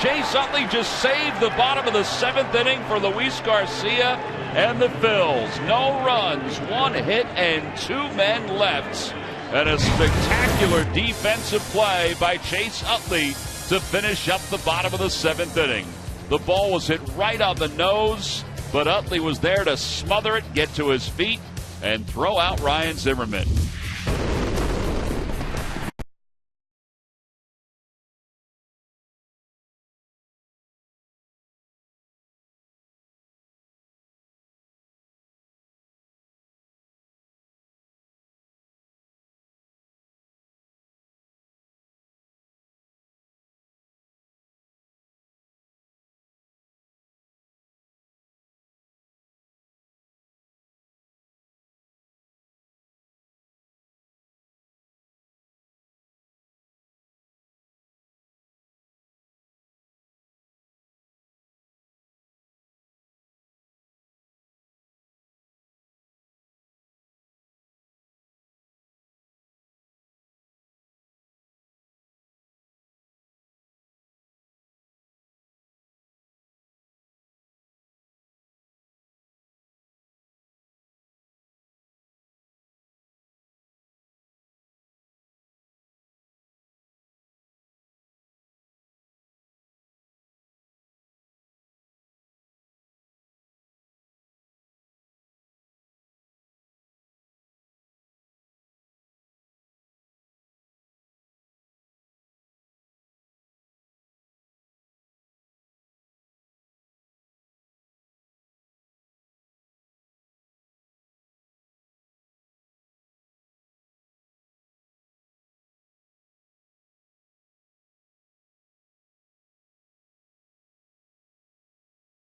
Speaker 1: Chase Utley just saved the bottom of the 7th inning for Luis Garcia and the Phils. No runs, 1 hit, and 2 men left. And a spectacular defensive play by Chase Utley to finish up the bottom of the 7th inning. The ball was hit right on the nose, but Utley was there to smother it, get to his feet, and throw out Ryan Zimmerman.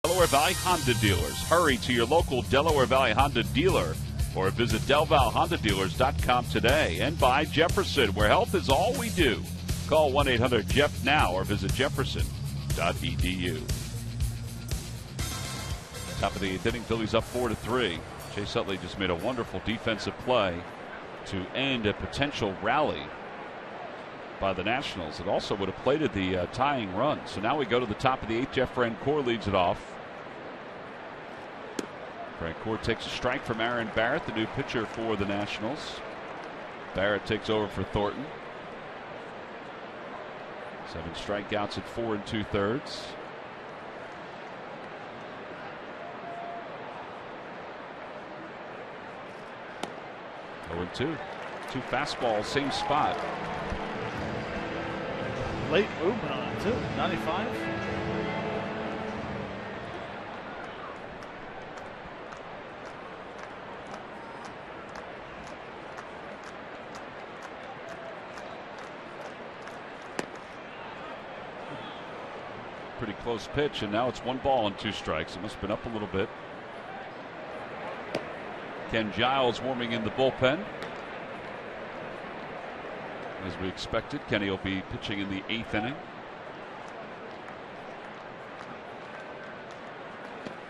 Speaker 1: Delaware Valley Honda dealers. Hurry to your local Delaware Valley Honda dealer or visit DelValHondaDealers.com today. And by Jefferson, where health is all we do. Call 1-800-JEFF now or visit jefferson.edu. Top of the 8th inning, Phillies up 4-3. Chase Utley just made a wonderful defensive play to end a potential rally by the Nationals. It also would have plated the tying run. So now we go to the top of the 8th. Jeff Francoeur leads it off. Francoeur takes a strike from Aaron Barrett, the new pitcher for the Nationals. Barrett takes over for Thornton. 7 strikeouts at 4 2/3. Oh, 2. 2 fastballs, same spot.
Speaker 3: Late movement on it, too. 95.
Speaker 1: Pretty close pitch, and now it's 1 ball and 2 strikes. It must have been up a little bit. Ken Giles warming in the bullpen. As we expected, Kenny will be pitching in the 8th inning.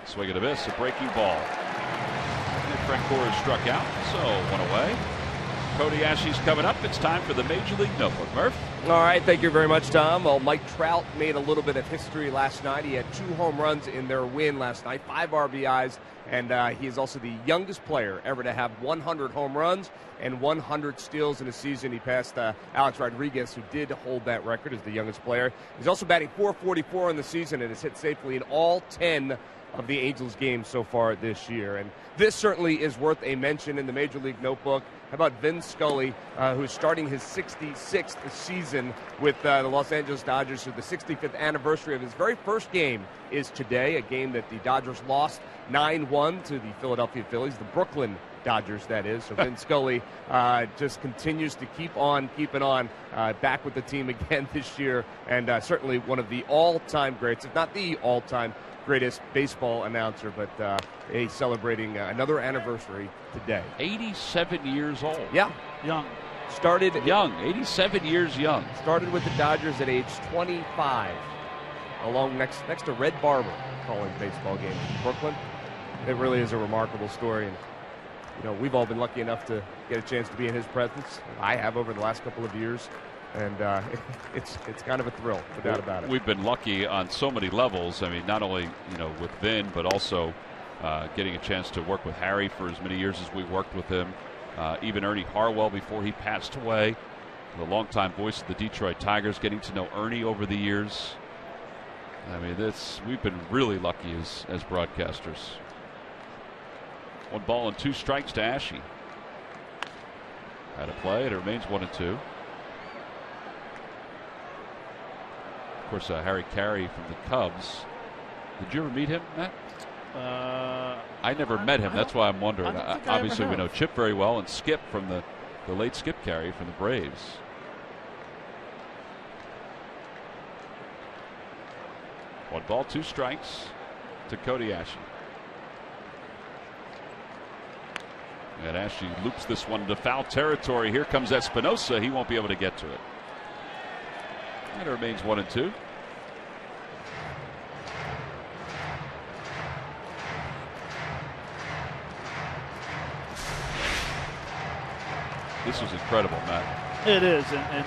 Speaker 1: Swing and a miss, a breaking ball. And Francoeur is struck out, so 1 away. Cody Ashley's coming up. It's time for the Major League Notebook. Murph?
Speaker 4: All right, thank you very much, Tom. Well, Mike Trout made a little bit of history last night. He had 2 home runs in their win last night, 5 RBIs, and he is also the youngest player ever to have 100 home runs and 100 steals in a season. He passed Alex Rodriguez, who did hold that record as the youngest player. He's also batting .444 in the season and has hit safely in all 10 of the Angels games so far this year. And this certainly is worth a mention in the Major League Notebook. How about Vin Scully, who's starting his 66th season with the Los Angeles Dodgers. So the 65th anniversary of his very first game is today, a game that the Dodgers lost 9-1 to the Philadelphia Phillies, the Brooklyn Dodgers, that is. So Vin Scully just continues to keep on keeping on, back with the team again this year, and certainly one of the all-time greats, if not the all-time greatest baseball announcer, but he's celebrating another anniversary today.
Speaker 1: 87 years old.
Speaker 4: Yeah.
Speaker 3: Young.
Speaker 4: Started
Speaker 1: young, 87 years young.
Speaker 4: Started with the Dodgers at age 25, along next to Red Barber, calling baseball games in Brooklyn. It really is a remarkable story, and you know, we've all been lucky enough to get a chance to be in his presence. I have over the last couple of years. And it's kind of a thrill, no doubt about it.
Speaker 1: We've been lucky on so many levels. I mean, not only with Vin, but also getting a chance to work with Harry for as many years as we worked with him. Even Ernie Harwell before he passed away, the longtime voice of the Detroit Tigers. Getting to know Ernie over the years. I mean, we've been really lucky as broadcasters. 1 ball and 2 strikes to Ashe. Had a play. It remains 1-2. Of course, Harry Carey from the Cubs. Did you ever meet him, Matt? I never met him. That's why I'm wondering. Obviously, we know Chip very well, and Skip from the late Skip Carey from the Braves. One ball, 2 strikes to Cody Ashe. And Ashe loops this one to foul territory. Here comes Espinosa. He won't be able to get to it. And it remains 1-2. This was incredible, Matt.
Speaker 3: It is, and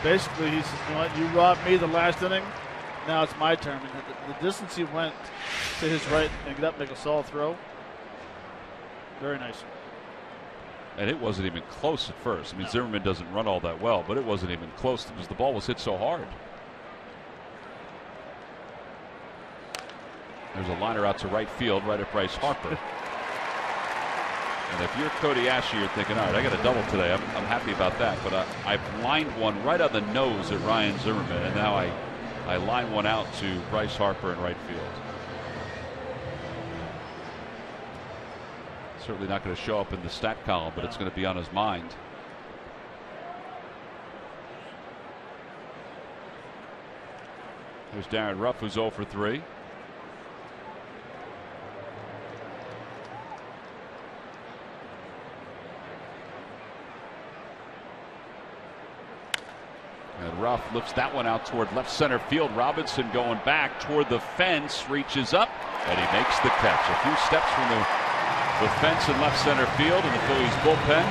Speaker 3: basically he says, you know what, you robbed me the last inning. Now it's my turn. And the distance he went to his right and get up, make a solid throw. Very nice.
Speaker 1: And it wasn't even close at first. I mean, Zimmerman doesn't run all that well, but it wasn't even close because the ball was hit so hard. There's a liner out to right field, right at Bryce Harper. And if you're Cody Ashe, you're thinking, all right, I got a double today. I'm happy about that. But I've lined one right on the nose at Ryan Zimmerman, and now I line one out to Bryce Harper in right field. Certainly not going to show up in the stat column, but it's going to be on his mind. There's Darren Ruff, who's 0 for 3. Ruff lifts that one out toward left center field. Robinson going back toward the fence, reaches up, and he makes the catch. A few steps from the fence in left center field in the Phillies bullpen.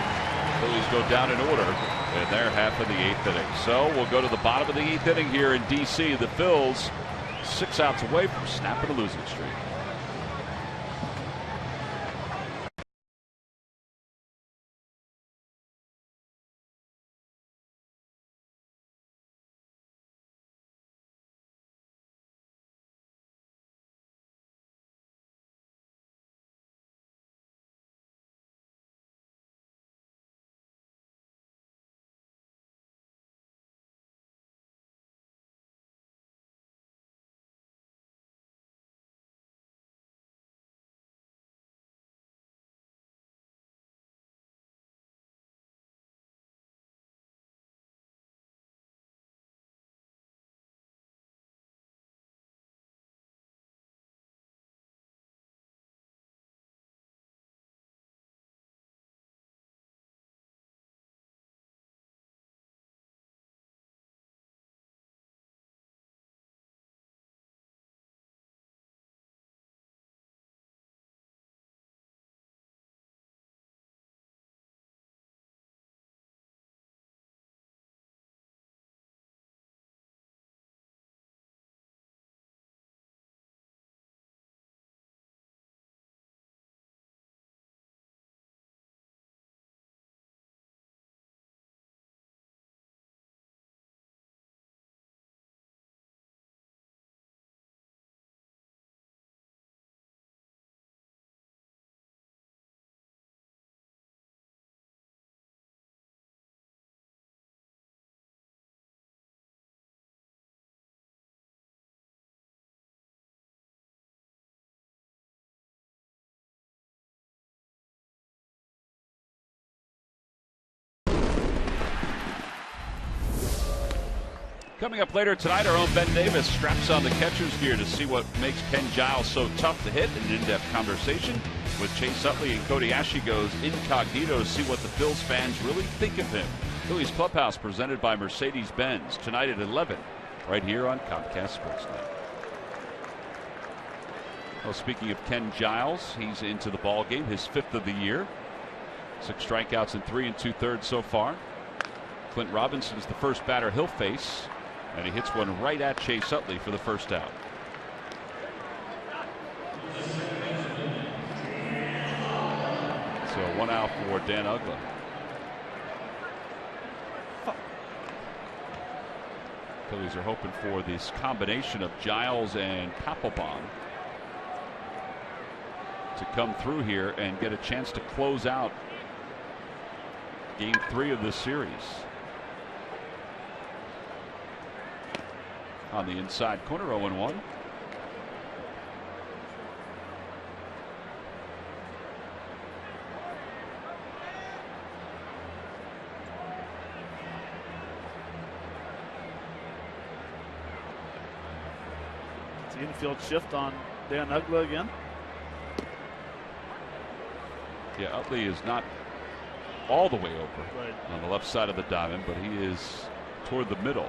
Speaker 1: Phillies go down in order in their half of the 8th inning. So we'll go to the bottom of the 8th inning here in D.C. The Phils 6 outs away from snapping a losing streak. Coming up later tonight, our own Ben Davis straps on the catcher's gear to see what makes Ken Giles so tough to hit. An in-depth conversation with Chase Utley and Cody Ashe goes incognito to see what the Phils fans really think of him. Phillies Clubhouse presented by Mercedes-Benz tonight at 11 right here on Comcast Sportsnet. Well, speaking of Ken Giles, he's into the ball game, his 5th of the year. 6 strikeouts in 3 2/3 so far. Clint Robinson is the first batter he'll face, and he hits one right at Chase Utley for the first out. So 1 out for Dan Uggla. Phillies are hoping for this combination of Giles and Papelbon to come through here and get a chance to close out Game 3 of this series. On the inside corner, 0-1.
Speaker 3: It's the infield shift on Dan Uggla again.
Speaker 1: Yeah, Utley is not all the way over
Speaker 3: Right
Speaker 1: on the left side of the diamond, but he is toward the middle.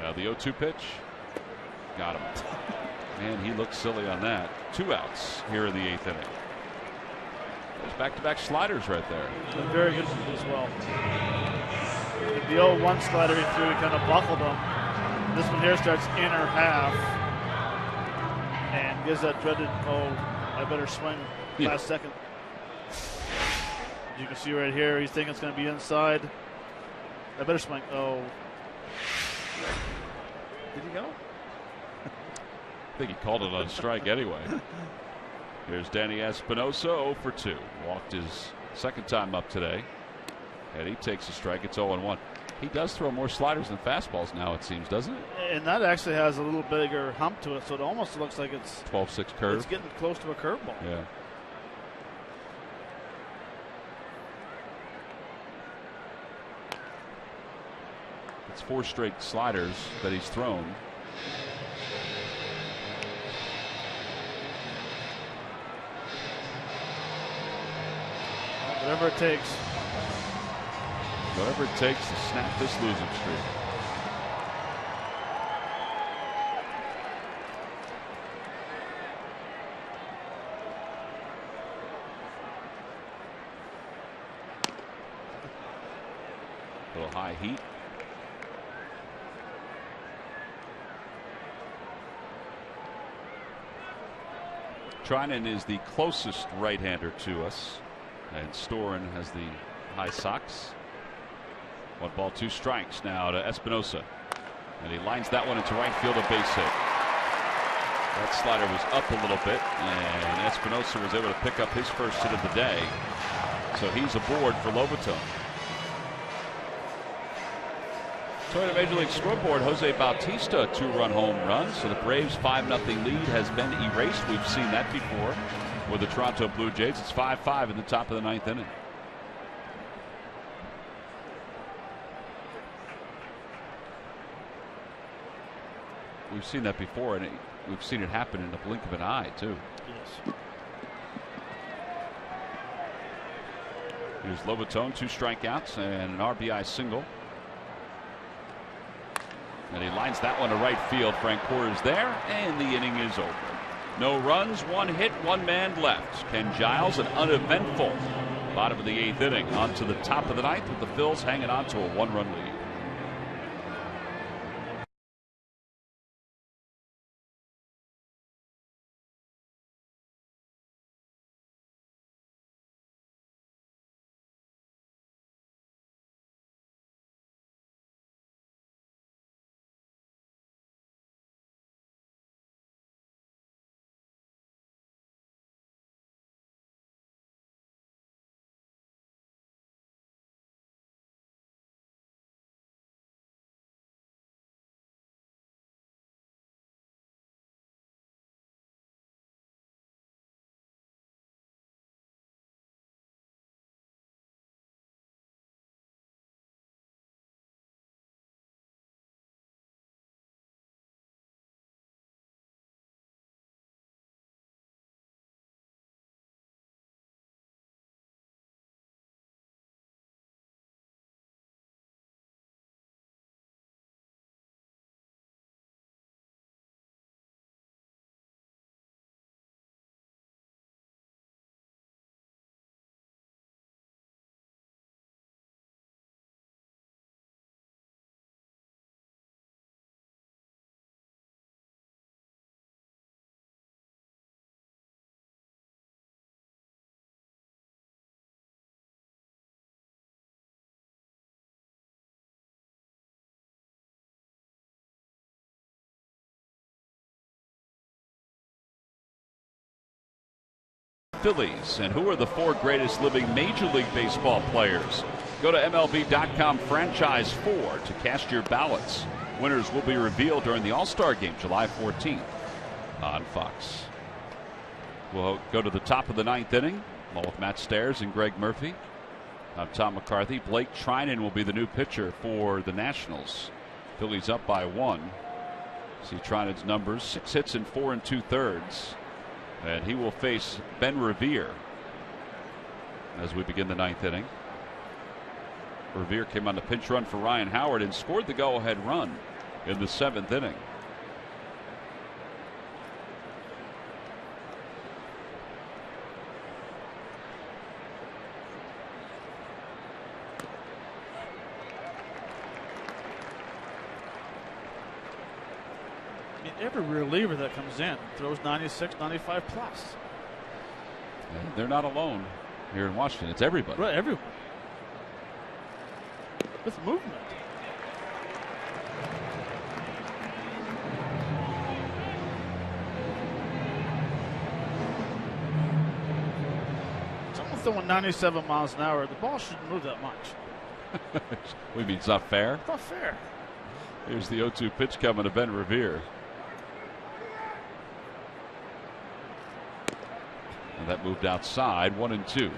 Speaker 1: Now the 0-2 pitch. Got him. Man, he looked silly on that. 2 outs here in the 8th inning. There's back-to-back sliders right there.
Speaker 3: Been very good as well. The 0-1 slider he threw, he kind of buckled him. This one here starts inner half and gives that dreaded, I better swing last second. As you can see right here, he's thinking it's going to be inside. I better swing. Oh. Did he go?
Speaker 1: I think he called it on strike anyway. Here's Danny Espinosa, 0 for 2. Walked his second time up today. And he takes a strike. It's 0-1. He does throw more sliders than fastballs now, it seems, doesn't it?
Speaker 3: And that actually has a little bigger hump to it, so it almost looks like it's
Speaker 1: 12-6 curve.
Speaker 3: It's getting close to a curveball.
Speaker 1: Yeah. It's 4 straight sliders that he's thrown.
Speaker 3: Whatever it takes.
Speaker 1: Whatever it takes to snap this losing streak. A little high heat. Trinan is the closest right-hander to us, and Storen has the high socks. 1 ball, 2 strikes now to Espinosa, and he lines that one into right field, a base hit. That slider was up a little bit, and Espinosa was able to pick up his first hit of the day, so he's aboard for Lobaton. Toyota Major League scoreboard, Jose Bautista, 2-run home run. So the Braves' 5-0 lead has been erased. We've seen that before with the Toronto Blue Jays. It's 5-5 in the top of the 9th inning. We've seen that before, and we've seen it happen in the blink of an eye, too.
Speaker 3: Yes.
Speaker 1: Here's Lobaton, 2 strikeouts and an RBI single. And he lines that one to right field. Francoeur is there, and the inning is over. No runs, 1 hit, 1 man left. Ken Giles, an uneventful bottom of the 8th inning. On to the top of the 9th with the Phils hanging on to a 1-run lead. Phillies. And who are the 4 greatest living Major League Baseball players? Go to MLB.com franchise 4 to cast your ballots. Winners will be revealed during the All-Star Game July 14th on Fox. We'll go to the top of the 9th inning, along with Matt Stairs and Greg Murphy. I'm Tom McCarthy. Blake Trinan will be the new pitcher for the Nationals. Phillies up by 1. See Trinan's numbers: 6 hits and 4 2/3. And he will face Ben Revere as we begin the 9th inning. Revere came on the pinch run for Ryan Howard and scored the go-ahead run in the 7th inning.
Speaker 3: Every reliever that comes in throws 96, 95 plus.
Speaker 1: And they're not alone here in Washington. It's everybody.
Speaker 3: Right, everyone. With movement. Someone throwing 97 miles an hour. The ball shouldn't move that much.
Speaker 1: We mean it's not fair?
Speaker 3: It's not fair.
Speaker 1: Here's the 0-2 pitch coming to Ben Revere. And that moved outside, 1-2.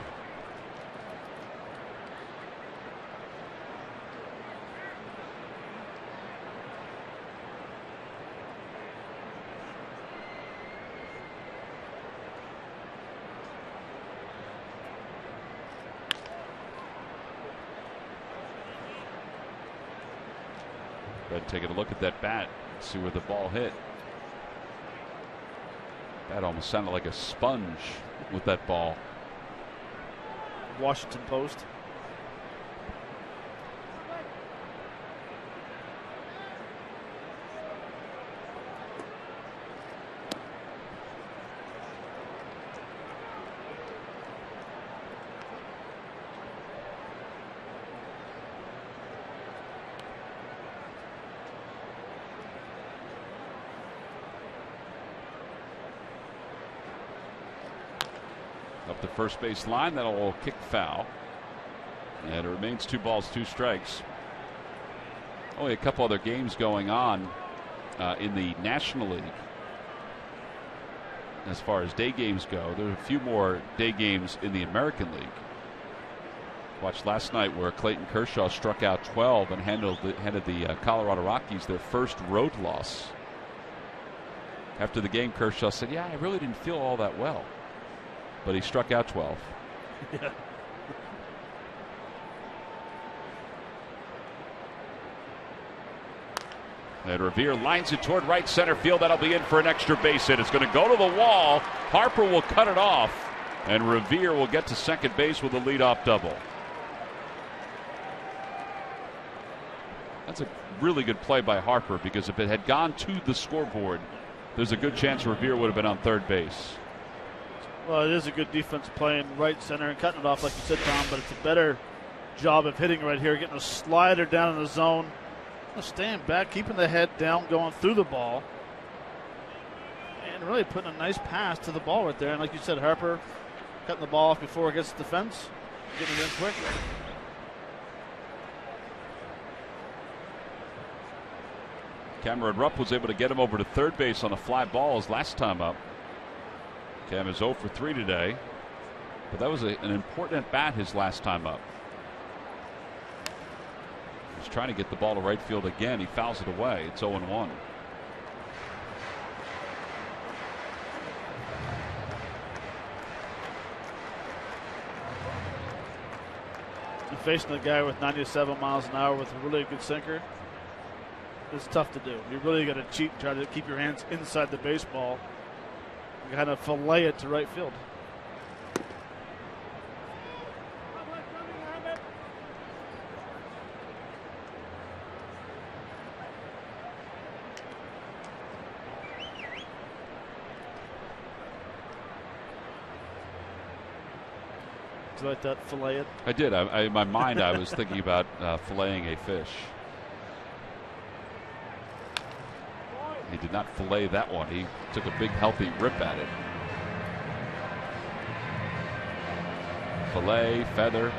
Speaker 1: But taking a look at that bat, see where the ball hit. That almost sounded like a sponge with that ball.
Speaker 3: Washington Post.
Speaker 1: Up the first base line, that'll kick foul. And it remains 2 balls, 2 strikes. Only a couple other games going on in the National League. As far as day games go, there are a few more day games in the American League. Watched last night where Clayton Kershaw struck out 12 and handed the Colorado Rockies their first road loss. After the game, Kershaw said, "Yeah, I really didn't feel all that well." But he struck out 12.
Speaker 3: Yeah.
Speaker 1: And Revere lines it toward right center field. That'll be in for an extra base hit. It's going to go to the wall. Harper will cut it off. And Revere will get to second base with a leadoff double. That's a really good play by Harper, because if it had gone to the scoreboard, there's a good chance Revere would have been on third base.
Speaker 3: Well, it is a good defense playing right center and cutting it off like you said, Tom, but it's a better job of hitting right here, getting a slider down in the zone, staying back, keeping the head down, going through the ball, and really putting a nice pass to the ball right there. And like you said, Harper cutting the ball off before it gets to the fence, getting it in quick.
Speaker 1: Cameron Rupp was able to get him over to third base on a fly ball his last time up. Cam is 0 for 3 today, but that was an important at bat his last time up. He's trying to get the ball to right field again. He fouls it away. It's 0-1.
Speaker 3: And facing a guy with 97 miles an hour with a really good sinker, it's tough to do. You really got to cheat and try to keep your hands inside the baseball. You kind of fillet it to right field. Did you like that, fillet it?
Speaker 1: I did. In my mind, I was thinking about filleting a fish. He did not fillet that one. He took a big, healthy rip at it. Fillet, feather,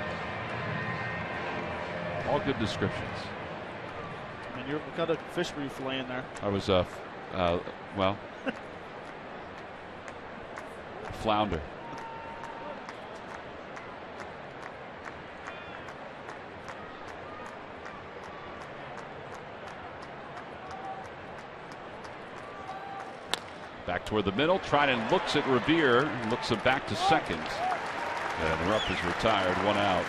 Speaker 1: all good descriptions.
Speaker 3: I mean, what kind of fish were you filleting there?
Speaker 1: I was, well, flounder. Back toward the middle, Trinan looks at Revere, looks him back to second. And Rupp is retired, 1 out.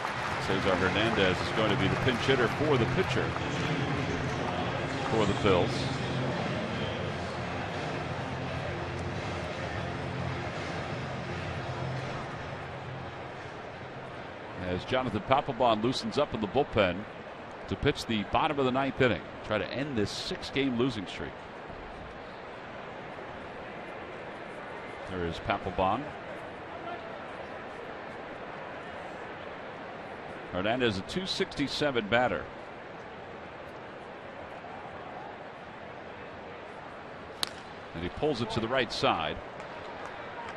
Speaker 1: Cesar Hernandez is going to be the pinch hitter for the pitcher for the Phils. As Jonathan Papelbon loosens up in the bullpen to pitch the bottom of the 9th inning, try to end this 6-game losing streak. There is Papelbon. Hernandez, a .267 batter. And he pulls it to the right side.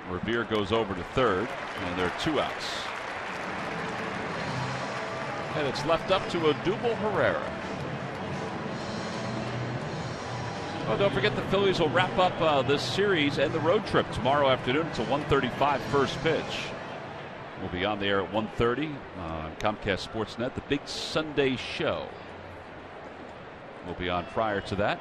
Speaker 1: Revere goes over to third, and there are 2 outs. And it's left up to Odubel Herrera. Oh, don't forget the Phillies will wrap up this series and the road trip tomorrow afternoon. It's a 1:35 first pitch. We'll be on the air at 1:30 on Comcast Sportsnet. The big Sunday show will be on prior to that.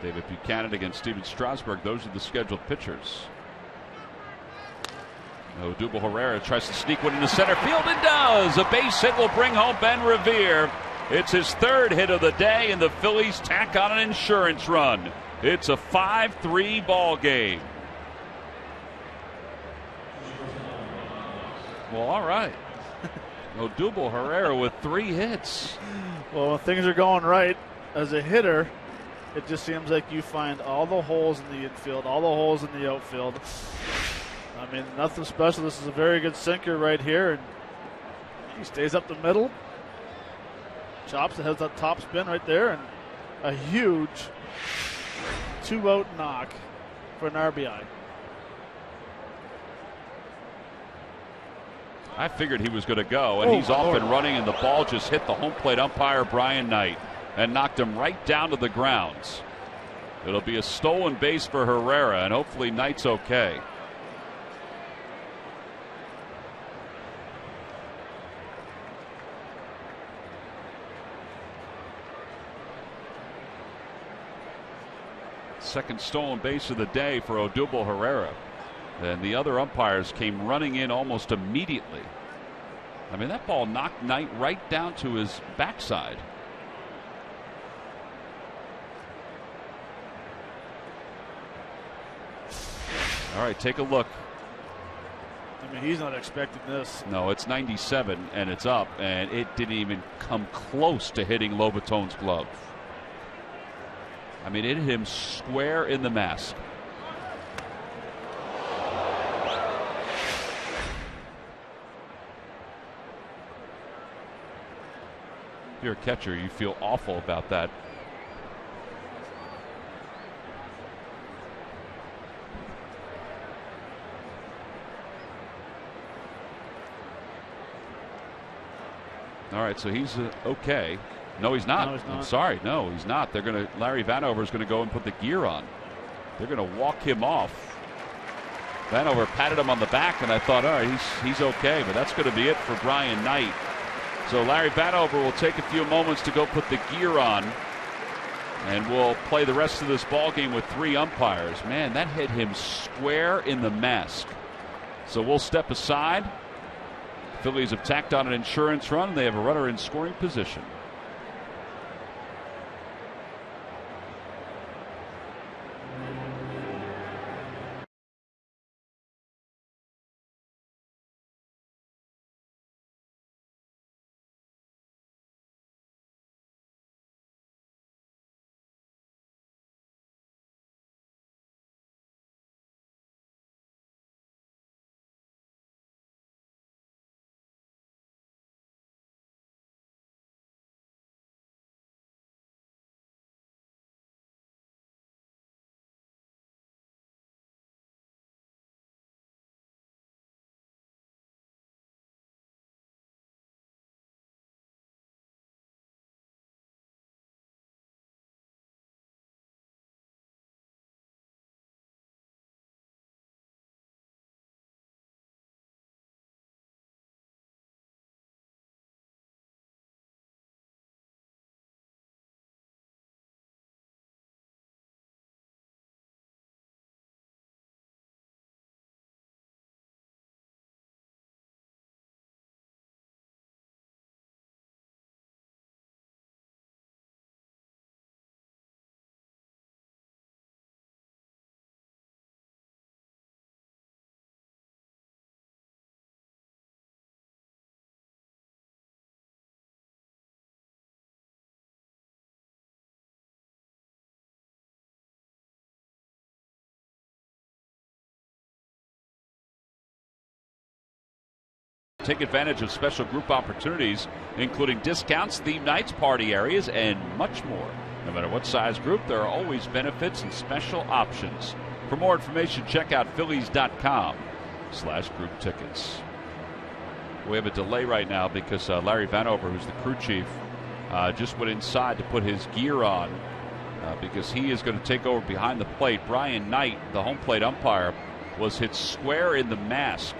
Speaker 1: David Buchanan against Steven Strasburg. Those are the scheduled pitchers. Odubel Herrera tries to sneak one into center field and does. A base hit will bring home Ben Revere. It's his third hit of the day, and the Phillies tack on an insurance run. It's a 5-3 ball game. Well, all right. Odubel Herrera with 3 hits.
Speaker 3: Well, when things are going right, as a hitter, it just seems like you find all the holes in the infield, all the holes in the outfield. I mean, nothing special. This is a very good sinker right here, and he stays up the middle. Chops, it has that top spin right there, and a huge 2-out knock for an RBI.
Speaker 1: I figured he was going to go, and he's off and running, and the ball just hit the home plate umpire, Brian Knight, and knocked him right down to the grounds. It'll be a stolen base for Herrera, and hopefully Knight's okay. Second stolen base of the day for Odubel Herrera. And the other umpires came running in almost immediately. I mean, that ball knocked Knight right down to his backside. All right, take a look.
Speaker 3: I mean, he's not expecting this.
Speaker 1: No, it's 97 and it's up, and it didn't even come close to hitting Lobaton's glove. I mean, it hit him square in the mask. If you're a catcher, you feel awful about that. All right, so he's okay. No, he's not.
Speaker 3: No, he's not.
Speaker 1: I'm sorry. No, he's not. They're going to. Larry Vanover is going to go and put the gear on. They're going to walk him off. Vanover patted him on the back, and I thought, all right, he's okay. But that's going to be it for Brian Knight. So Larry Vanover will take a few moments to go put the gear on, and we'll play the rest of this ball game with 3 umpires. Man, that hit him square in the mask. So we'll step aside. Phillies have tacked on an insurance run. They have a runner in scoring position. Take advantage of special group opportunities, including discounts, theme nights, party areas, and much more. No matter what size group, there are always benefits and special options. For more information, check out Phillies.com/group tickets. We have a delay right now because Larry Vanover, who's the crew chief, just went inside to put his gear on because he is going to take over behind the plate. Brian Knight, the home plate umpire, was hit square in the mask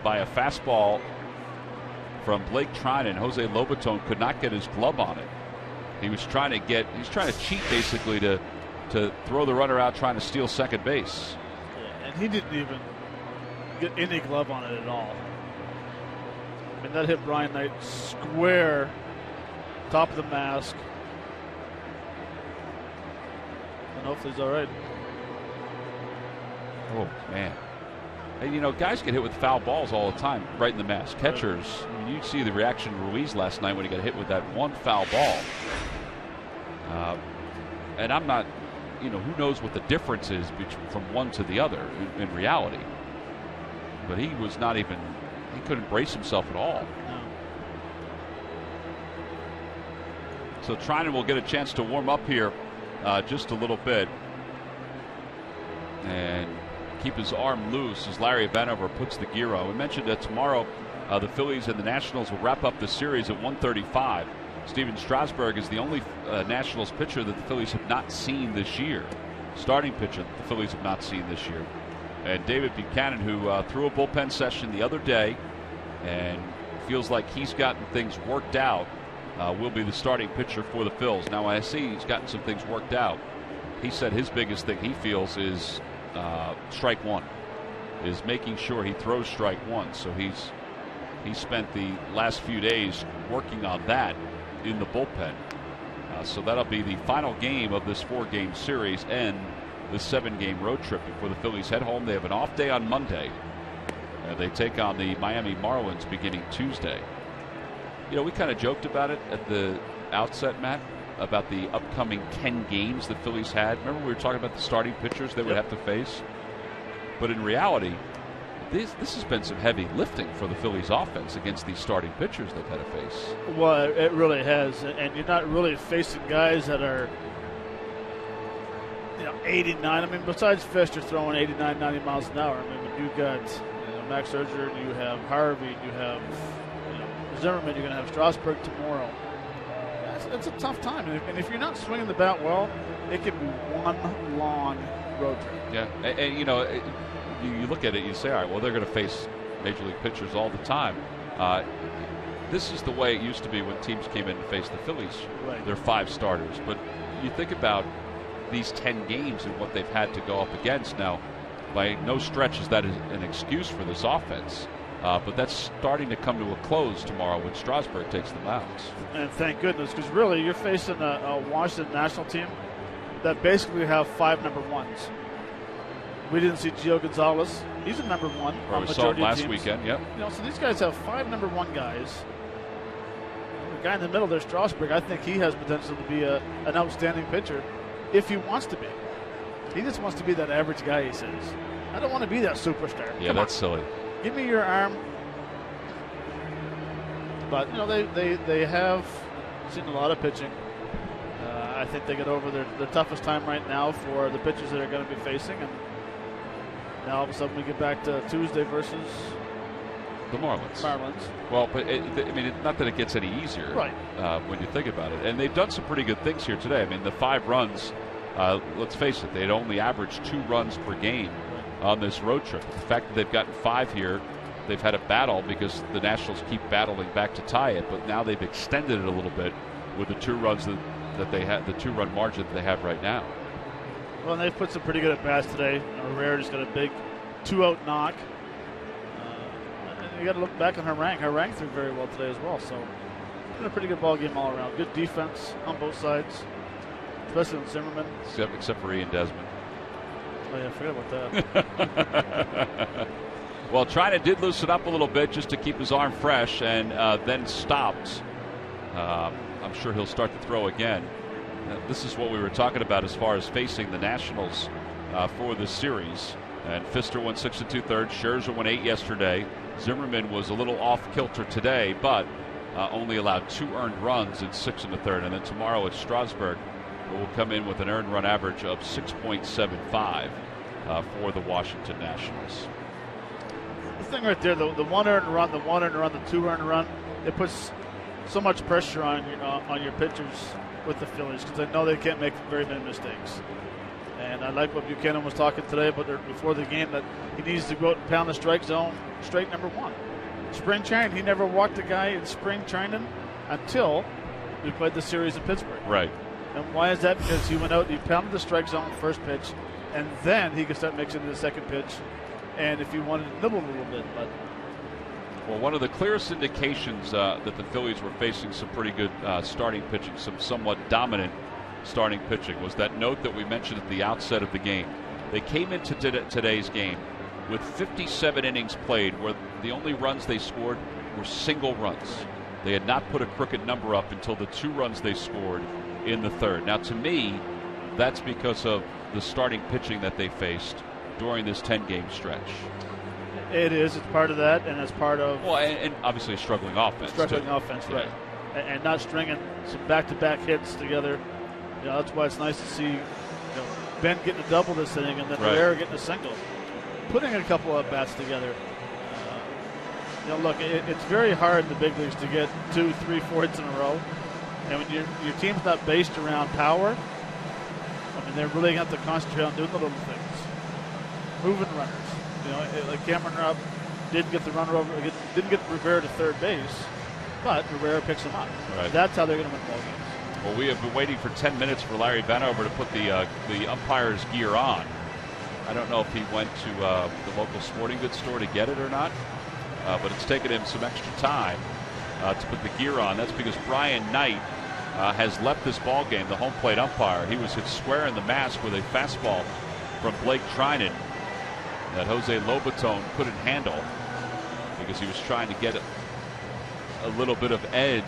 Speaker 1: by a fastball from Blake Trinan. Jose Lobaton could not get his glove on it. He's trying to cheat basically to to throw the runner out trying to steal second base.
Speaker 3: And he didn't even get any glove on it at all. I mean, that hit Brian Knight square, top of the mask. And hopefully he's all right.
Speaker 1: Oh, man. And, you know, guys get hit with foul balls all the time, right in the mask. Catchers, I mean, you see the reaction of Ruiz last night when he got hit with that one foul ball. And I'm not, you know, who knows what the difference is from one to the other in reality. But he was not even, he couldn't brace himself at all.
Speaker 3: No.
Speaker 1: So Trinan will get a chance to warm up here just a little bit and keep his arm loose as Larry Vanover puts the gear on. We mentioned that tomorrow the Phillies and the Nationals will wrap up the series at 1:35. Steven Strasburg is the only Nationals pitcher that the Phillies have not seen this year. Starting pitcher that the Phillies have not seen this year. And David Buchanan, who threw a bullpen session the other day and feels like he's gotten things worked out, will be the starting pitcher for the Phils. Now, I see he's gotten some things worked out. He said his biggest thing he feels is strike one, is making sure he throws strike one. So he spent the last few days working on that in the bullpen. So that'll be the final game of this 4-game series and the 7-game road trip before the Phillies head home. They have an off day on Monday. They take on the Miami Marlins beginning Tuesday. You know, we kind of joked about it at the outset, Matt, about the upcoming 10 games the Phillies had. Remember we were talking about the starting pitchers they would have to face? But in reality, this has been some heavy lifting for the Phillies offense against these starting pitchers they've had to face.
Speaker 3: Well, it really has. And you're not really facing guys that are, 89. I mean, besides Fish, you're throwing 89, 90 miles an hour. I mean, when you got Max Scherzer, you have Harvey, you have Zimmerman, you're going to have Strasburg tomorrow. It's a tough time. And if you're not swinging the bat well, it can be one long road trip.
Speaker 1: Yeah, and you look at it, you say, all right, well, they're going to face major league pitchers all the time. This is the way it used to be when teams came in to face the Phillies.
Speaker 3: Right.
Speaker 1: They're 5 starters. But you think about these 10 games and what they've had to go up against. Now, by no stretch is that an excuse for this offense. But that's starting to come to a close tomorrow when Strasburg takes the mound.
Speaker 3: And thank goodness, because really you're facing a Washington national team that basically have 5 number ones. We didn't see Gio Gonzalez. He's a number 1.
Speaker 1: Or we saw him last weekend, yep.
Speaker 3: So these guys have 5 number 1 guys. The guy in the middle there, Strasburg, I think he has potential to be an outstanding pitcher if he wants to be. He just wants to be that average guy, he says. I don't want to be that superstar.
Speaker 1: Yeah, that's silly.
Speaker 3: Give me your arm. But, they have seen a lot of pitching. I think they get over their toughest time right now for the pitchers that are going to be facing. And now all of a sudden we get back to Tuesday versus
Speaker 1: the Marlins.
Speaker 3: Well,
Speaker 1: but not that it gets any easier,
Speaker 3: right?
Speaker 1: When you think about it, and they've done some pretty good things here today. I mean, the 5 runs. Let's face it, they'd only averaged 2 runs per game on this road trip. The fact that they've gotten 5 here, they've had a battle because the Nationals keep battling back to tie it. But now they've extended it a little bit with the 2 runs that they have, the 2-run margin that they have right now.
Speaker 3: Well, and they've put some pretty good at bats today. Herrera just got a big 2-out knock. And you got to look back on Harang. Harang threw very well today as well. So, it's been a pretty good ball game all around. Good defense on both sides, especially on Zimmerman.
Speaker 1: Except for Ian Desmond.
Speaker 3: Oh, yeah, I forgot about that.
Speaker 1: Well, Trinan did loosen up a little bit just to keep his arm fresh and then stopped. I'm sure he'll start to throw again. This is what we were talking about as far as facing the Nationals for this series. And Pfister went 6 2/3. Scherzer went 8 yesterday. Zimmerman was a little off kilter today, but only allowed 2 earned runs in 6 1/3. And then tomorrow it's Strasburg, who will come in with an earned run average of 6.75 for the Washington Nationals.
Speaker 3: The thing right there, the 1 earned run, the 1 earned run, the 2 earned run, it puts so much pressure on your pitchers with the Phillies because they know they can't make very many mistakes. And I like what Buchanan was talking today about before the game, that he needs to go out and pound the strike zone straight number 1. Spring training, he never walked a guy in spring training until we played the series in Pittsburgh.
Speaker 1: Right.
Speaker 3: And why is that? Because he went out and he pounded the strike zone first pitch, and then he could start mixing the second pitch. And if he wanted to nibble a little bit, but.
Speaker 1: Well, one of the clearest indications that the Phillies were facing some pretty good starting pitching, some somewhat dominant starting pitching, was that note that we mentioned at the outset of the game. They came into today's game with 57 innings played, where the only runs they scored were single runs. They had not put a crooked number up until the 2 runs they scored in the third. Now, to me, that's because of the starting pitching that they faced during this 10-game stretch.
Speaker 3: It is. It's part of that, and it's part of...
Speaker 1: Well, and obviously a struggling offense,
Speaker 3: right. And not stringing some back-to-back hits together. That's why it's nice to see Ben getting a double this inning and then Rivera getting a single. Putting a couple of bats together. Look, it's very hard in the big leagues to get 2, 3, 4 hits in a row. And when your team's not based around power, I mean, they're really going to have to concentrate on doing the little things. Moving runners. Like Cameron Rupp didn't get the runner over, didn't get Rivera to third base, but Rivera picks him up. Right. That's how they're going to win ball games.
Speaker 1: Well, we have been waiting for 10 minutes for Larry Vanover to put the umpire's gear on. I don't know if he went to the local sporting goods store to get it or not, but it's taken him some extra time to put the gear on. That's because Brian Knight has left this ball game, the home plate umpire. He was hit square in the mask with a fastball from Blake Trinan that Jose Lobaton couldn't handle because he was trying to get a little bit of an edge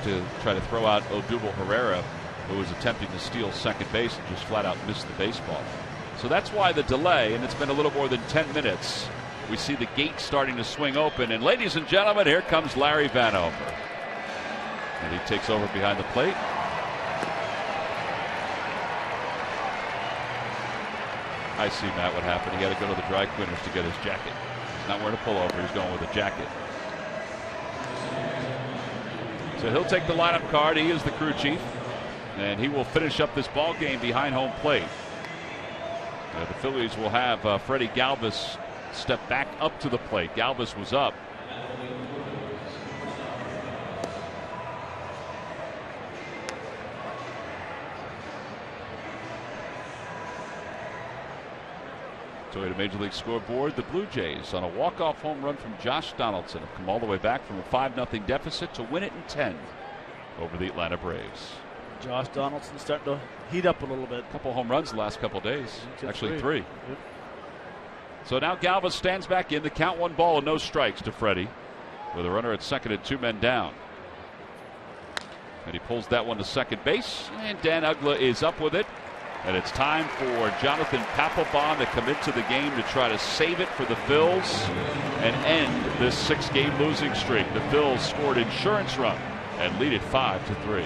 Speaker 1: to try to throw out Odubel Herrera, who was attempting to steal second base and just flat out missed the baseball. So that's why the delay, and it's been a little more than 10 minutes. We see the gate starting to swing open, and ladies and gentlemen, here comes Larry Vanover. And he takes over behind the plate. I see, Matt, what happened. He had to go to the dry cleaners to get his jacket. He's not wearing a pullover. He's going with a jacket. So he'll take the lineup card. He is the crew chief, and he will finish up this ball game behind home plate. The Phillies will have Freddie Galvis step back up to the plate. Galvis was up. So at a Major League scoreboard, the Blue Jays on a walk-off home run from Josh Donaldson have come all the way back from a 5-0 deficit to win it in 10 over the Atlanta Braves.
Speaker 3: Josh Donaldson starting to heat up a little bit.
Speaker 1: A couple home runs the last couple days. Actually 3.
Speaker 3: Yep.
Speaker 1: So now Galvis stands back in. The count 1 ball and no strikes to Freddie with a runner at second and 2 men down. And he pulls that one to second base, and Dan Uggla is up with it. And it's time for Jonathan Papelbon to come into the game to try to save it for the Phils and end this 6-game losing streak. The Phils scored insurance run and lead it 5-3.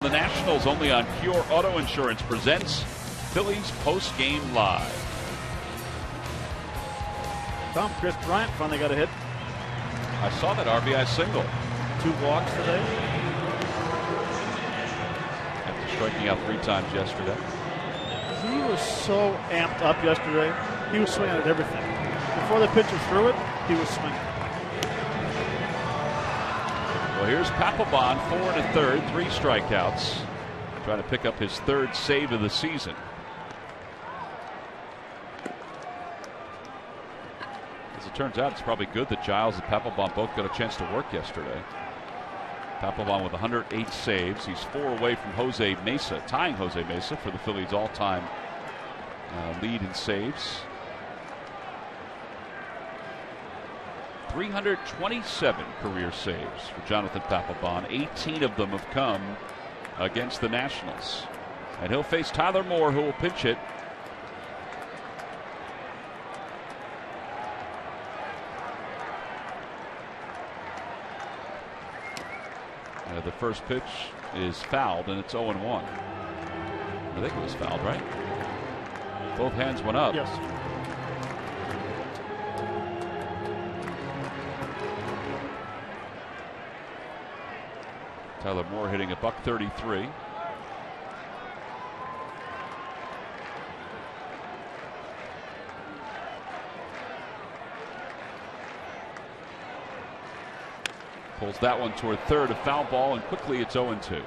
Speaker 1: The Nationals, only on Pure Auto Insurance, presents Phillies Post-Game Live.
Speaker 3: Chris Bryant finally got a hit.
Speaker 1: I saw that RBI single.
Speaker 3: 2 walks today.
Speaker 1: After striking out 3 times yesterday.
Speaker 3: He was so amped up yesterday. He was swinging at everything. Before the pitcher threw it, he was swinging.
Speaker 1: Well, here's Papelbon, 4 1/3, 3 strikeouts. Trying to pick up his 3rd save of the season. As it turns out, it's probably good that Giles and Papelbon both got a chance to work yesterday. Papelbon with 108 saves. He's 4 away from Jose Mesa, tying Jose Mesa for the Phillies' all-time lead in saves. 327 career saves for Jonathan Papelbon. 18 of them have come against the Nationals. And he'll face Tyler Moore, who will pinch hit. The first pitch is fouled, and it's 0-1. I think it was fouled, right? Both hands went up.
Speaker 3: Yes.
Speaker 1: Tyler Moore hitting a $133. Pulls that one toward third, a foul ball, and quickly it's 0-2.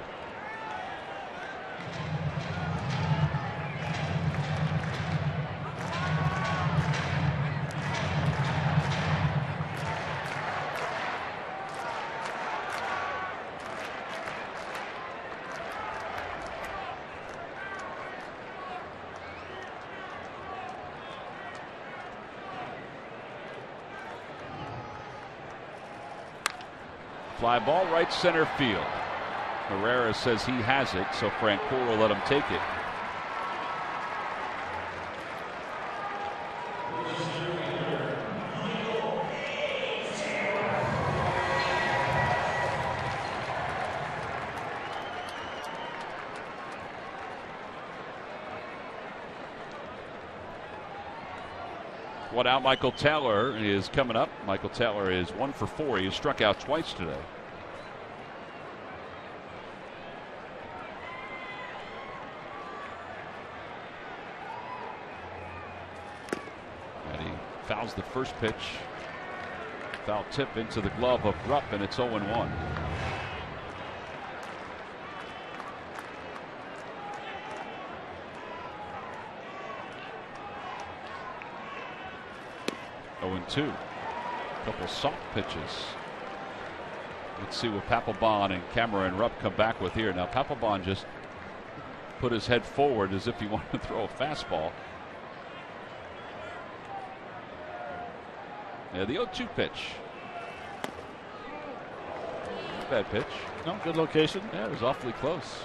Speaker 1: Fly ball right center field. Herrera says he has it, so Francoeur will let him take it. One out, Michael Taylor is coming up. Michael Taylor is 1 for 4. He has struck out twice today. And he fouls the first pitch. Foul tip into the glove of Rupp, and it's 0-1. Two. Couple soft pitches. Let's see what Papelbon and Cameron Rupp come back with here. Now Papelbon just put his head forward as if he wanted to throw a fastball. Yeah, the 0-2 pitch. Not a bad pitch.
Speaker 3: No, good location.
Speaker 1: Yeah, it was awfully close.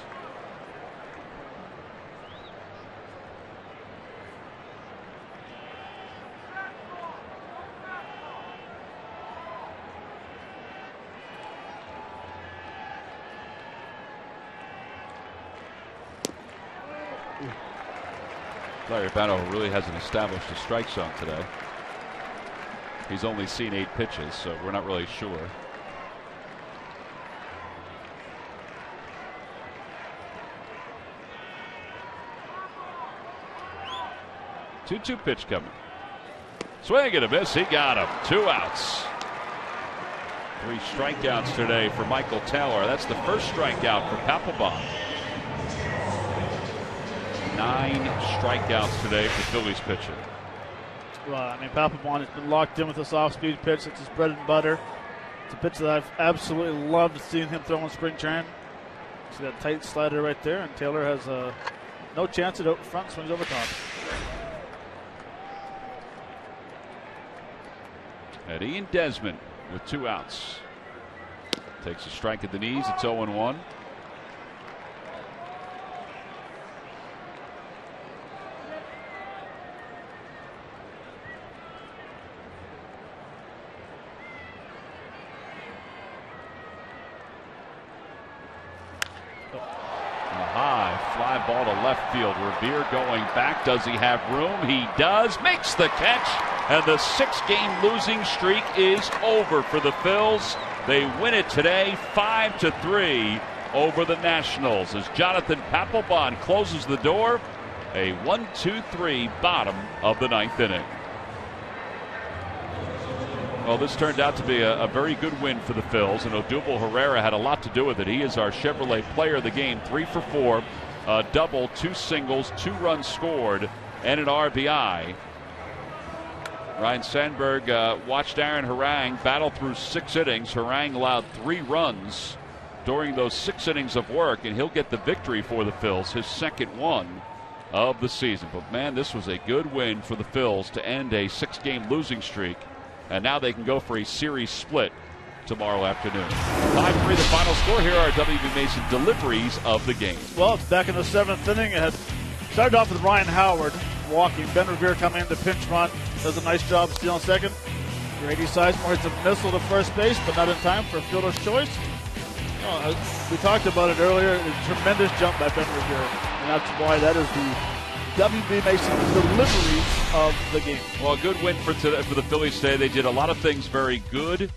Speaker 1: Larry Battle really hasn't established a strike zone today. He's only seen 8 pitches, so we're not really sure. Two pitch coming. Swing and a miss. He got him. 2 outs. 3 strikeouts today for Michael Taylor. That's the first strikeout for Papelbon. 9 strikeouts today for Phillies pitching.
Speaker 3: Well, I mean, Papelbon has been locked in with this off-speed pitch. It's his bread and butter. It's a pitch that I've absolutely loved seeing him throw in spring training. See that tight slider right there, and Taylor has no chance at out front, swings over top.
Speaker 1: And Ian Desmond with 2 outs. Takes a strike at the knees. It's 0-1. Ball to left field. Revere going back. Does he have room? He does. Makes the catch. And the 6-game losing streak is over for the Phils. They win it today 5-3 over the Nationals as Jonathan Papelbon closes the door A 1-2-3 bottom of the 9th inning. Well, this turned out to be a very good win for the Phils, and Odubel Herrera had a lot to do with it. He is our Chevrolet player of the game, 3 for 4, a double, 2 singles, 2 runs scored, and an RBI. Ryan Sandberg watched Aaron Harang battle through 6 innings. Harang allowed 3 runs during those 6 innings of work, and he'll get the victory for the Phils, his second one of the season. But, man, this was a good win for the Phils to end a 6-game losing streak, and now they can go for a series split tomorrow afternoon. 5-3 the final score. Here are WB Mason deliveries of the game.
Speaker 3: Well, it's back in the 7th inning. It had started off with Ryan Howard walking. Ben Revere coming in to pinch run. Does a nice job stealing second. Grady Sizemore hits a missile to first base, but not in time for a fielder's choice. We talked about it earlier. A tremendous jump by Ben Revere, and that's why that is the WB Mason delivery of the game.
Speaker 1: Well, a good win for the Phillies today. They did a lot of things very good,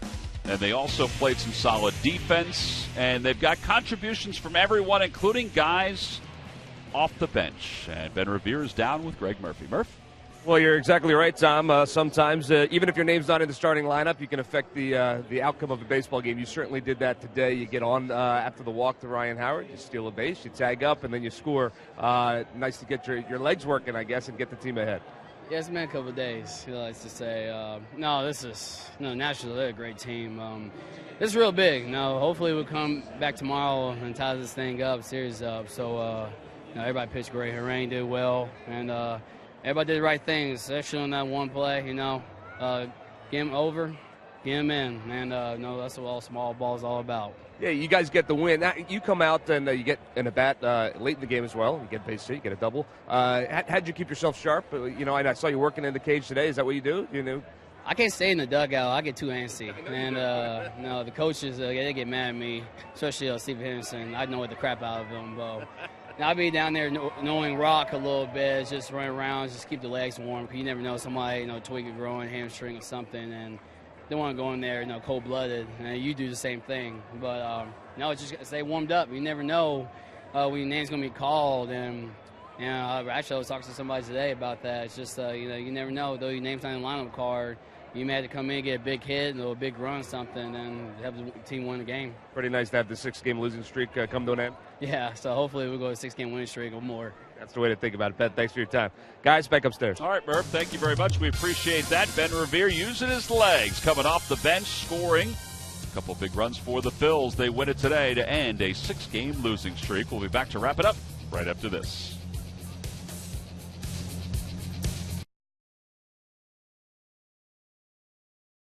Speaker 1: and they also played some solid defense, and they've got contributions from everyone, including guys off the bench. And Ben Revere is down with Greg Murphy. Murph?
Speaker 4: Well, you're exactly right, Tom. Sometimes, even if your name's not in the starting lineup, you can affect the outcome of a baseball game. You certainly did that today. You get on after the walk to Ryan Howard, you steal a base, you tag up, and then you score. Nice to get your legs working, I guess, and get the team ahead.
Speaker 5: Yeah, it's been a couple of days. He likes to say, Nationals, they're a great team. This is real big. Hopefully we'll come back tomorrow and tie this thing up, series up. So, everybody pitched great. Harang did well, and everybody did the right things, especially on that one play. Get him over, get him in, and that's what all small ball is all about.
Speaker 4: Yeah, you guys get the win. Now, you come out and you get in a bat late in the game as well. You get base hit, you get a double. How'd you keep yourself sharp? I saw you working in the cage today. Is that what you do?
Speaker 5: I can't stay in the dugout. I get too antsy. And, the coaches, they get mad at me, especially Stephen Henderson. I know the crap out of him. But I'll be down there knowing rock a little bit, just run around, just keep the legs warm. Because you never know, somebody, tweak a groin, hamstring or something, and they want to go in there, cold-blooded, and you do the same thing. But, just stay warmed up. You never know when your name's going to be called. And actually, I was talking to somebody today about that. It's just, you never know. Though your name's not in the lineup card, you may have to come in and get a big hit or a big run or something and have the team win the game.
Speaker 4: Pretty nice to have the 6-game losing streak come to an end.
Speaker 5: Yeah, so hopefully we'll go a 6-game winning streak or more.
Speaker 4: That's the way to think about it. Ben, thanks for your time. Guys, back upstairs.
Speaker 1: All right, Murph, thank you very much. We appreciate that. Ben Revere using his legs, coming off the bench, scoring. A couple big runs for the Phils. They win it today to end a 6-game losing streak. We'll be back to wrap it up right after this.